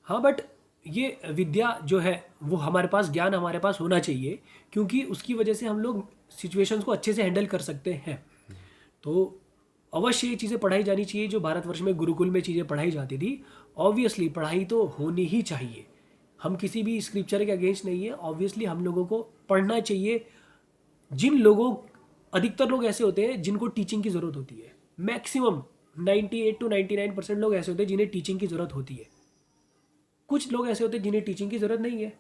हाँ, बट ये विद्या जो है वो हमारे पास, ज्ञान हमारे पास होना चाहिए, क्योंकि उसकी वजह से हम लोग सिचुएशंस को अच्छे से हैंडल कर सकते हैं। तो अवश्य ये चीज़ें पढ़ाई जानी चाहिए जो भारतवर्ष में गुरुकुल में चीज़ें पढ़ाई जाती थी। ऑब्वियसली पढ़ाई तो होनी ही चाहिए, हम किसी भी स्क्रिप्चर के अगेंस्ट नहीं है। ऑब्वियसली हम लोगों को पढ़ना चाहिए। जिन लोगों, अधिकतर लोग ऐसे होते हैं जिनको टीचिंग की ज़रूरत होती है। मैक्सिमम 98 to 99% लोग ऐसे होते हैं जिन्हें टीचिंग की ज़रूरत होती है। कुछ लोग ऐसे होते हैं जिन्हें टीचिंग की ज़रूरत नहीं है,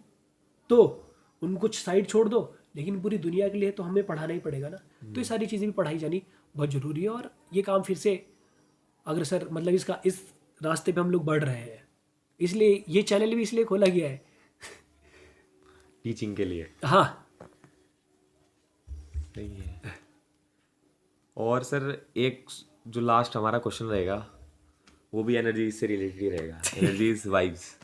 तो उन कुछ साइड छोड़ दो, लेकिन पूरी दुनिया के लिए तो हमें पढ़ाना ही पड़ेगा ना। तो ये सारी चीज़ें भी पढ़ाई जानी बहुत ज़रूरी है, और ये काम फिर से अग्रसर, मतलब इसका इस रास्ते पे हम लोग बढ़ रहे हैं। इसलिए ये चैनल भी इसलिए खोला गया है। टीचिंग के लिए। हाँ, नहीं है। और सर एक जो लास्ट हमारा क्वेश्चन रहेगा, वो भी एनर्जी से रिलेटेड ही रहेगा। एनर्जीज वाइब्स,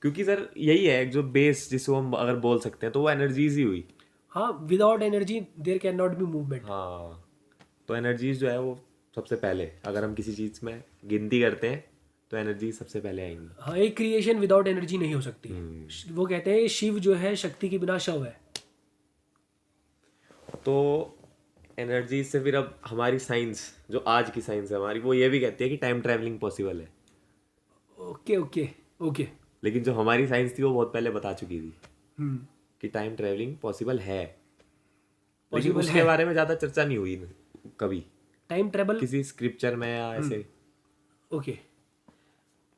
क्योंकि सर यही है जो बेस, जिसको हम अगर बोल सकते हैं, तो वो एनर्जीज ही हुई। हाँ, without energy there can not be movement. हाँ, तो एनर्जीज जो है वो सबसे पहले, अगर हम किसी चीज़ में गिनती करते हैं तो एनर्जी सबसे पहले आएंगी। हाँ, एक क्रिएशन विदाउट एनर्जी नहीं हो सकती। वो कहते हैं शिव जो है शक्ति के बिना शव है। तो एनर्जी से फिर अब हमारी साइंस, जो आज की साइंस है हमारी, वो ये भी कहती है कि टाइम ट्रैवलिंग पॉसिबल है। Okay okay okay. लेकिन जो हमारी साइंस थी वो बहुत पहले बता चुकी थी हम्म, कि टाइम ट्रैवलिंग पॉसिबल है, लेकिन पॉसिबल उसके है। बारे में ज़्यादा चर्चा नहीं हुई कभी टाइम ट्रेवल, किसी स्क्रिप्चर में या ऐसे। ओके।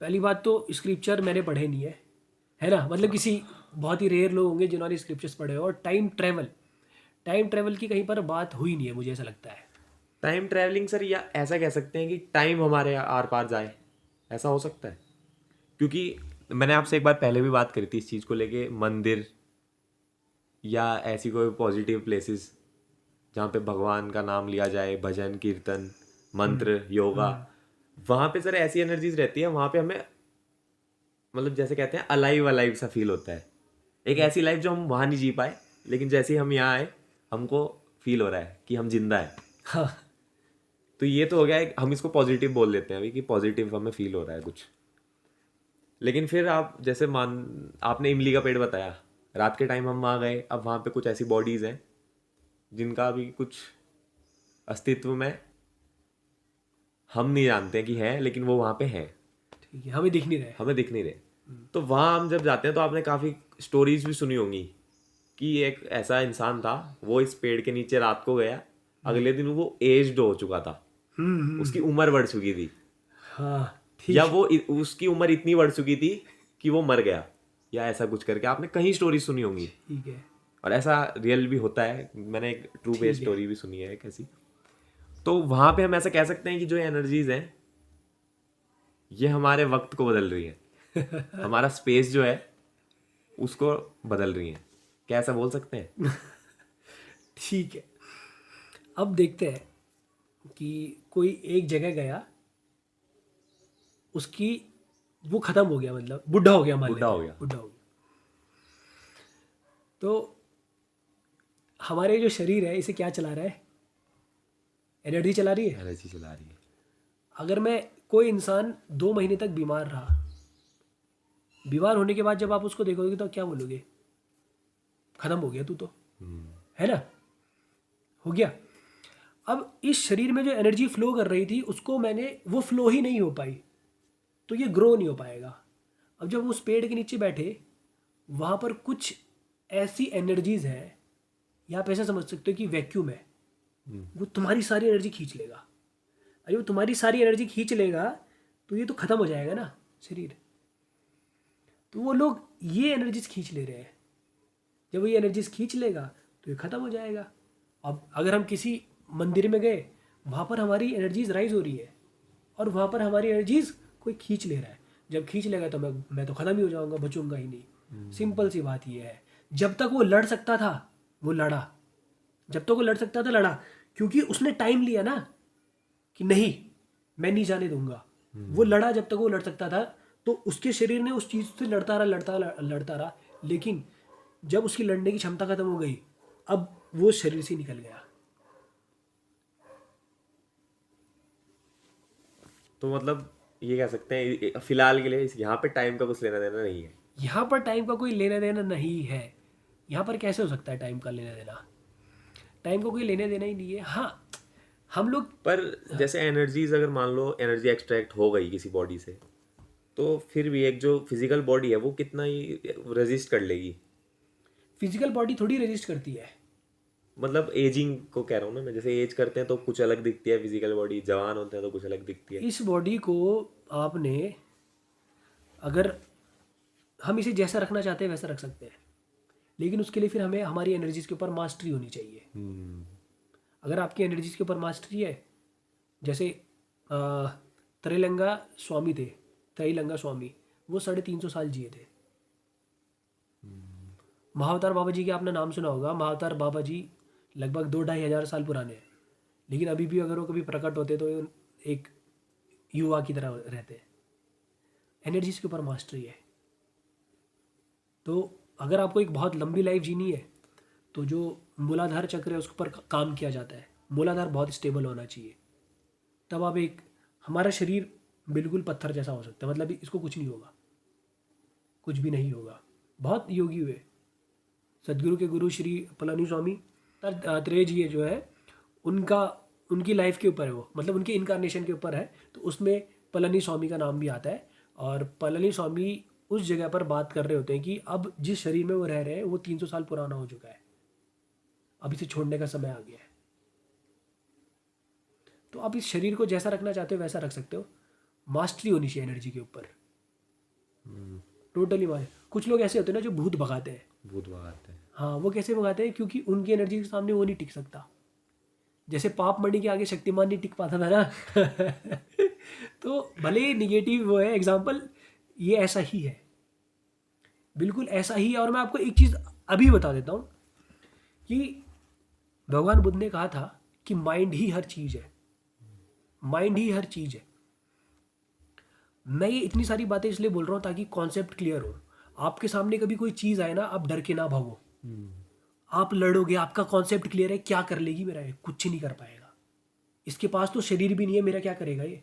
पहली बात तो स्क्रिप्चर मैंने पढ़े नहीं है ना, मतलब किसी बहुत ही रेयर लोग होंगे जिन्होंने स्क्रिप्चर्स पढ़े हो। और टाइम ट्रेवल की कहीं पर बात हुई नहीं है, मुझे ऐसा लगता है। टाइम ट्रैवलिंग सर, या ऐसा कह सकते हैं कि टाइम हमारे आर पार जाए, ऐसा हो सकता है। क्योंकि मैंने आपसे एक बार पहले भी बात करी थी इस चीज़ को लेके, मंदिर या ऐसी कोई पॉजिटिव प्लेसेस जहाँ पे भगवान का नाम लिया जाए, भजन कीर्तन मंत्र योगा, वहाँ पे सर ऐसी एनर्जीज रहती है, वहाँ पे हमें मतलब जैसे कहते हैं अलाइव अलाइव सा फील होता है। एक ऐसी लाइफ जो हम वहाँ नहीं जी पाए, लेकिन जैसे ही हम यहाँ आए हमको फील हो रहा है कि हम जिंदा है। हाँ, तो ये तो हो गया हम इसको पॉजिटिव बोल देते हैं अभी कि पॉजिटिव हमें फील हो रहा है कुछ। लेकिन फिर आप जैसे आपने इमली का पेड़ बताया, रात के टाइम हम वहाँ गए, अब वहाँ पे कुछ ऐसी बॉडीज़ हैं जिनका अभी कुछ अस्तित्व में हम नहीं जानते हैं कि है, लेकिन वो वहाँ पे हैं, ठीक है, हमें दिख नहीं रहे। हमें दिख नहीं रहे। तो वहाँ हम जब जाते हैं तो आपने काफ़ी स्टोरीज भी सुनी होंगी कि एक ऐसा इंसान था, वो इस पेड़ के नीचे रात को गया, अगले दिन वो एज्ड हो चुका था, उसकी उम्र बढ़ चुकी थी, हाँ, ठीक। या वो उसकी उम्र इतनी बढ़ चुकी थी कि वो मर गया, या ऐसा कुछ करके आपने कहीं स्टोरी सुनी होंगी। ठीक है। और ऐसा रियल भी होता है, मैंने एक ट्रू बेस्ड स्टोरी भी सुनी है कैसी। तो वहां पे हम ऐसा कह सकते हैं कि जो एनर्जीज हैं ये हमारे वक्त को बदल रही है। हमारा स्पेस जो है उसको बदल रही हैं, क्या ऐसा बोल सकते हैं? ठीक है, अब देखते हैं कि कोई एक जगह गया, उसकी वो ख़त्म हो गया, मतलब बुढ़ा हो गया, मान बुढ़ा लेते हो हैं गया। बुढ़ा हो गया। तो हमारे जो शरीर है इसे क्या चला रहा है? एनर्जी चला रही है। एनर्जी चला रही है। अगर मैं कोई इंसान 2 महीने तक बीमार रहा, बीमार होने के बाद जब आप उसको देखोगे तो क्या बोलोगे? खत्म हो गया तू तो, है ना? हो गया। अब इस शरीर में जो एनर्जी फ्लो कर रही थी उसको मैंने, वो फ्लो ही नहीं हो पाई, तो ये ग्रो नहीं हो पाएगा। अब जब उस पेड़ के नीचे बैठे, वहाँ पर कुछ ऐसी एनर्जीज हैं, या आप ऐसा समझ सकते हो कि वैक्यूम है, वो तुम्हारी सारी एनर्जी खींच लेगा। अरे वो तुम्हारी सारी एनर्जी खींच लेगा तो ये तो ख़त्म हो जाएगा ना शरीर। तो वो लोग ये एनर्जीज खींच ले रहे हैं, जब वो ये एनर्जीज खींच लेगा तो ये ख़त्म हो जाएगा। अब अगर हम किसी मंदिर में गए, वहाँ पर हमारी एनर्जीज राइज हो रही है और वहाँ पर हमारी एनर्जीज कोई खींच ले रहा है। जब खींच लेगा तो मैं तो ख़त्म ही हो जाऊँगा, बचूंगा ही नहीं। सिंपल सी बात ये है। जब तक वो लड़ सकता था वो लड़ा, जब तक वो लड़ सकता था लड़ा, क्योंकि उसने टाइम लिया ना कि नहीं, मैं नहीं जाने दूंगा। वो लड़ा जब तक वो लड़ सकता था, तो उसके शरीर ने उस चीज़ से लड़ता रहा, लड़ता रहा। लेकिन जब उसकी लड़ने की क्षमता खत्म हो गई, अब वो शरीर से निकल गया। तो मतलब ये कह सकते हैं फिलहाल के लिए यहाँ पे टाइम का कुछ लेना देना नहीं है। यहाँ पर टाइम का कोई लेना देना नहीं है। यहाँ पर कैसे हो सकता है टाइम का लेना देना? टाइम का कोई लेना देना ही नहीं है। हाँ, हम लोग पर जैसे एनर्जीज, अगर मान लो एनर्जी एक्सट्रैक्ट हो गई किसी बॉडी से, तो फिर भी एक जो फिजिकल बॉडी है वो कितना ही रेजिस्ट कर लेगी? फिजिकल बॉडी थोड़ी रेजिस्ट करती है। मतलब एजिंग को कह रहा हूँ ना मैं, जैसे एज करते हैं तो कुछ अलग दिखती है फिजिकल बॉडी, जवान होते हैं तो कुछ अलग दिखती है। इस बॉडी को आपने, अगर हम इसे जैसा रखना चाहते हैं वैसा रख सकते हैं, लेकिन उसके लिए फिर हमें हमारी एनर्जीज के ऊपर मास्टरी होनी चाहिए। अगर आपकी एनर्जीज के ऊपर मास्टरी है, जैसे अ, त्रैलंगा स्वामी थे, त्रैलंगा स्वामी, वो 350 साल जिए थे। महाअवतार बाबा जी के आपने नाम सुना होगा। महाअवतार बाबा जी लगभग 2-2.5 हज़ार साल पुराने हैं, लेकिन अभी भी अगर वो कभी प्रकट होते तो एक युवा की तरह रहते हैं। एनर्जीज के ऊपर मास्टरी है। तो अगर आपको एक बहुत लंबी लाइफ जीनी है, तो जो मूलाधार चक्र है उसके ऊपर काम किया जाता है। मूलाधार बहुत स्टेबल होना चाहिए, तब आप एक, हमारा शरीर बिल्कुल पत्थर जैसा हो सकता है, मतलब इसको कुछ नहीं होगा, कुछ भी नहीं होगा। बहुत योगी हुए, सदगुरु के गुरु श्री पलानी स्वामी त्रेय जी जो है, उनका, उनकी लाइफ के ऊपर है वो, मतलब उनके इनकारनेशन के ऊपर है, तो उसमें पलानी स्वामी का नाम भी आता है। और पलानी स्वामी उस जगह पर बात कर रहे होते हैं कि अब जिस शरीर में वो रह रहे हैं वो 300 साल पुराना हो चुका है, अब इसे छोड़ने का समय आ गया है। तो आप इस शरीर को जैसा रखना चाहते हो वैसा रख सकते हो। मास्टरी होनी चाहिए एनर्जी के ऊपर, टोटली मास्टर। कुछ लोग ऐसे होते हैं ना जो भूत भगाते हैं। भूत भगाते हैं। हाँ, वो कैसे भगाते हैं? क्योंकि उनकी एनर्जी के सामने वो नहीं टिक सकता। जैसे पाप मणि के आगे शक्तिमान नहीं टिक पाता था ना। तो भले ही निगेटिव वो है एग्जाम्पल, ये ऐसा ही है, बिल्कुल ऐसा ही है। और मैं आपको एक चीज़ अभी बता देता हूँ कि भगवान बुद्ध ने कहा था कि माइंड ही हर चीज़ है, माइंड ही हर चीज़ है। मैं ये इतनी सारी बातें इसलिए बोल रहा हूँ ताकि कॉन्सेप्ट क्लियर हो। आपके सामने कभी कोई चीज़ आए ना, आप डर के ना भागो। आप लड़ोगे, आपका कॉन्सेप्ट क्लियर है, क्या कर लेगी मेरा ये? कुछ नहीं कर पाएगा। इसके पास तो शरीर भी नहीं है, मेरा क्या करेगा ये?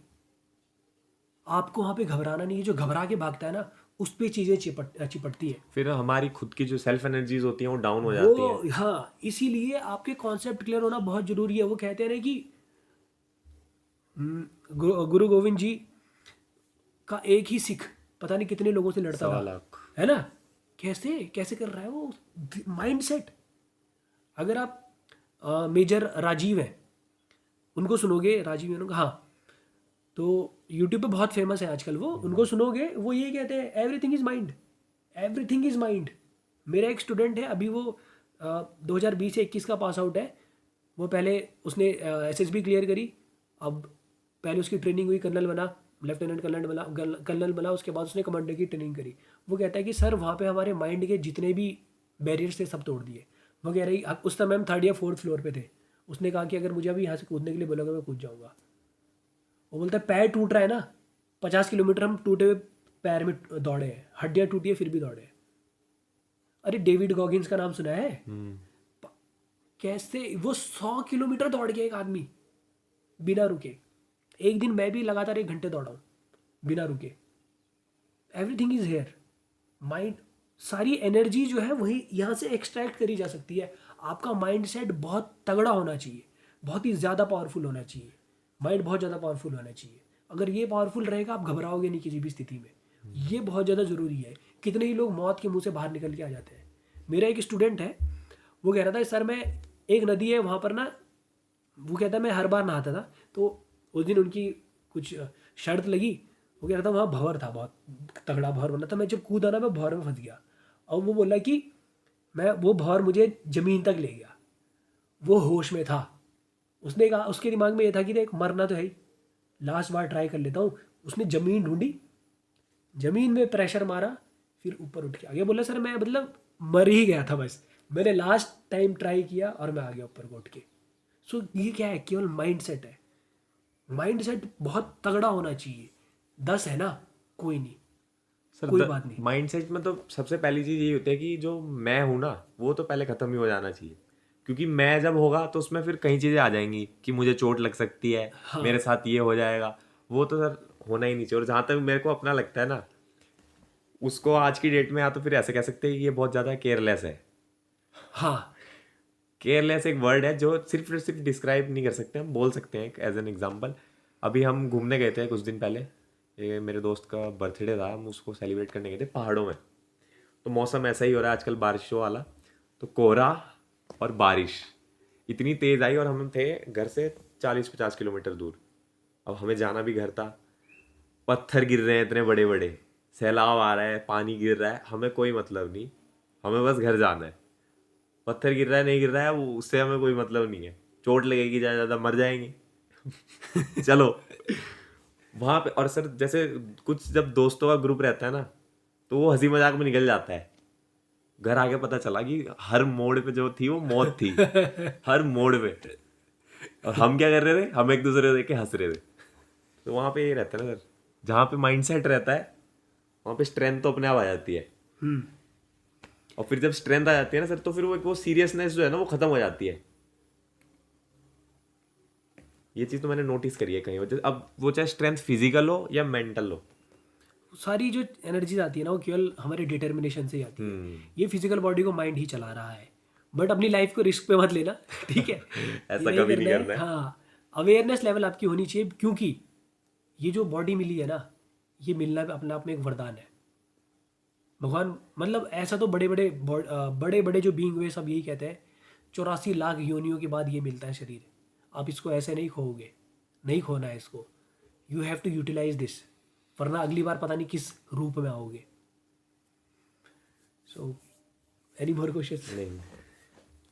आपको वहाँ पे घबराना नहीं है। जो घबरा के भागता है ना, उस पर चीज़ें चिपटती है। फिर हमारी खुद की जो सेल्फ एनर्जीज होती हैं वो डाउन हो जाती हैं। वो हाँ, इसीलिए आपके कॉन्सेप्ट क्लियर होना बहुत जरूरी है। वो कहते हैं ना कि गुरु गोविंद जी का एक ही सिख पता नहीं कितने लोगों से लड़ता 1.25 था, लाख। है ना? कैसे कैसे कर रहा है वो? Mind set. अगर आप मेजर राजीव हैं, उनको सुनोगे, राजीव मेनन, हाँ, तो यूट्यूब पे बहुत फेमस है आजकल वो, उनको सुनोगे, वो ये कहते हैं everything is mind, everything is mind. मेरा एक स्टूडेंट है, अभी वो 2020 से 21 का पास आउट है। वो पहले उसने एसएसबी क्लियर करी, अब पहले उसकी ट्रेनिंग हुई, कर्नल बना, लेफ्टिनेंट कर्नल बना, उसके बाद उसने कमांडर की ट्रेनिंग करी। वो कहता है कि सर वहाँ पे हमारे माइंड के जितने भी बैरियर्स थे सब तोड़ दिए। वो कह रही, उस समय हम 3rd या 4th फ्लोर पे थे। उसने कहा कि अगर मुझे अभी यहाँ से कूदने के लिए बोलोगे मैं कूद जाऊँगा। वो बोलता है पैर टूट रहा है ना, 50 किलोमीटर हम टूटे हुए पैर में दौड़े हैं, हड्डियाँ टूटी है फिर भी दौड़े हैं। अरे डेविड गॉगिन्स का नाम सुना है? कैसे वो 100 किलोमीटर दौड़ गया एक आदमी बिना रुके। एक दिन मैं भी लगातार 1 घंटे दौड़ा हूँ बिना रुके। Everything is here. माइंड, सारी एनर्जी जो है वही यहाँ से एक्सट्रैक्ट करी जा सकती है। आपका माइंड सेट बहुत तगड़ा होना चाहिए, बहुत ही ज़्यादा पावरफुल होना चाहिए। माइंड बहुत ज़्यादा पावरफुल होना चाहिए। अगर ये पावरफुल रहेगा आप घबराओगे नहीं किसी भी स्थिति में। ये बहुत ज़्यादा ज़रूरी है। कितने ही लोग मौत के मुंह से बाहर निकल के आ जाते हैं। मेरा एक स्टूडेंट है, वो कह रहा था सर मैं, एक नदी है वहाँ पर ना, वो कहता है मैं हर बार नहाता था, तो उस दिन उनकी कुछ शर्त लगी। वो कह रहा था वहाँ भंवर था, बहुत तगड़ा भंवर बना था। मैं जब कूदा ना मैं भंवर में फंस गया। और वो बोला कि मैं, वो भंवर मुझे ज़मीन तक ले गया, वो होश में था। उसने कहा, उसके दिमाग में ये था कि देख मरना तो है ही, लास्ट बार ट्राई कर लेता हूँ। उसने ज़मीन ढूंढी, ज़मीन में प्रेशर मारा, फिर ऊपर उठ के आ गया। बोला सर मैं मतलब मर ही गया था, बस मैंने लास्ट टाइम ट्राई किया और मैं आ गया ऊपर को उठ के। सो ये क्या है, केवल माइंड सेट है। माइंड सेट बहुत तगड़ा होना चाहिए। 10 है ना, कोई नहीं, सर कोई बात नहीं। माइंडसेट में तो सबसे पहली चीज़ ये होती है कि जो मैं हूँ ना वो तो पहले ख़त्म ही हो जाना चाहिए। क्योंकि मैं जब होगा तो उसमें फिर कई चीज़ें आ जाएंगी कि मुझे चोट लग सकती है, हाँ मेरे साथ ये हो जाएगा। वो तो सर होना ही नहीं चाहिए। और जहाँ तक मेरे को अपना लगता है ना, उसको आज की डेट में या तो फिर ऐसे कह सकते हैं कि ये बहुत ज़्यादा केयरलेस है। हाँ केयरलेस एक वर्ड है जो सिर्फ और सिर्फ डिस्क्राइब नहीं कर सकते, हम बोल सकते हैं एज एन एग्जाम्पल। अभी हम घूमने गए थे कुछ दिन पहले, ये मेरे दोस्त का बर्थडे था, हम उसको सेलिब्रेट करने गए थे पहाड़ों में। तो मौसम ऐसा ही हो रहा है आजकल बारिशों वाला, तो कोहरा और बारिश इतनी तेज़ आई और हम थे घर से 40-50 किलोमीटर दूर। अब हमें जाना भी घर था, पत्थर गिर रहे हैं इतने बड़े बड़े, सैलाब आ रहा है, पानी गिर रहा है, हमें कोई मतलब नहीं, हमें बस घर जाना है। पत्थर गिर रहा है नहीं गिर रहा है वो उससे हमें कोई मतलब नहीं है, चोट लगेगी ज़्यादा ज़्यादा मर जाएंगे चलो वहाँ पे। और सर जैसे कुछ जब दोस्तों का ग्रुप रहता है ना तो वो हंसी मजाक में निकल जाता है। घर आके पता चला कि हर मोड़ पे जो थी वो मौत थी, हर मोड़ पे। और हम क्या कर रहे थे, हम एक दूसरे को देख के हंस रहे थे। तो वहाँ पे ये रहता है ना सर, जहाँ पे माइंडसेट रहता है वहाँ पे स्ट्रेंथ तो अपने आप आ जाती है। और फिर जब स्ट्रेंथ आ जाती है ना सर, तो फिर वो सीरियसनेस जो है ना वो खत्म हो जाती है। ये चीज़ तो मैंने नोटिस करी है कहीं। अब वो चाहे स्ट्रेंथ फिजिकल हो या मेंटल हो। सारी जो एनर्जीज आती है ना वो केवल हमारे डिटर्मिनेशन से ही आती है। ये फिजिकल बॉडी को माइंड ही चला रहा है। बट अपनी लाइफ को रिस्क पे मत लेना, ठीक है? ये ऐसा नहीं कभी नहीं करना करना है। है। हाँ, अवेयरनेस लेवल आपकी होनी चाहिए, क्योंकि ये जो बॉडी मिली है ना, ये मिलना भी अपने आप में एक वरदान है। भगवान, मतलब ऐसा तो बड़े बड़े जो बीइंग हुए सब यही कहते हैं, 84 लाख योनियों के बाद ये मिलता है शरीर। आप इसको ऐसे नहीं खोओगे, नहीं खोना है इसको। You have to utilise this, वरना अगली बार पता नहीं किस रूप में आओगे। So any more question? नहीं,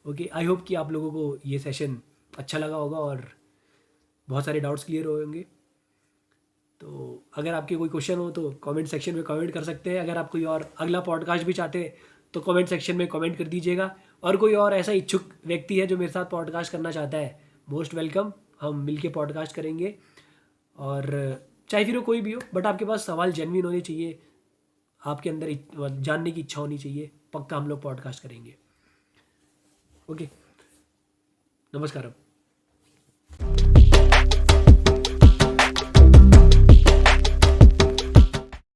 ओके, आई होप कि आप लोगों को ये सेशन अच्छा लगा होगा और बहुत सारे डाउट्स क्लियर होंगे। तो अगर आपके कोई क्वेश्चन हो तो कमेंट सेक्शन में कमेंट कर सकते हैं। अगर आप कोई और अगला पॉडकास्ट भी चाहते हैं तो कमेंट सेक्शन में कमेंट कर दीजिएगा। और कोई और ऐसा इच्छुक व्यक्ति है जो मेरे साथ पॉडकास्ट करना चाहता है, मोस्ट वेलकम, हम मिलके पॉडकास्ट करेंगे। और चाहे फिर वो कोई भी हो, बट आपके पास सवाल जेन्युइन होने चाहिए, आपके अंदर जानने की इच्छा होनी चाहिए। पक्का हम लोग पॉडकास्ट करेंगे। ओके, नमस्कार।